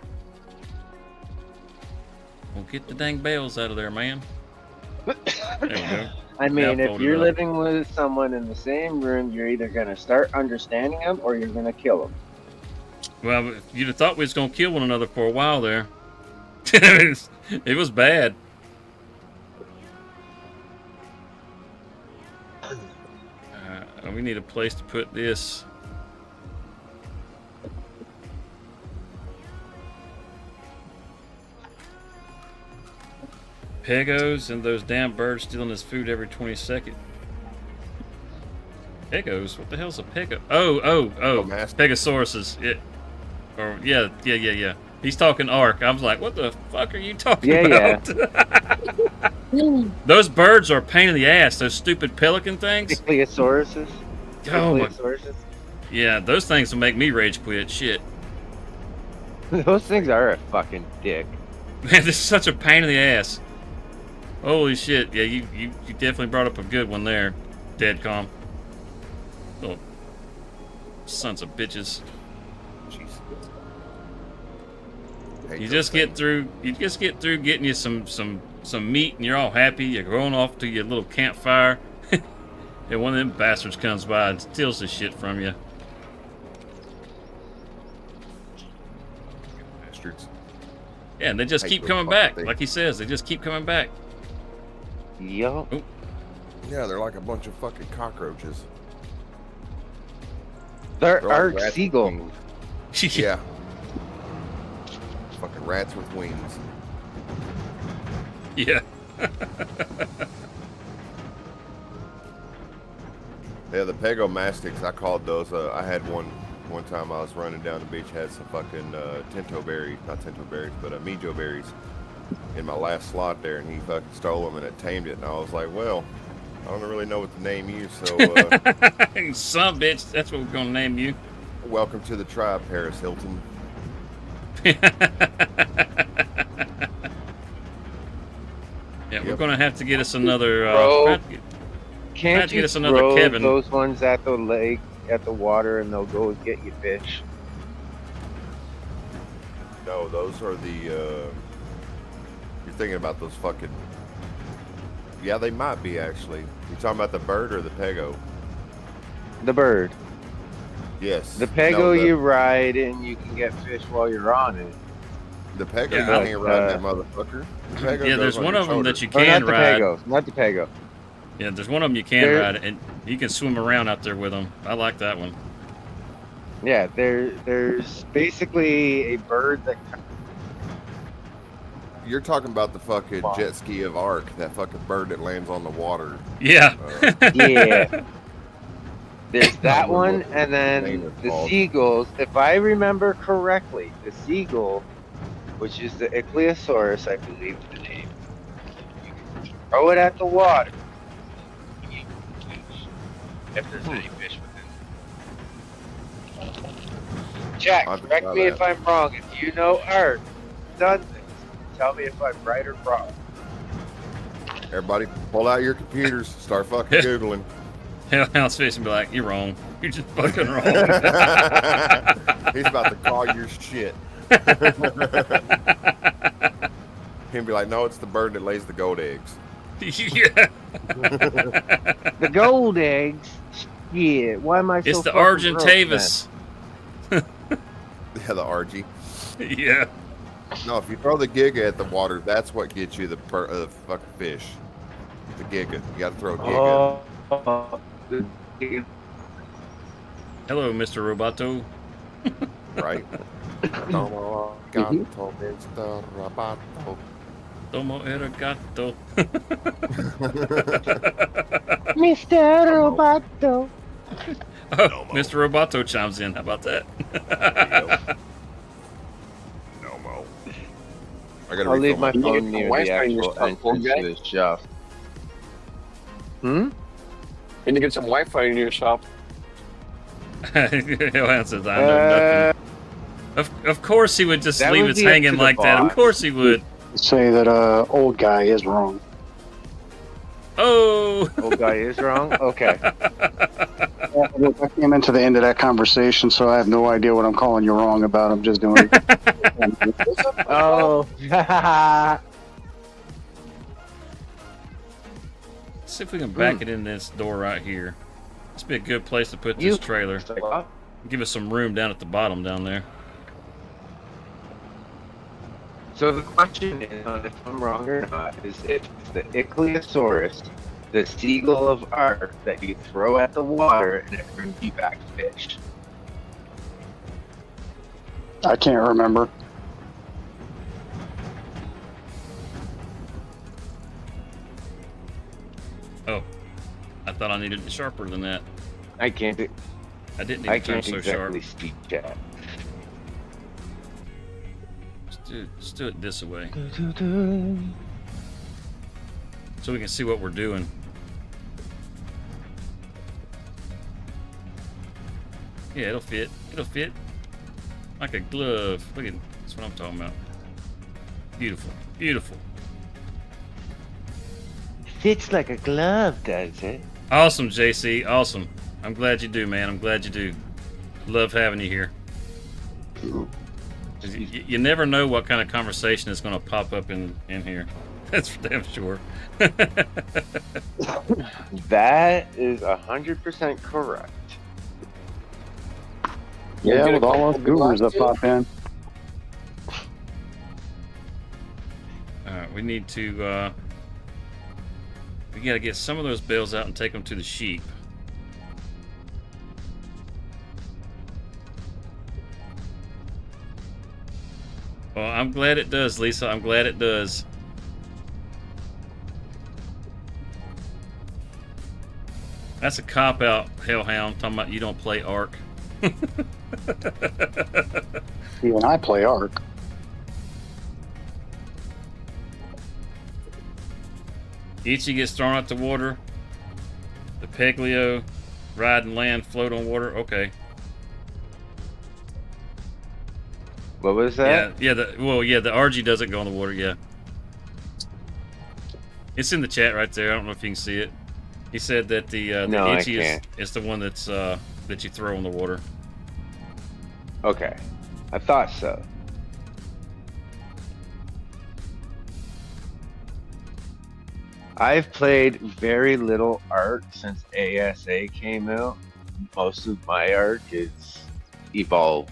Well, get the dang bales out of there, man. There we go. I mean, Yeah, if fold it you're up. living with someone in the same room, you're either gonna start understanding them or you're gonna kill them. Well, you'd have thought we was gonna kill one another for a while there. It was bad. We need a place to put this. Pegos and those damn birds stealing his food every 20 seconds. Pegos? What the hell's a pego? Oh, Master. Pegosauruses. Yeah. He's talking Ark. I was like, what the fuck are you talking Yeah, about? Those birds are a pain in the ass. Those stupid pelican things. Ichthyosaurus. Oh my. Ichthyosaurus. Yeah, those things will make me rage quit. Shit. Those things are a fucking dick. Man, this is such a pain in the ass. Holy shit. Yeah, you definitely brought up a good one there, Deadcom. Oh, sons of bitches. Jesus. You just get through getting you some meat and you're all happy. You're going off to your little campfire. And one of them bastards comes by and steals the shit from you. Bastards. Yeah, and they just Hate keep those coming fucking back. things. Like he says, they just keep coming back. Yup. Yeah, they're like a bunch of fucking cockroaches. They're They're like Arc rats with Seagull. wings. Yeah. Fucking rats with wings. Yeah. Yeah, the Pegomastics, I called those. I had one time I was running down the beach, had some fucking tinto berries, not tinto berries, but mijo berries in my last slot there, and he fucking stole them and it tamed it. And I was like, well, I don't really know what to name you, so Son bitch, that's what we're gonna name you. welcome to the tribe, Paris Hilton. Yeah, we're Yep. gonna have to get us another. Bro. have to Can't get you us another throw Kevin. those ones at the lake, at the water, and they'll go get you fish? No, those are the. You're thinking about those fucking. Yeah, they might be actually. You talking about the bird or the Pego? The bird. Yes. The Pego No, you ride and you can get fish while you're on it. The Pego, Yeah, you but, can't ride that motherfucker. The Pego Yeah, goes there's on one your of them that shoulder. you can not the ride. Pego. Not the Pego. Yeah, there's one of them you can There- ride, and you can swim around out there with them. I like that one. Yeah, there's basically a bird that. You're talking about the fucking jet ski of Ark, that fucking bird that lands on the water. Yeah. Yeah. There's that remember one, what and the name then is the called. seagulls. If I remember correctly, the seagull, which is the Ichthyosaurus, I believe the name. You can throw it at the water. If there's any fish within. Jack, I'll have to correct try me that. if I'm wrong. If you know art, done things, tell me if I'm right or wrong. Everybody, pull out your computers, start fucking Googling. Hellhound's face and be like, "You're wrong. You're just fucking wrong." He's about to call your shit. He'll be like, no, it's the bird that lays the gold eggs. Yeah. The gold eggs. Yeah, why am I so It's the fucking broke, Argentavis. Yeah, the RG. Yeah. No, if you throw the giga at the water, that's what gets you the fucking fish. The giga. You gotta throw a giga. man? Hello, Mr. Roboto. Right? Tomo gato, Mr. Roboto. Tomo arigato. Mr. Roboto. Oh, Mr. Roboto chimes in. How about that? No mo. I gotta I'll leave refill my You phone get near the the Wi-Fi in your actual stuff, poor entrance to guy. the shop. Hmm? And you get some Wi-Fi in your shop. Hellhound says, "I know nothing." Of course he would just That leave would it be up hanging to the like that. Of boss. course he would. Say that old guy is wrong. Oh. Old guy is wrong? Okay. I came into the end of that conversation, so I have no idea what I'm calling you wrong about. I'm just doing it. Oh. See if we can back it in this door right here. This would be a good place to put this You- trailer. Give us some room down at the bottom down there. So the question is, if I'm wrong or not, is if it's the Ichthyosaurus, the seagull of Ark, that you throw at the water and it brings you back fish. I can't remember. I needed it sharper than that. I can't. I didn't need I to turn can't so sharp. exactly speak chat. Let's do it this way, so we can see what we're doing. Yeah, it'll fit. It'll fit like a glove. Look at that's what I'm talking about. Beautiful, beautiful. Fits like a glove, does it? Awesome, JC. Awesome. I'm glad you do, man. I'm glad you do. Love having you here. 'Cause you never know what kind of conversation is going to pop up in here. That's for damn sure. That is 100% correct. Yeah, Get a with all those couple goobers that blocks pop in. Alright, we need to, we got to get some of those bales out and take them to the sheep. Well, I'm glad it does, Lisa. I'm glad it does. That's a cop-out, Hellhound, talking about you don't play Ark. Even I play Ark. Ichi gets thrown out the water. The Peglio ride and land, float on water. Okay. What was that? Yeah, the RG doesn't go in the water, yeah. It's in the chat right there. I don't know if you can see it. He said that the No, I Ichi can't. is the one that's that you throw in the water. Okay. I thought so. I've played very little Ark since ASA came out. Most of my Ark is evolved.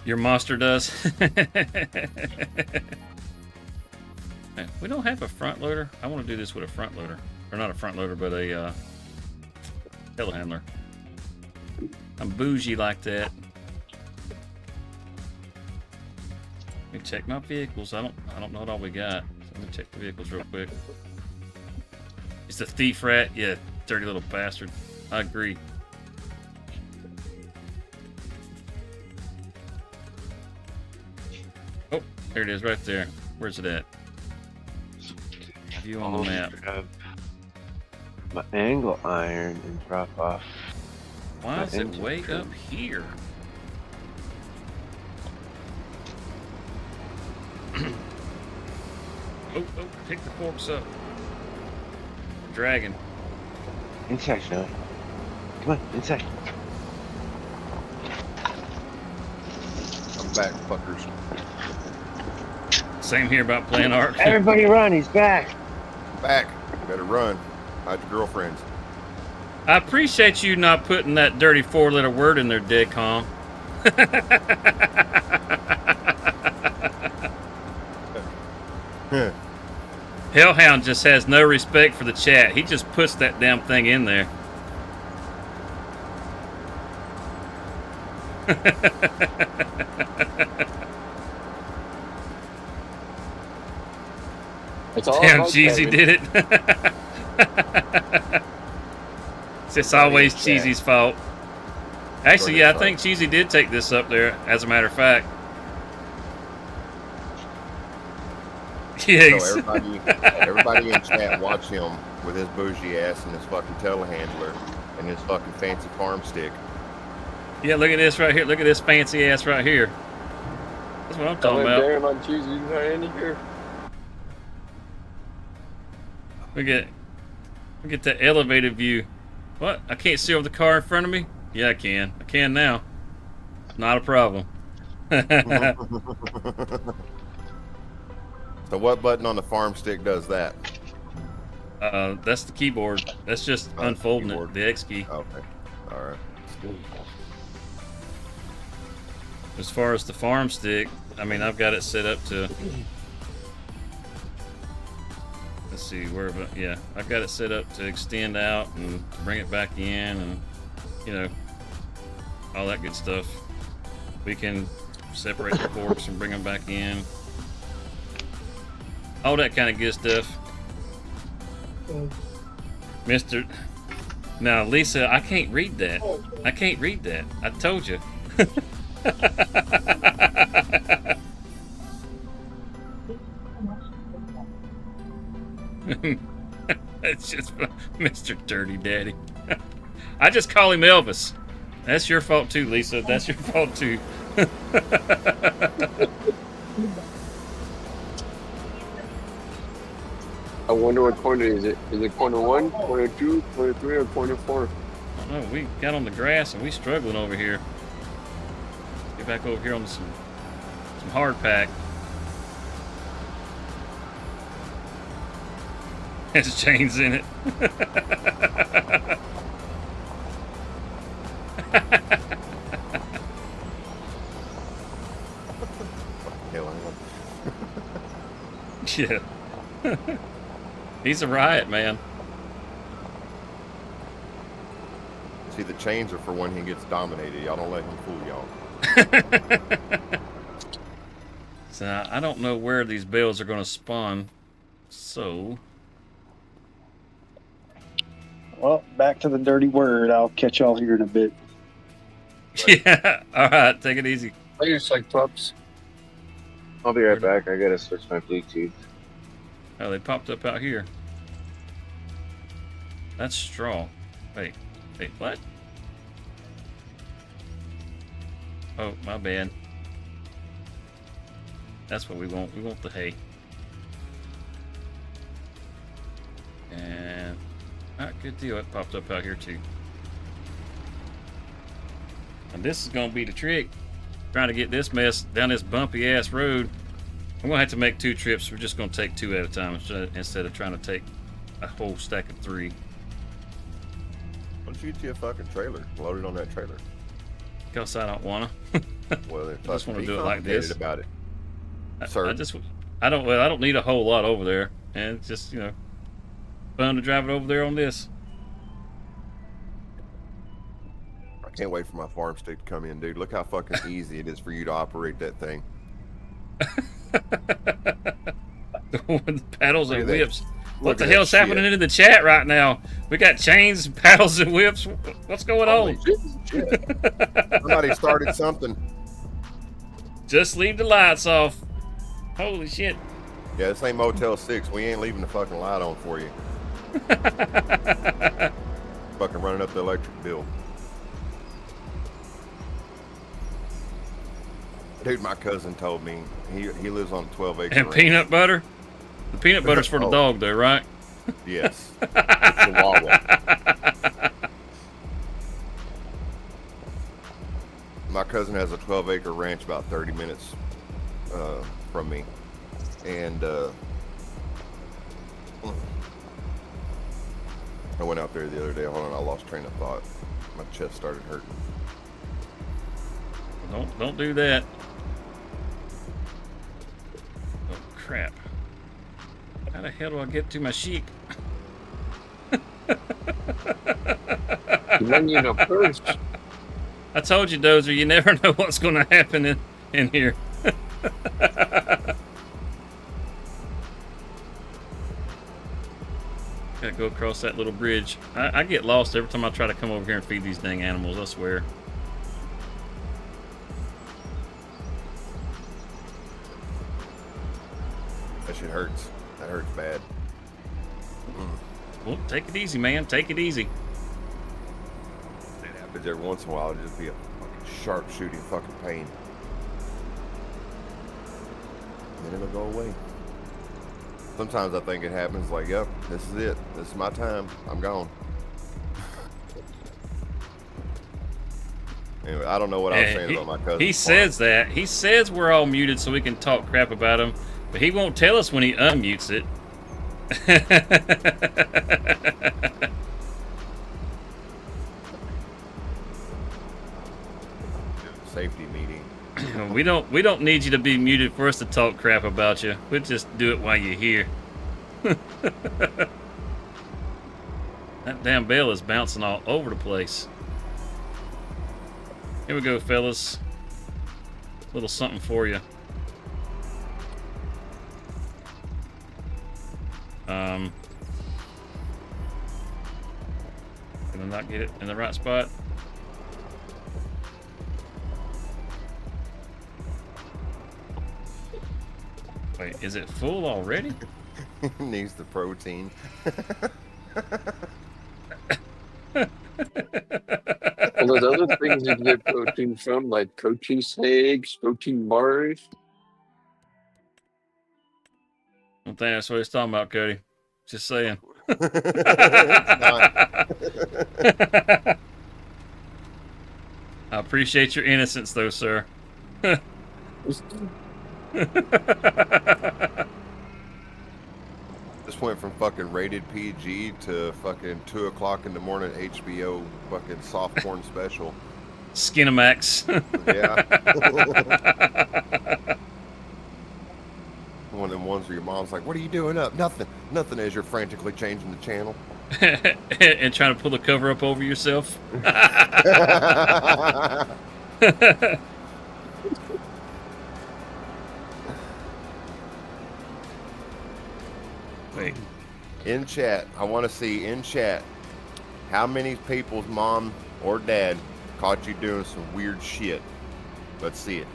Your monster does. We don't have a front loader. I want to do this with a front loader, or not a front loader, but a telehandler. I'm bougie like that. Let me check my vehicles. I don't know what all we got. So let me check the vehicles real quick. It's a thief rat. Yeah, dirty little bastard. I agree. Oh, there it is, right there. Where's it at? View on the map. Grab my angle iron and drop off. Why my is it engine way trim. up here? Oh, pick the forks up. Dragon. Inside, Snowy. Come on, inside. I'm back, fuckers. Same here about playing Ark. Everybody run, he's back. Back. Better run. Hide your girlfriends. I appreciate you not putting that dirty 4-letter word in there, Dead Calm. Hellhound just has no respect for the chat. He just puts that damn thing in there. It's all Damn, about Cheesy Kevin. did it. It's always Cheesy's fault. Actually, yeah, I think Cheesy did take this up there, as a matter of fact. Yeah, So everybody in chat watch him with his bougie ass and his fucking telehandler and his fucking fancy farm stick. yeah, look at this right here. Look at this fancy ass right here. That's what I'm talking about. Darren on Tuesday night in here. Look at the elevated view. What? I can't see over the car in front of me? Yeah, I can. I can now. Not a problem. So what button on the farm stick does that? That's the keyboard. That's just Oh, unfolding keyboard. it. The X key. Okay. All right. As far as the farm stick, I mean, I've got it set up to. Let's see where, but yeah, I've got it set up to extend out and bring it back in, and you know, all that good stuff. We can separate the forks and bring them back in. all that kind of good stuff. Mr. Now, Lisa, I can't read that. I can't read that. I told you. It's just Mr. Dirty Daddy. I just call him Elvis. That's your fault too, Lisa. That's your fault too. I wonder what corner is it? Is it corner 1, corner 2, corner 3, or corner 4? I don't know. We got on the grass and we struggling over here. Let's get back over here on some hard pack. Has chains in it. Yeah. He's a riot, man. See, the chains are for when he gets dominated. Y'all don't let him fool y'all. So I don't know where these bales are going to spawn. So. Well, back to the dirty word. I'll catch y'all here in a bit. Yeah. All right. Take it easy. I just like pups. I'll be right back. I gotta switch my Bluetooth. Oh, they popped up out here. That's straw. Wait, what? Oh, my bad. That's what we want. We want the hay. And, alright, good deal. It popped up out here too. And this is gonna be the trick. Trying to get this mess down this bumpy ass road. I'm gonna have to make 2 trips. We're just gonna take 2 at a time instead of trying to take a whole stack of 3. Why don't you get you a fucking trailer? Load it on that trailer. Because I don't wanna. Well, I just want to do it like this. About it. Sir. I don't need a whole lot over there, and it's just, you know, fun to drive it over there on this. I can't wait for my farm stick to come in, dude. Look how fucking easy it is for you to operate that thing. With paddles and Look at that. whips. What Look the at that hell's happening shit. in the chat right now? We got chains, paddles, and whips. What's going Holy on? shit. Somebody started something. Just leave the lights off. Holy shit. Yeah, this ain't Motel 6. We ain't leaving the fucking light on for you. Fucking running up the electric bill. Dude, my cousin told me he lives on a 12-acre And ranch. peanut butter? The peanut butter's for the Oh. dog, though, right? Yes. It's Chihuahua. My cousin has a 12-acre ranch about 30 minutes from me. And I went out there the other day. Hold on, I lost train of thought. My chest started hurting. Don't do that. Oh, crap. How the hell do I get to my sheep? You need a purse. I told you, Dozer, you never know what's going to happen in here. Gotta go across that little bridge. I get lost every time I try to come over here and feed these dang animals, I swear. That shit hurts. That hurts bad. Well, take it easy, man. Take it easy. It happens every once in a while. It'll just be a fucking sharp shooting fucking pain. And then it'll go away. Sometimes I think it happens like, yep, this is it. This is my time. I'm gone. Anyway, I don't know what I was saying about my cousin. He says that. He says we're all muted so we can talk crap about him, but he won't tell us when he unmutes it. Safety meeting. We don't need you to be muted for us to talk crap about you. We'll just do it while you're here. That damn bell is bouncing all over the place. Here we go, fellas. Little something for you. Can I not get it in the right spot? Wait, is it full already? Needs the protein. All those other things you can get protein from, like protein shakes, protein bars. I don't think that's what he's talking about, Cody. Just saying. It's not. I appreciate your innocence, though, sir. Just went from fucking rated PG to fucking 2 o'clock in the morning HBO fucking soft porn special. Skinamax. Yeah. One of them ones where your mom's like, "What are you doing up?" Nothing. Nothing, as you're frantically changing the channel. And trying to pull the cover up over yourself. Wait. In chat, I want to see in chat how many people's mom or dad caught you doing some weird shit. Let's see it.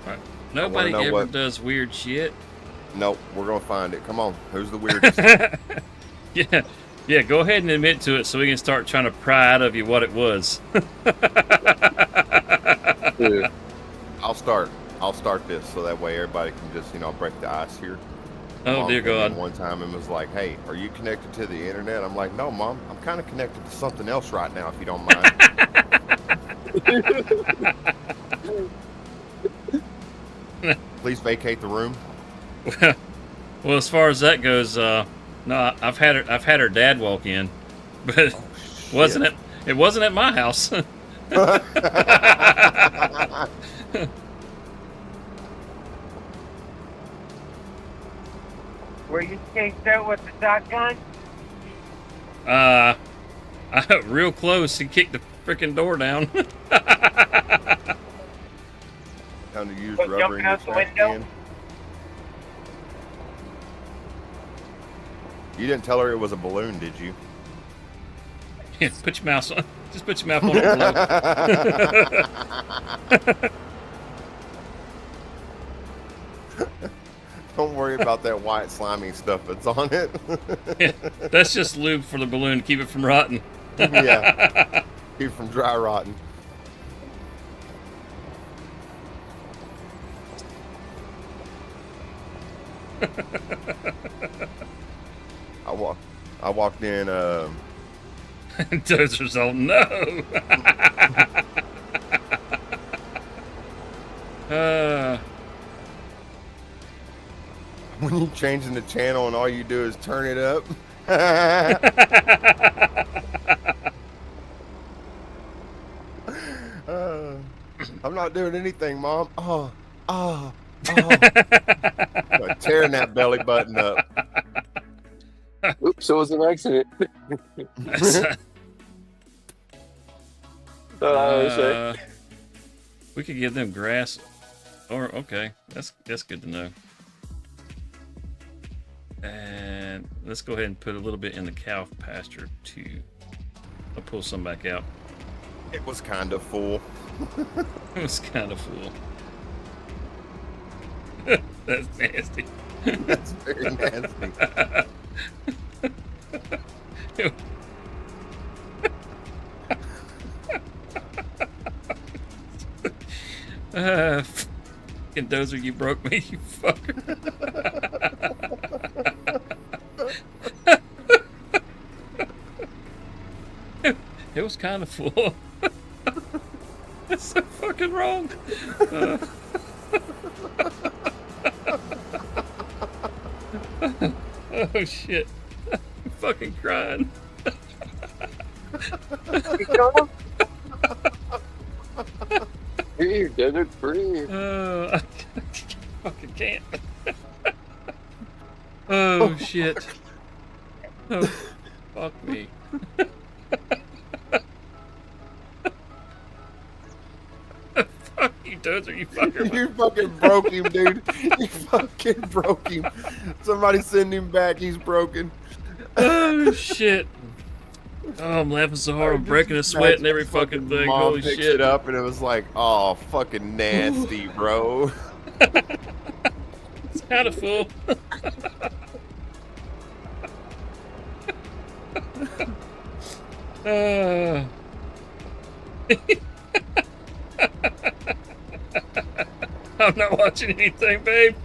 All right. Nobody ever what... does weird shit. Nope, we're gonna find it. Come on, who's the weirdest? Yeah. Go ahead and admit to it, so we can start trying to pry out of you what it was. Yeah. I'll start this so that way everybody can just break the ice here. Oh, Mom dear came in God. one time and was like, "Hey, are you connected to the internet?" I'm like, "No, Mom, I'm kind of connected to something else right now, if you don't mind." Please vacate the room. Well, as far as that goes, no, I've had her dad walk in, but wasn't it? It wasn't at my house. Were you chased out with the shotgun? Real close. He kicked the freaking door down. Time to use What, rubber jumping in your out the trash window? can. You didn't tell her it was a balloon, did you? Yeah, put your mouse on. Just put your mouth on it below. Don't worry about that white slimy stuff that's on it. Yeah, that's just lube for the balloon to keep it from rotting. Yeah. Keep it from dry rotting. I walked in. Dozer's all no. When you're changing the channel and all you do is turn it up. I'm not doing anything, Mom. Like tearing that belly button up. Oops, it was an accident. We could give them grass, or okay, that's good to know. And let's go ahead and put a little bit in the cow pasture too. I'll pull some back out. It was kind of full. It was kind of full. That's nasty. That's very nasty. Fucking Dozer, you broke me, you fucker. It was kind of full. That's so fucking wrong. Oh shit. I'm fucking crying. Here, desert free. I fucking can't. Oh shit. Oh, fuck me. Fuck you, Dozer, you fucker. You fucking broke him, dude. You fucking broke him. Somebody send him back. He's broken. Oh, shit. Oh, I'm laughing so hard. I'm breaking a sweat and every fucking thing. Mom Holy picks shit. it up and it was like, oh, fucking nasty, bro. It's kind of full. I'm not watching anything, babe.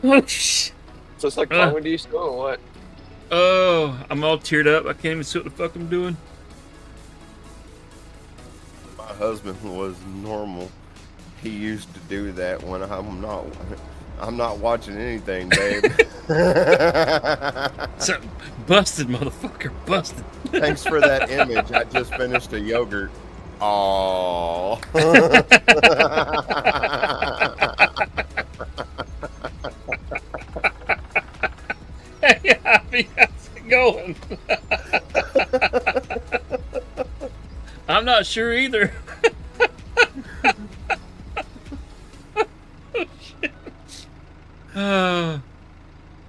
Oh, shit. So it's like comedy still or what? Oh, I'm all teared up. I can't even see what the fuck I'm doing. My husband was normal. He used to do that when I'm not watching anything, babe. So, busted, motherfucker, busted. Thanks for that image. I just finished a yogurt. Oh. Hey, Abby, how's it going? I'm not sure either.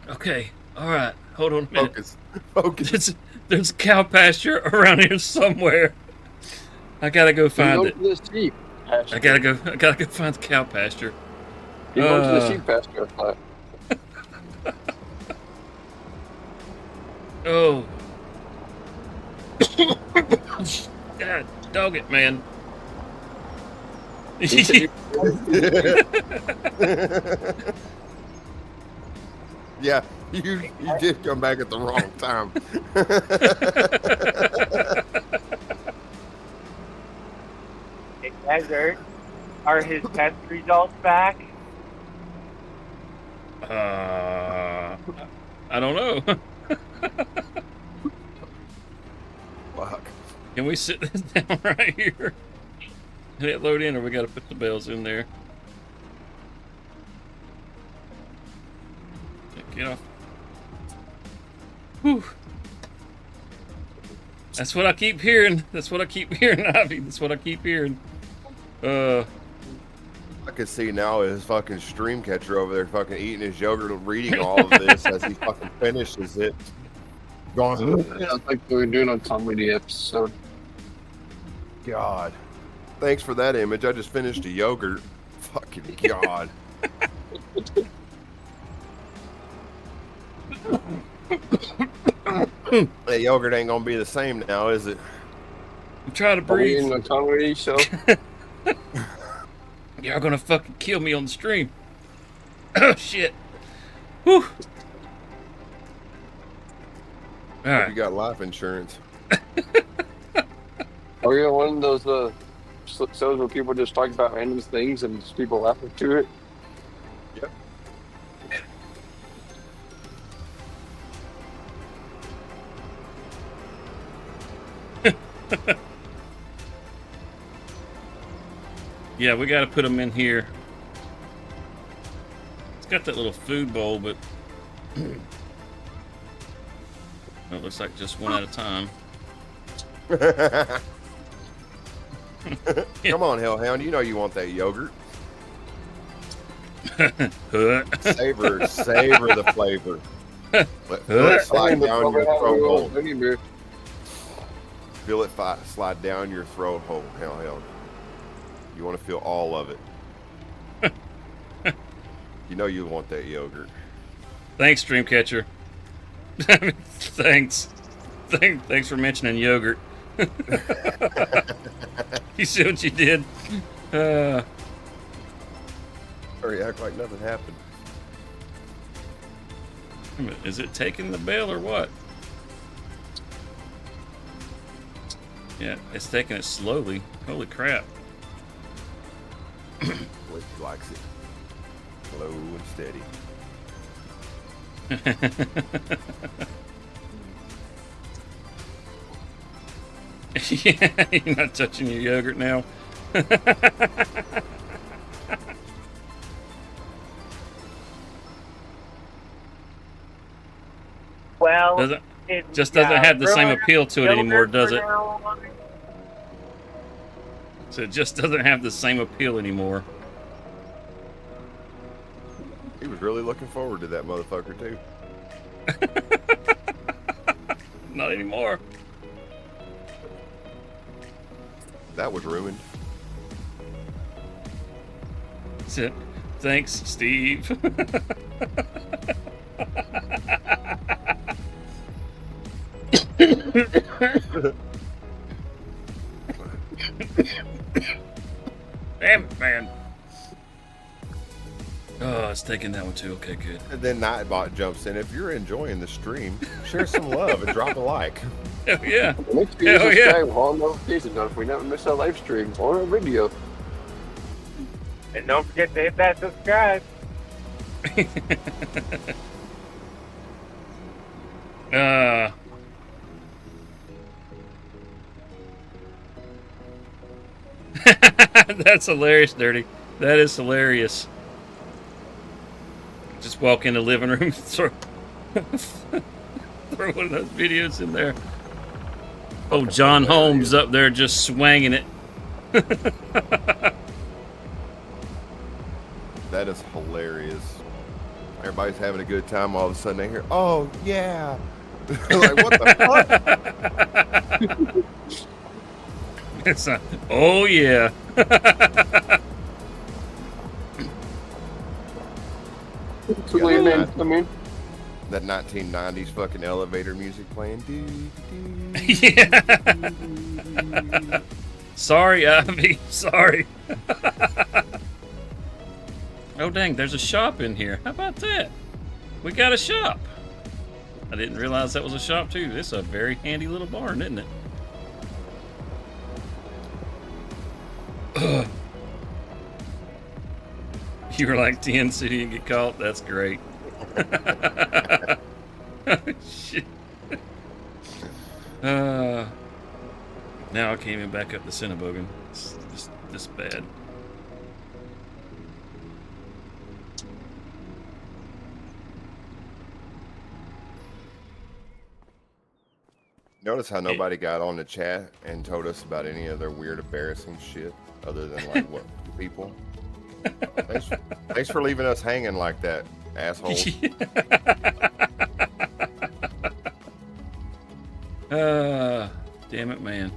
Okay, all right. Hold on a minute. Focus. There's a cow pasture around here somewhere. I gotta go find it. You go to the sheep pasture. I gotta go find the cow pasture. You go to the sheep pasture. Oh. God, dog it, man. Yeah, you did come back at the wrong time. Hey, Desert, are his test results back? I don't know. Fuck. Can we sit this down right here? Can it load in, or we gotta put the bells in there? Get off. Whew. That's what I keep hearing. That's what I keep hearing, Ivy. That's what I keep hearing. I can see now his fucking stream catcher over there fucking eating his yogurt and reading all of this as he fucking finishes it. Going, Yeah, it's like we were doing a comedy episode. God. Thanks for that image. I just finished a yogurt. Fucking God. That yogurt ain't gonna be the same now, is it? I'm trying to Are we breathe. in a comedy show? Y'all gonna fucking kill me on the stream. Oh shit. Whew. All You right. got life insurance. Are we on one of those shows where people just talk about random things and just people laughing to it? Yep. Yeah, we gotta put them in here. It's got that little food bowl, but it looks like just one at a time. Come on, Hellhound. You know you want that yogurt. Savor the flavor. Let it slide down your throat hole. Feel it slide down your throat hole, Hellhound. You want to feel all of it. You know you want that yogurt. Thanks, Dreamcatcher. Thanks. Thanks for mentioning yogurt. You see what you did? Or you act like nothing happened. Wait a minute, is it taking the bell or what? Yeah, it's taking it slowly. Holy crap. Blake likes it. Slow and steady. Yeah, you're not touching your yogurt now. Well, Doesn't it just doesn't have the same ruin appeal to it anymore, yogurt does for it? now on. So it just doesn't have the same appeal anymore. He was really looking forward to that motherfucker too. Not anymore. That was ruined. So, thanks, Steve. Damn it, man. Oh, it's taking that one too. Okay, good. And then Nightbot jumps in. If you're enjoying the stream, share some love and drop a like. Hell yeah. Make sure you Hell yeah. subscribe with all notifications on if we never miss a live stream or a video. And don't forget to hit that subscribe. That's hilarious, Dirty. That is hilarious. Just walk in the living room, throw one of those videos in there. Oh, John Holmes up there just swanging it. That is hilarious. Everybody's having a good time. All of a sudden they hear, "Oh yeah!" Like what the fuck? It's not, oh yeah. That 1990s fucking elevator music playing. Yeah. Sorry, Ivy. Sorry. Oh dang, there's a shop in here. How about that? We got a shop. I didn't realize that was a shop too. This is a very handy little barn, isn't it? You were like TNC and get caught? That's great. Shit. Now I can't even back up the Cinnabogan. It's this bad. Notice how nobody got on the chat and told us about any other weird, embarrassing shit other than like what people. Thanks for leaving us hanging like that, asshole. Damn it, man.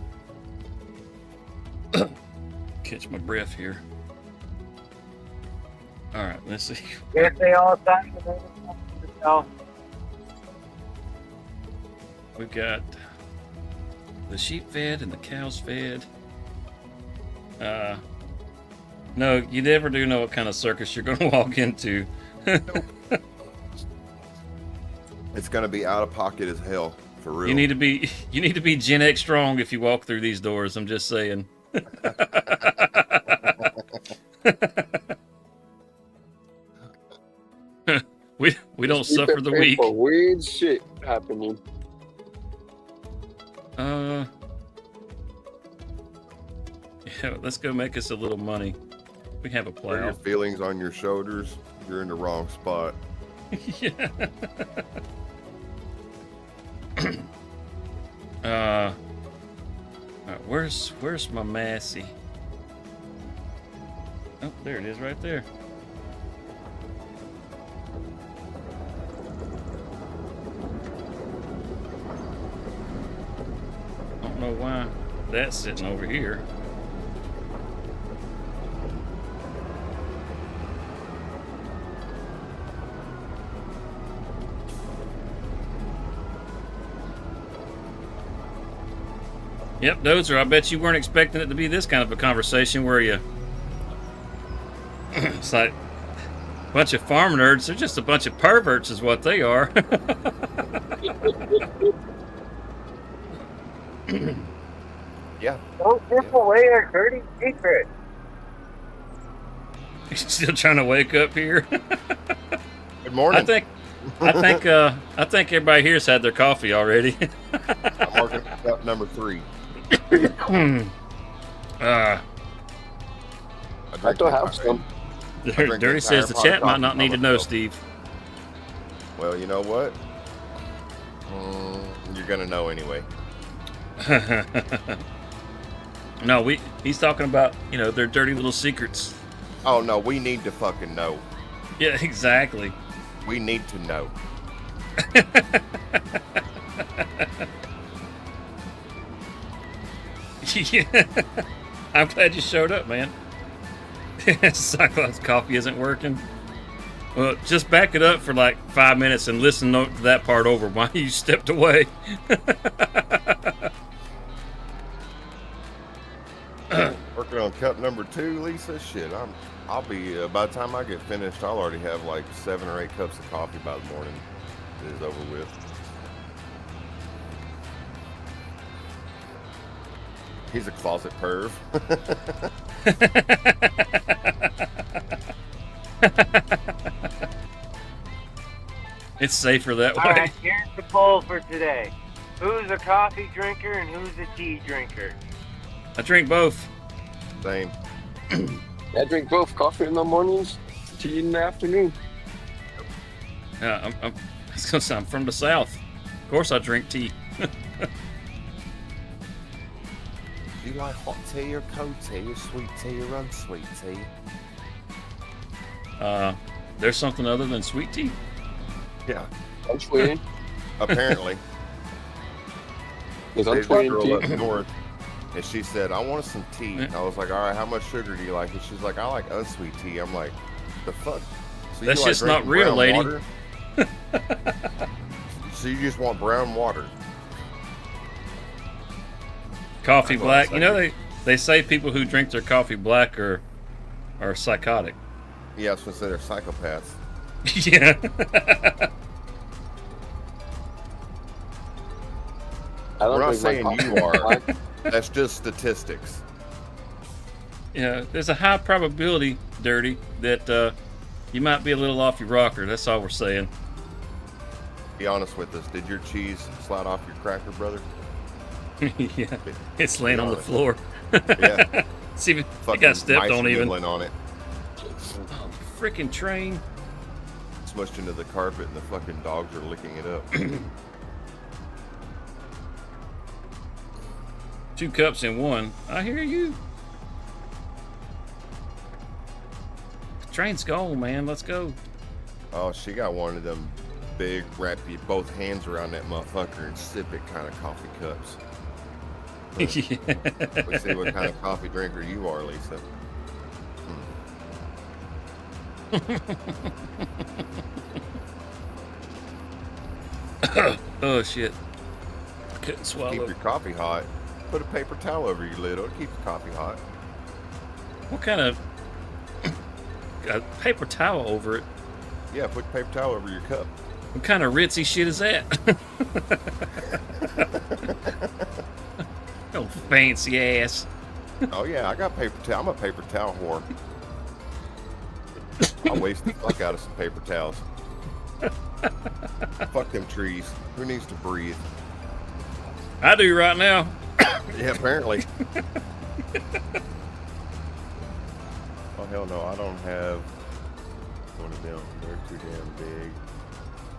Catch my breath here. All right, let's see. Can't say all the time. No. We've got the sheep fed and the cows fed. No, you never do know what kind of circus you're going to walk into. It's gonna be out of pocket as hell, for real. You need to be Gen X strong if you walk through these doors. I'm just saying. we don't suffer the weak. Weird shit happening. Yeah, let's go make us a little money. We have a Put plow. your feelings on your shoulders. You're in the wrong spot. Yeah. All right, where's my Massey? Oh, there it is, right there. I don't know why that's sitting over here. Yep, Dozer, I bet you weren't expecting it to be this kind of a conversation, were you? It's like a bunch of farm nerds. They're just a bunch of perverts is what they are. Yeah. Don't give away our dirty secret. He's still trying to wake up here. Good morning. I think everybody here's had their coffee already. I'm marking up number 3. I still have some. drink Dirty the says the entire chat pot might of not coffee need to by know, myself. Steve. Well, you know what? You're gonna know anyway. No, he's talking about, you know, their dirty little secrets. Oh no, we need to fucking know. Yeah, exactly. We need to know. Yeah. I'm glad you showed up, man. Cyclops coffee isn't working. Well, just back it up for like 5 minutes and listen to that part over while you stepped away. Working on cup number 2, Lisa. Shit, I'll be by the time I get finished, I'll already have like 7 or 8 cups of coffee by the morning. It is over with. He's a closet perv. It's safer that way. All right, here's the poll for today. Who's a coffee drinker and who's a tea drinker? I drink both. Same. I drink both coffee in the mornings, tea in the afternoon. I was gonna say, I'm from the South. Of course I drink tea. Do you like hot tea or cold tea or sweet tea or unsweet tea? There's something other than sweet tea? Yeah, I'm sweet. apparently. Because I'm There's a sweet girl up tea. north, and she said, I want some tea. I was like, all right, how much sugar do you like? And she's like, I like unsweet tea. I'm like, the fuck? So That's you like just not drinking real, brown lady. water? So you just want brown water? Coffee That's what black. I'm You know, saying. they say people who drink their coffee black are psychotic. Yeah, I was gonna say they're psychopaths. Yeah. I We're don't not drink my saying you coffee are. black. That's just statistics. Yeah, there's a high probability, Dirty, that you might be a little off your rocker. That's all we're saying. Be honest with us. Did your cheese slide off your cracker, brother? Yeah, it's laying on the honest. floor. Yeah. See if it Fucking got stepped mice on even. nibbling on it. Oh, freaking train. Smushed into the carpet, and the fucking dogs are licking it up. 2 cups in one. I hear you. The train's gone, man. Let's go. Oh, she got one of them big, wrap you both hands around that motherfucker and sip it kind of coffee cups. Yeah. Let's see what kind of coffee drinker you are, Lisa. Oh shit! Couldn't Keep swallow. your coffee hot. Put a paper towel over your lid. It'll keep the coffee hot. What kind of a paper towel over it? Yeah, put paper towel over your cup. What kind of ritzy shit is that? Oh, fancy ass. Oh yeah, I got paper towel. I'm a paper towel whore. I waste the fuck out of some paper towels. Fuck them trees. Who needs to breathe? I do right now. Yeah, apparently. Oh hell no, I don't have one of them. They're too damn big.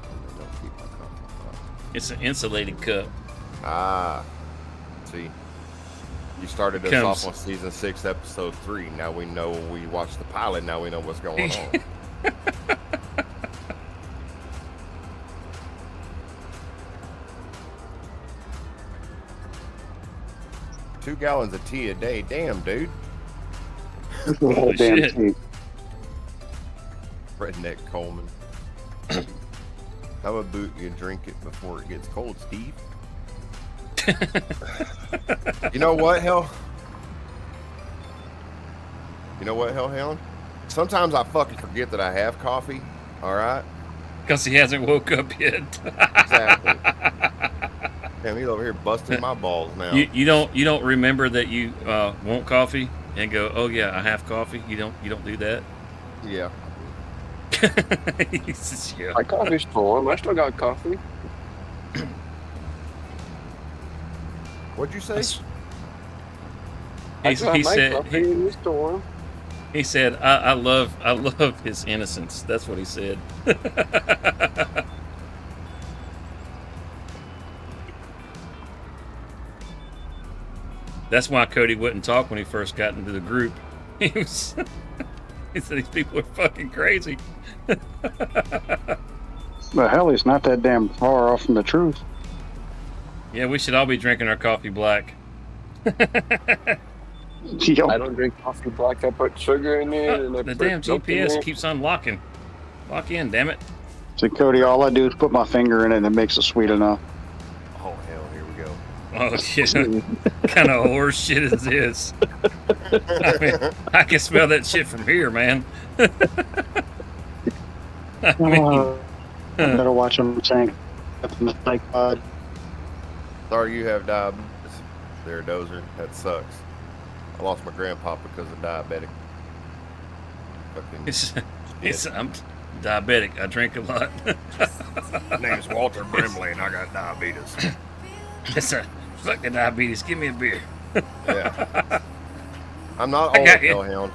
And they don't keep my coffee hot. It's an insulated cup. Ah, see, you started us Comes- off on season 6, episode 3. Now we know. We watched the pilot. Now we know what's going on. 2 gallons of tea a day. Damn, dude. The whole damn shit. team. Redneck Coleman. How about you drink it before it gets cold, Steve? You know what, hell? You know what, Hellhound? Sometimes I fucking forget that I have coffee. All right? Because he hasn't woke up yet. Exactly. Damn, he's over here busting my balls now. You don't remember that you want coffee and go, oh yeah, I have coffee. You don't do that. Yeah. He says, yeah. My coffee's full. I still got coffee. What'd you say? That's- I He, still he have my said coffee in the store. he said I love his innocence. That's what he said. That's why Cody wouldn't talk when he first got into the group. He was. He said these people are fucking crazy. But hell, he's not that damn far off from the truth. Yeah, we should all be drinking our coffee black. Yo, I don't drink coffee black. I put sugar in it. And I The put damn milk in GPS it. keeps on locking. Lock in, damn it. see, Cody, all I do is put my finger in it and it makes it sweet enough. Oh hell, here we go. Oh shit! What kind of horse shit is this? I mean, I can smell that shit from here, man. I mean, I better watch him tank. Like, Sorry you have diabetes. There, Dozer. That sucks. I lost my grandpa because of diabetic. Fucking I'm diabetic. I drink a lot. My name's Walter Brimley and I got diabetes. It's a fucking diabetes. Give me a beer. Yeah. I'm not I old, got it. hellhound.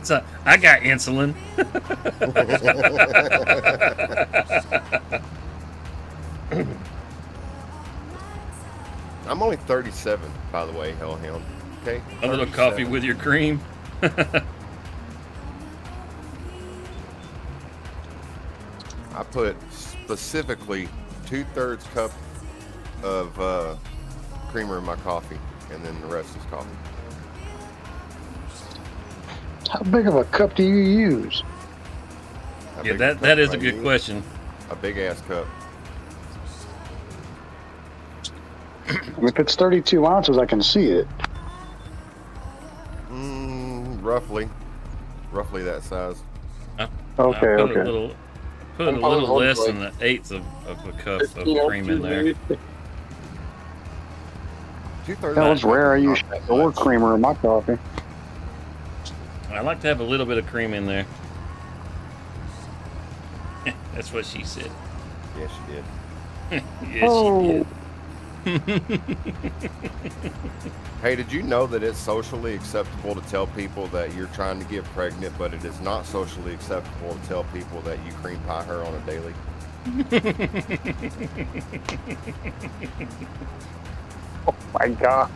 So I got insulin. I'm only 37, by the way, hellhound. Okay. A little 37. coffee with your cream. I put specifically 2/3 cup of creamer in my coffee, and then the rest is coffee. how big of a cup do you use? How Yeah, big that cup is do a I good use? question. A big ass cup. If it's 32 ounces, I can see it. Roughly that size. Okay, I put okay. a little, put a little less than an eighth of a cup of cream in there. 2/3. That was rare. I Not use that store much. creamer in my coffee. I like to have a little bit of cream in there. That's what she said. Yes, you did. Yes, Oh. she did. Hey, did you know that it's socially acceptable to tell people that you're trying to get pregnant, but it is not socially acceptable to tell people that you cream pie her on a daily? Oh my god.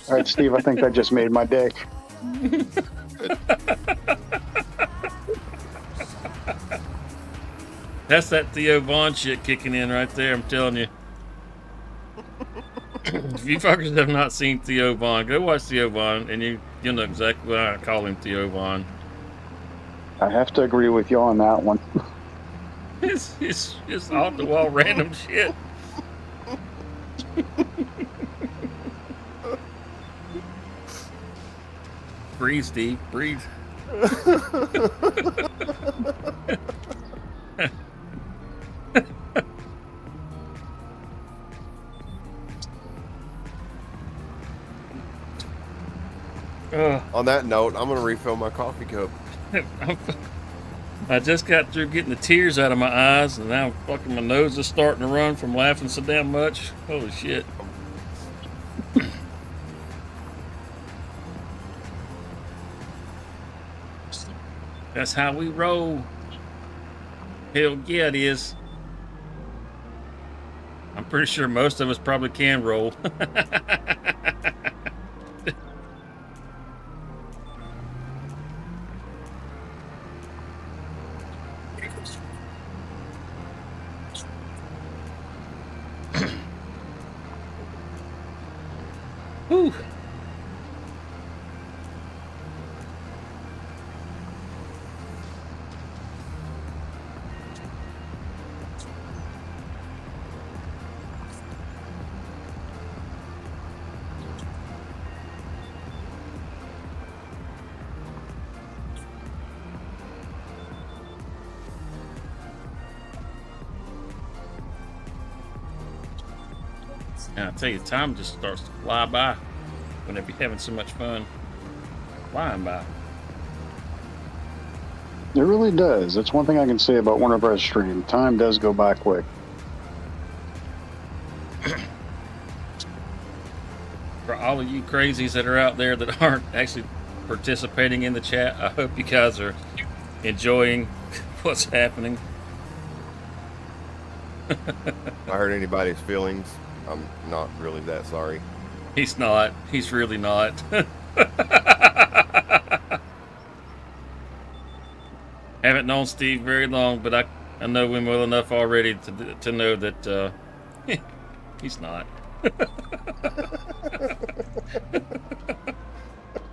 All right, Steve, I think that just made my day. That's that Theo Vaughn shit kicking in right there, I'm telling you. If you fuckers have not seen Theo Vaughn, go watch Theo Vaughn and you'll know exactly why I call him Theo Vaughn. I have to agree with you on that one. It's just off the wall random shit. Breathe, Steve, breathe. On that note, I'm gonna refill my coffee cup. I just got through getting the tears out of my eyes, and now fucking my nose is starting to run from laughing so damn much. Holy shit. That's how we roll. Hell yeah, it is. I'm pretty sure most of us probably can roll. Whew. And I tell you, time just starts to fly by whenever you're having so much fun. Flying by. It really does. That's one thing I can say about one of our stream. Time does go by quick. For all of you crazies that are out there that aren't actually participating in the chat, I hope you guys are enjoying what's happening. If I hurt anybody's feelings, I'm not really that sorry. He's not. He's really not. Haven't known Steve very long, but I know him well enough already to know that he's not.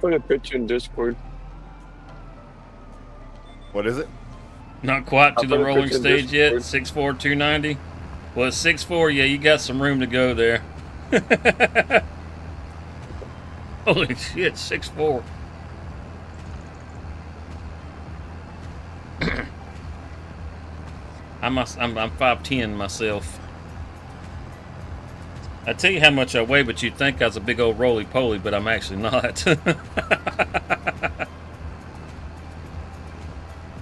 Put a picture in Discord. What is it? Not quite to I'll the put a rolling picture in stage yet. Discord. 6'4", 290. Well, it's 6'4". Yeah, you got some room to go there. Holy shit, 6'4". I'm 5'10" myself. I tell you how much I weigh, but you'd think I was a big old roly-poly, but I'm actually not.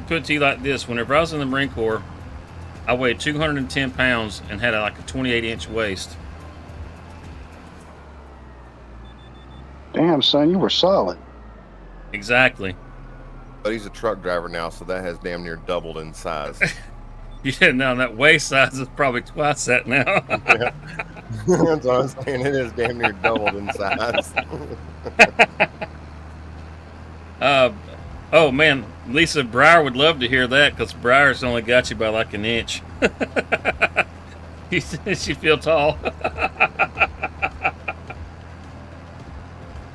Put it to you like this: whenever I was in the Marine Corps, I weighed 210 pounds and had like a 28-inch waist. Damn, son, you were solid. Exactly. But he's a truck driver now, so that has damn near doubled in size. Yeah, now that waist size is probably twice that now. Yeah. That's what I'm saying. It is damn near doubled in size. Oh man, Lisa Breyer would love to hear that because Breyer's only got you by like an inch. She feel tall.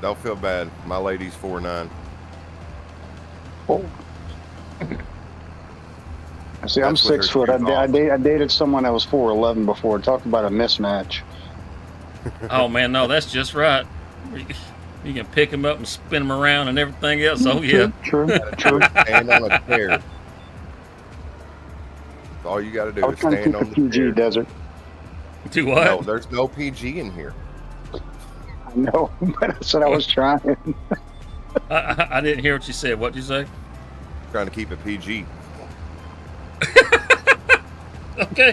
Don't feel bad. My lady's 4'9". Oh. See, I'm That's what 6 her foot. shoes I dated someone that was 4'11" before. Talk about a mismatch. Oh man, no, that's just right. You can pick them up and spin them around and everything else. Oh yeah. True. Stand on a chair. That's all you got to do I was is trying to stand keep on it the PG, chair. Desert. Do what? No, there's no PG in here. I know, but I said I was trying. I didn't hear what you said. What'd you say? Trying to keep it PG. Okay.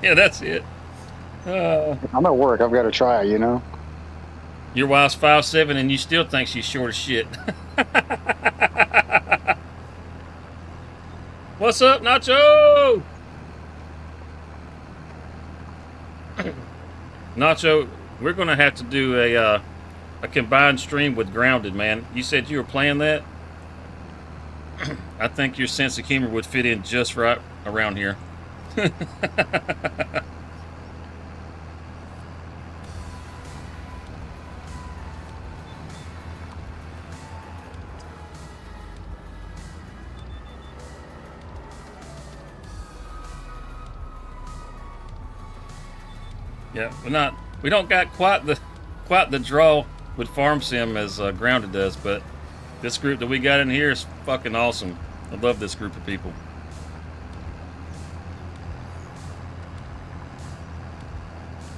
Yeah, that's it. I'm at work. I've got to try, you know? Your wife's 5'7" and you still think she's short as shit. What's up, Nacho? Nacho, we're gonna have to do a combined stream with Grounded, man. You said you were playing that. I think your sense of humor would fit in just right around here. Yeah, we don't got quite the draw with Farm Sim as Grounded does, but this group that we got in here is fucking awesome. I love this group of people.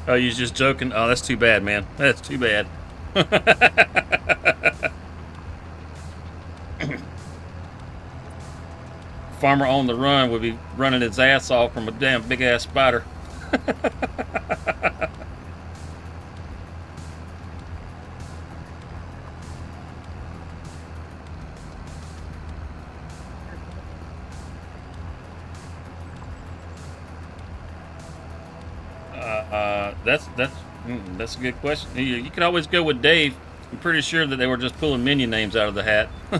Oh, you're just joking? Oh, that's too bad, man. That's too bad. Farmer on the run would be running his ass off from a damn big ass spider. That's a good question. You can always go with Dave. I'm pretty sure that they were just pulling minion names out of the hat. You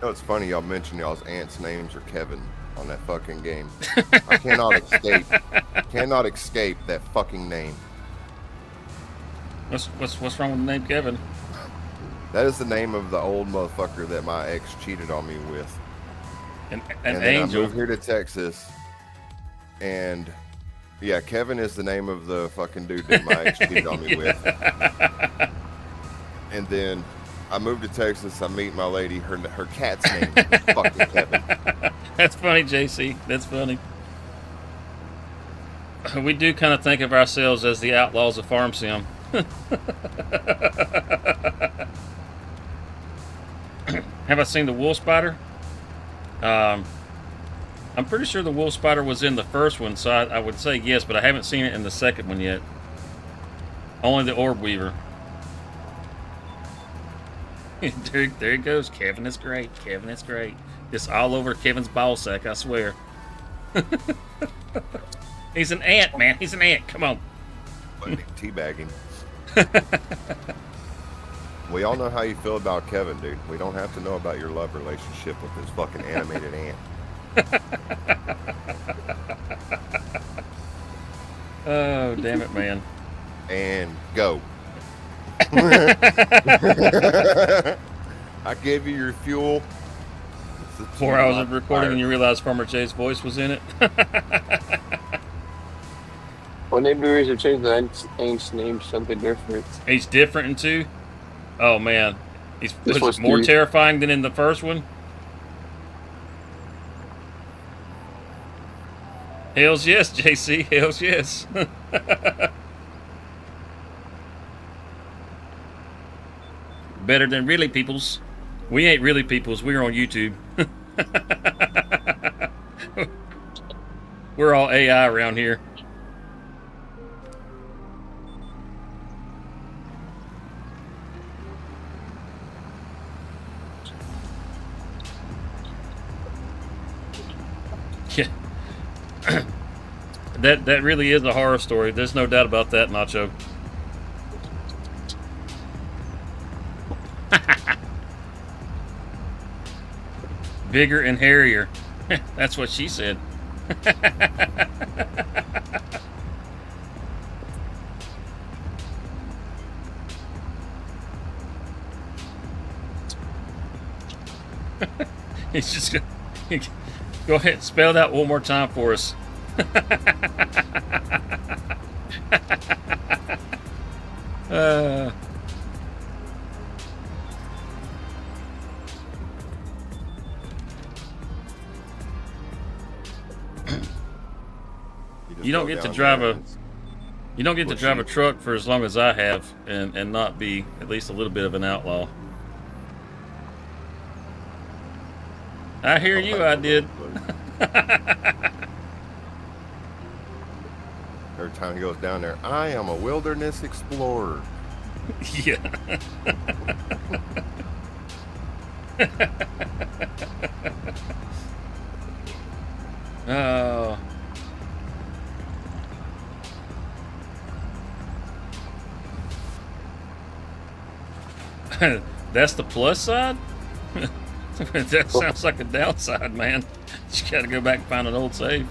know, it's funny y'all mentioned y'all's aunt's names are Kevin on that fucking game. I cannot escape that fucking name. What's wrong with the name Kevin? That is the name of the old motherfucker that my ex cheated on me with. An and then angel. I moved here to Texas, and yeah, Kevin is the name of the fucking dude that my ex cheated on me with. And then I moved to Texas. I meet my lady. Her cat's name is fucking Kevin. That's funny, JC. That's funny. We do kind of think of ourselves as the outlaws of Farm Sim. Have I seen the wolf spider? I'm pretty sure the wolf spider was in the first one, so I would say yes, but I haven't seen it in the second one yet. Only the orb weaver. There he goes. Kevin is great. Kevin is great. It's all over Kevin's ball sack, I swear. He's an ant, man. He's an ant. Come on. Wasn't he teabagging? We all know how you feel about Kevin, dude. We don't have to know about your love relationship with this fucking animated ant. Oh, damn it, man. And go. I gave you your fuel. 4 hours of recording and you realize Farmer Jay's voice was in it? Well, maybe we should change the ant's name to something different. He's different in 2? Oh, man. He's This one's more 2. terrifying than in the first one? Hells yes, JC. Hells yes. Better than really peoples. We ain't really peoples. We're on YouTube. We're all AI around here. Yeah. That really is a horror story. There's no doubt about that, Nacho. Bigger and hairier. That's what she said. He's just gonna go ahead and spell that one more time for us. You don't get to drive a truck for as long as I have and not be at least a little bit of an outlaw. I hear you, I did. Every time he goes down there, I am a wilderness explorer. Yeah. Oh. That's the plus side? That sounds like a downside, man. You gotta go back and find an old save.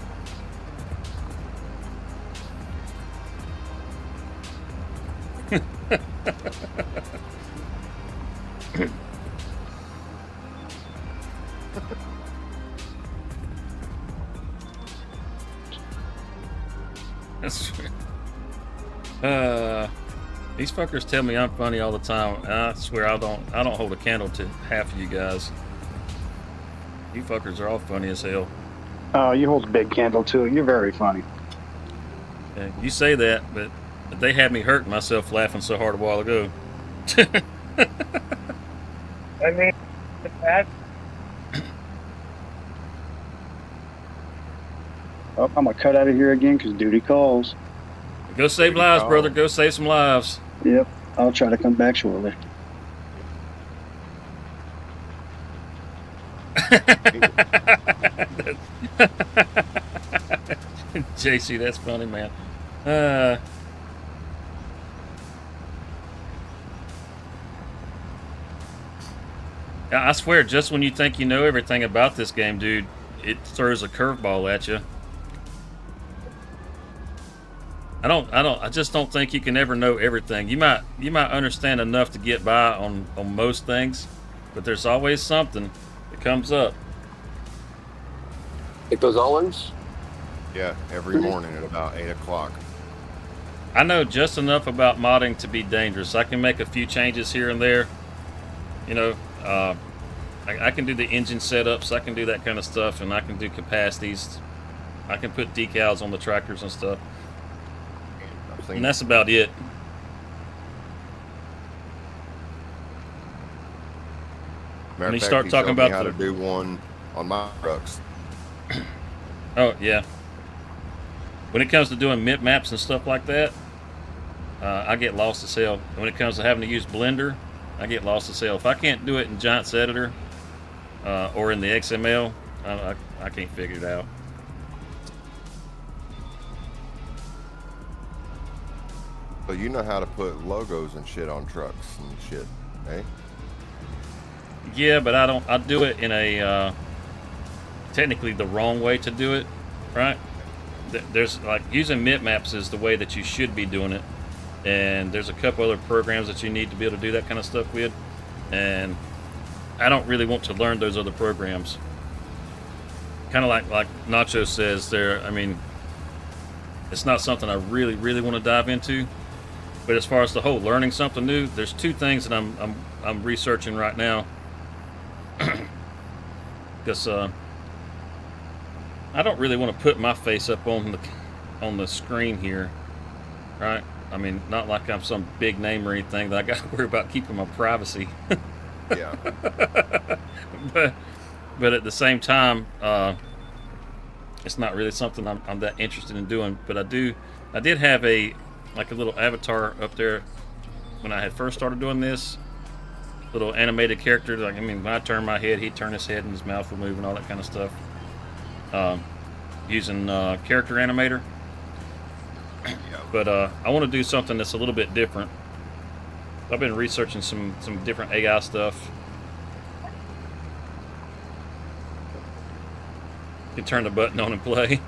That's these fuckers tell me I'm funny all the time. I swear I don't hold a candle to half of you guys. You fuckers are all funny as hell. Oh, you hold a big candle too. You're very funny. Okay, you say that, but they had me hurting myself laughing so hard a while ago. I mean, that Oh, I'm gonna cut out of here again because duty calls. Go save lives, brother. Go save some lives. Yep, I'll try to come back shortly. JC, that's funny, man. I swear, just when you think you know everything about this game, dude, it throws a curveball at you. I just don't think you can ever know everything. You might understand enough to get by on most things, but there's always something that comes up. Like those olives? Yeah, every morning at about 8 o'clock. I know just enough about modding to be dangerous. I can make a few changes here and there. You know, I can do the engine setups. I can do that kind of stuff, and I can do capacities. I can put decals on the tractors and stuff. And that's about it. Matter When you of fact, start he talking showed me about how the- to do one on my trucks. Oh, yeah. When it comes to doing mip maps and stuff like that, I get lost as hell. And when it comes to having to use Blender, I get lost as hell. If I can't do it in Giant's Editor, or in the XML. I can't figure it out. So you know how to put logos and shit on trucks and shit, eh? Yeah, but I do it in a technically the wrong way to do it, right? There's like using bitmaps is the way that you should be doing it, and there's a couple other programs that you need to be able to do that kind of stuff with, and I don't really want to learn those other programs. Kind of like Nacho says there. I mean, it's not something I really want to dive into. But as far as the whole learning something new, there's two things that I'm researching right now. Because I don't really want to put my face up on the screen here, right? I mean, not like I'm some big name or anything that I got to worry about keeping my privacy. Yeah. but at the same time, it's not really something I'm that interested in doing. But I did have a little avatar up there when I had first started doing this. Little animated character. Like, I mean, when I turn my head, he'd turn his head and his mouth would move and all that kind of stuff. Using character animator. But I want to do something that's a little bit different. I've been researching some different AI stuff. You can turn the button on and play.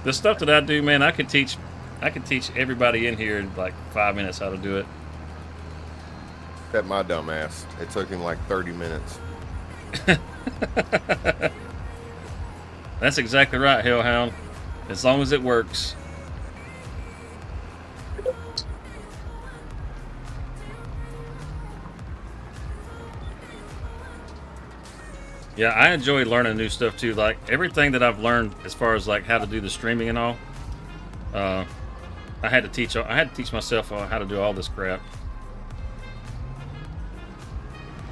The stuff that I do, man, I could teach everybody in here in like 5 minutes how to do it. Except my dumb ass. It took him like 30 minutes. That's exactly right, Hellhound. As long as it works. Yeah, I enjoy learning new stuff too. Like everything that I've learned as far as like how to do the streaming and all, I had to teach myself how to do all this crap.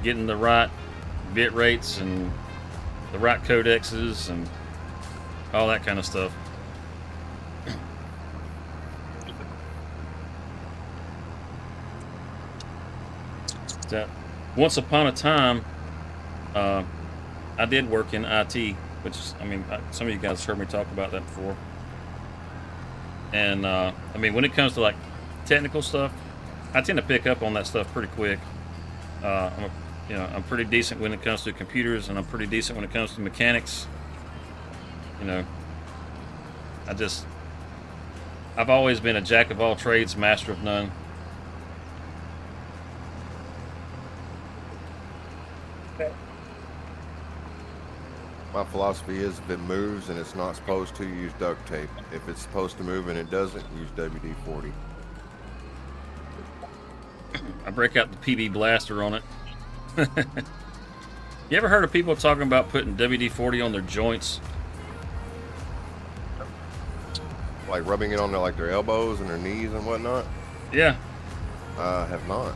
Getting the right bit rates and the right codexes and all that kind of stuff. That once upon a time, I did work in IT, which is, I mean, some of you guys heard me talk about that before. And I mean, when it comes to like technical stuff, I tend to pick up on that stuff pretty quick. I'm pretty decent when it comes to computers, and I'm pretty decent when it comes to mechanics. You know, I've always been a jack of all trades, master of none. My philosophy is if it moves and it's not supposed to, use duct tape. If it's supposed to move and it doesn't, use WD-40. I break out the PB blaster on it. You ever heard of people talking about putting WD-40 on their joints? Like rubbing it on their elbows and their knees and whatnot? Yeah. I have not.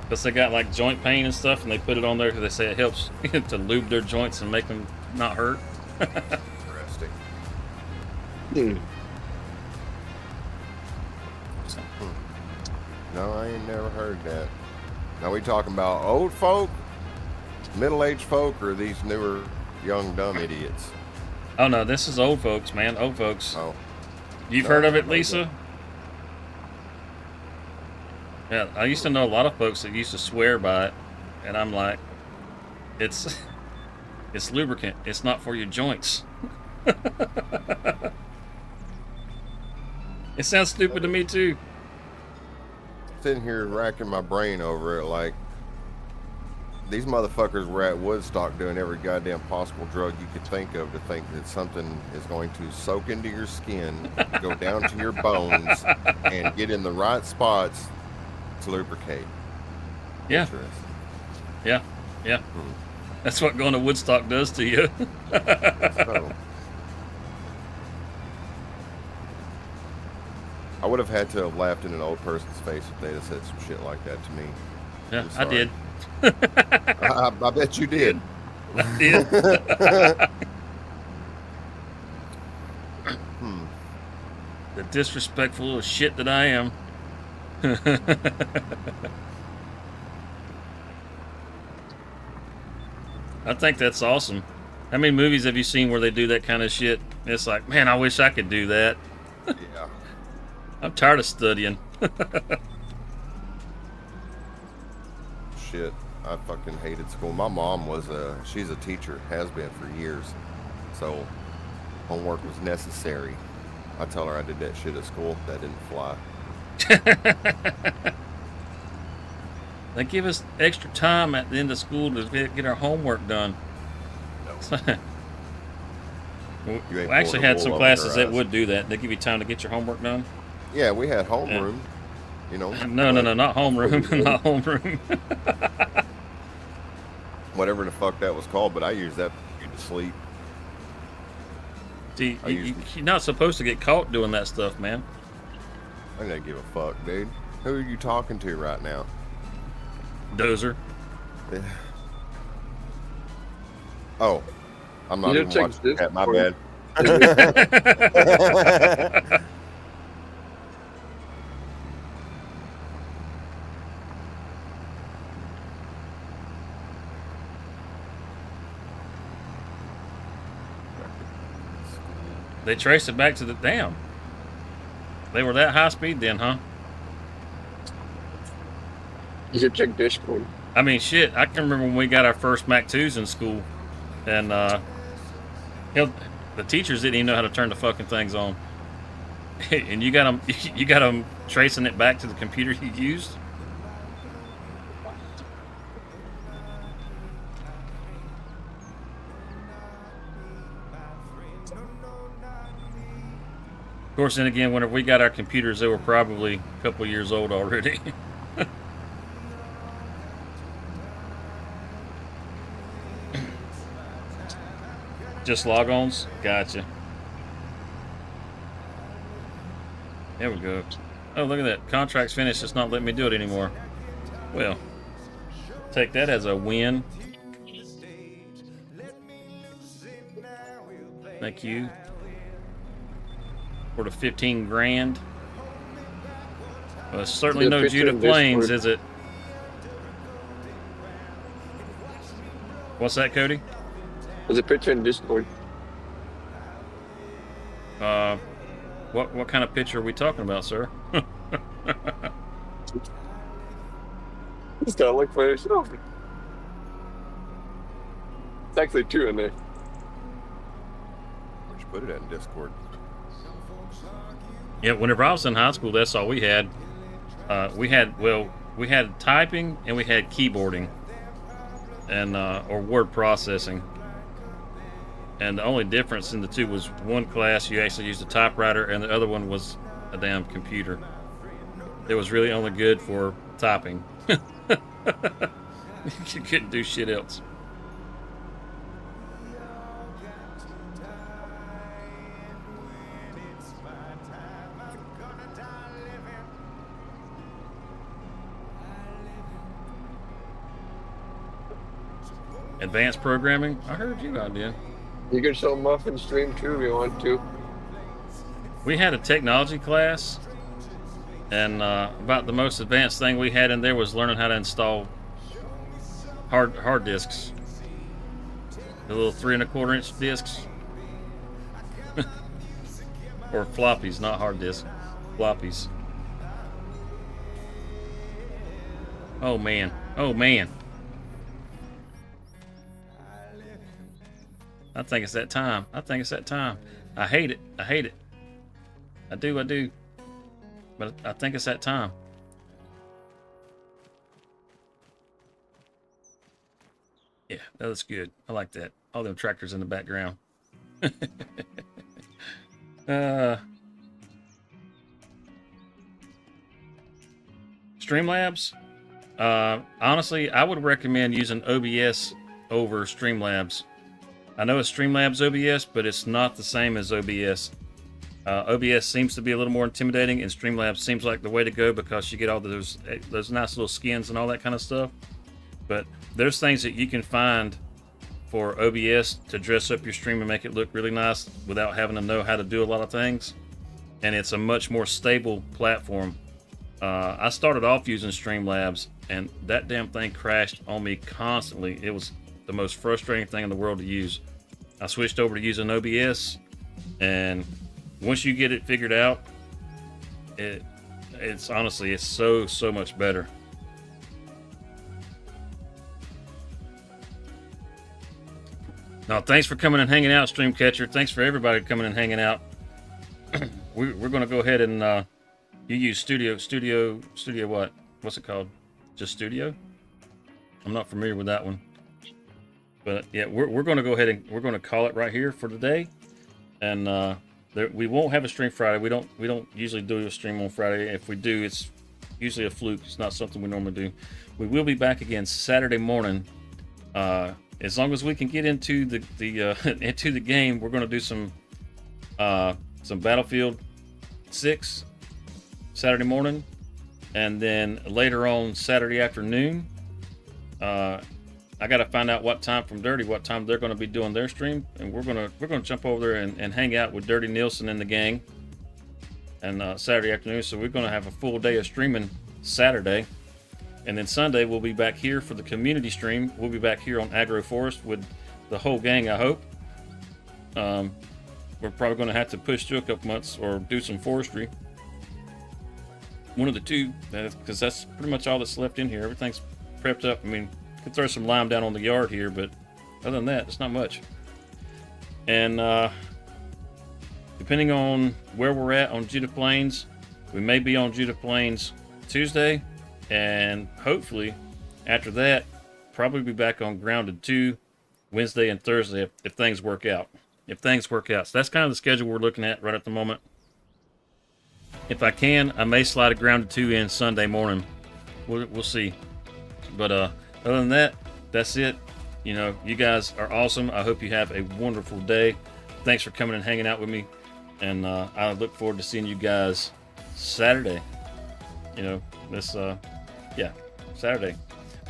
Because they got like joint pain and stuff, and they put it on there because they say it helps to lube their joints and make them not hurt. Interesting. No, I ain't never heard that. Now we talking about old folk, middle-aged folk, or these newer, young, dumb idiots? Oh no, this is old folks, man. Old folks. Oh. You've No, heard of I it, know Lisa? Yeah, I used to know a lot of folks that used to swear by it, and I'm like, it's lubricant. It's not for your joints. It sounds stupid to me too. Sitting here racking my brain over it, like these motherfuckers were at Woodstock doing every goddamn possible drug you could think of to think that something is going to soak into your skin, go down to your bones, and get in the right spots to lubricate. Yeah. Interesting. Yeah. That's what going to Woodstock does to you. So, I would have had to have laughed in an old person's face if they'd have said some shit like that to me. Yeah, I'm I did. I bet you did. I did. The disrespectful little shit that I am. I think that's awesome. How many movies have you seen where they do that kind of shit? It's like, man, I wish I could do that. Yeah. I'm tired of studying. Shit. I fucking hated school. My mom she's a teacher, has been for years. So homework was necessary. I tell her I did that shit at school. That didn't fly. They give us extra time at the end of school to get our homework done. You We ain't actually pulling had the some wool over classes her that eyes. would do that. They give you time to get your homework done. Yeah, we had homeroom. You know. No, not homeroom, not homeroom. Whatever the fuck that was called, but I used that to get to sleep. See, I you're not supposed to get caught doing that stuff, man. I didn't give a fuck, dude. Who are you talking to right now? Dozer. Oh, I'm not You even check watching this that. My for- bad. They traced it back to the damn. They were that high speed then, huh? You should check Discord. I mean, shit. I can remember when we got our first Mac 2s in school, and the teachers didn't even know how to turn the fucking things on, and you got them tracing it back to the computer you used. Of course, then again, whenever we got our computers, they were probably a couple years old already. Just log-ons? Gotcha. There we go. Oh, look at that. Contract's finished. It's not letting me do it anymore. Well, take that as a win. Thank you for the 15 grand. Well, it's certainly The no picture Judah in Plains, Discord. is it? What's that, Cody? There's a picture in Discord. What kind of picture are we talking about, sir? Just gotta look for yourself. It's actually two in there. Where'd you put it at in Discord? Yeah, whenever I was in high school, that's all we had. We had typing and we had keyboarding, and or word processing. And the only difference in the two was one class you actually used a typewriter, and the other one was a damn computer. It was really only good for typing. You couldn't do shit else. Advanced programming? I heard you out there. You can show Muffin stream too if you want to. We had a technology class, and about the most advanced thing we had in there was learning how to install hard disks. The little 3 1/4 inch discs. Or floppies, not hard disks. Floppies. Oh man. Oh man. I think it's that time. I think it's that time. I hate it. I hate it. I do. But I think it's that time. Yeah, that looks good. I like that. All them tractors in the background. Streamlabs? Honestly, I would recommend using OBS over Streamlabs. I know it's Streamlabs OBS, but it's not the same as OBS. OBS seems to be a little more intimidating, and Streamlabs seems like the way to go because you get all those nice little skins and all that kind of stuff. But there's things that you can find for OBS to dress up your stream and make it look really nice without having to know how to do a lot of things. And it's a much more stable platform. I started off using Streamlabs, and that damn thing crashed on me constantly. It was the most frustrating thing in the world to use. I switched over to using OBS, and once you get it figured out, it's honestly, it's so much better. Now, thanks for coming and hanging out, Streamcatcher. Thanks for everybody coming and hanging out. We're going to go ahead and you use studio what? What's it called? Just Studio? I'm not familiar with that one. But yeah, we're going to go ahead and we're going to call it right here for today. And we won't have a stream Friday. We don't usually do a stream on Friday. If we do, it's usually a fluke. It's not something we normally do. We will be back again Saturday morning. As long as we can get into the into the game, we're going to do some Battlefield 6 Saturday morning, and then later on Saturday afternoon. I got to find out what time from Dirty, what time they're going to be doing their stream, and we're gonna jump over there and hang out with Dirty Nielsen and the gang. And Saturday afternoon, so we're going to have a full day of streaming Saturday, and then Sunday we'll be back here for the community stream. We'll be back here on Agro Forest with the whole gang, I hope. We're probably going to have to push through a couple months or do some forestry. One of the two, because that's pretty much all that's left in here. Everything's prepped up. I mean, could throw some lime down on the yard here, but other than that, it's not much. And depending on where we're at on Judah Plains, we may be on Judah Plains Tuesday, and hopefully after that, probably be back on Grounded 2 Wednesday and Thursday if things work out. If things work out. So that's kind of the schedule we're looking at right at the moment. If I can, I may slide a Grounded 2 in Sunday morning. We'll see. But other than that, that's it. You know, you guys are awesome. I hope you have a wonderful day. Thanks for coming and hanging out with me. And I look forward to seeing you guys Saturday. You know, Saturday.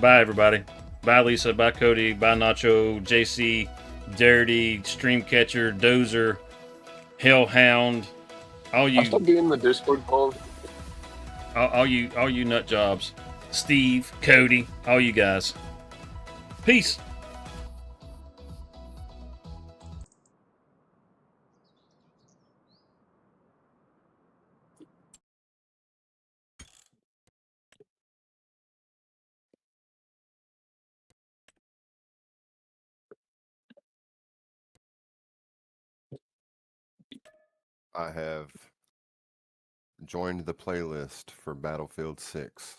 Bye, everybody. Bye, Lisa. Bye, Cody. Bye, Nacho, JC, Dirty, Streamcatcher, Dozer, Hellhound. All you. I'll still be in the Discord call. All you nut jobs. Steve, Cody, all you guys. Peace. I have joined the playlist for Battlefield 6.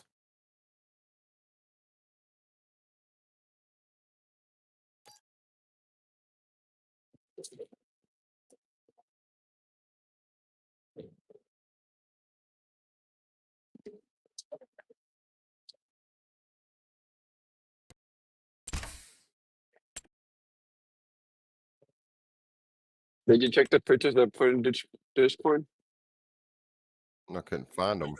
Did you check the pictures I put in Discord? I couldn't find them.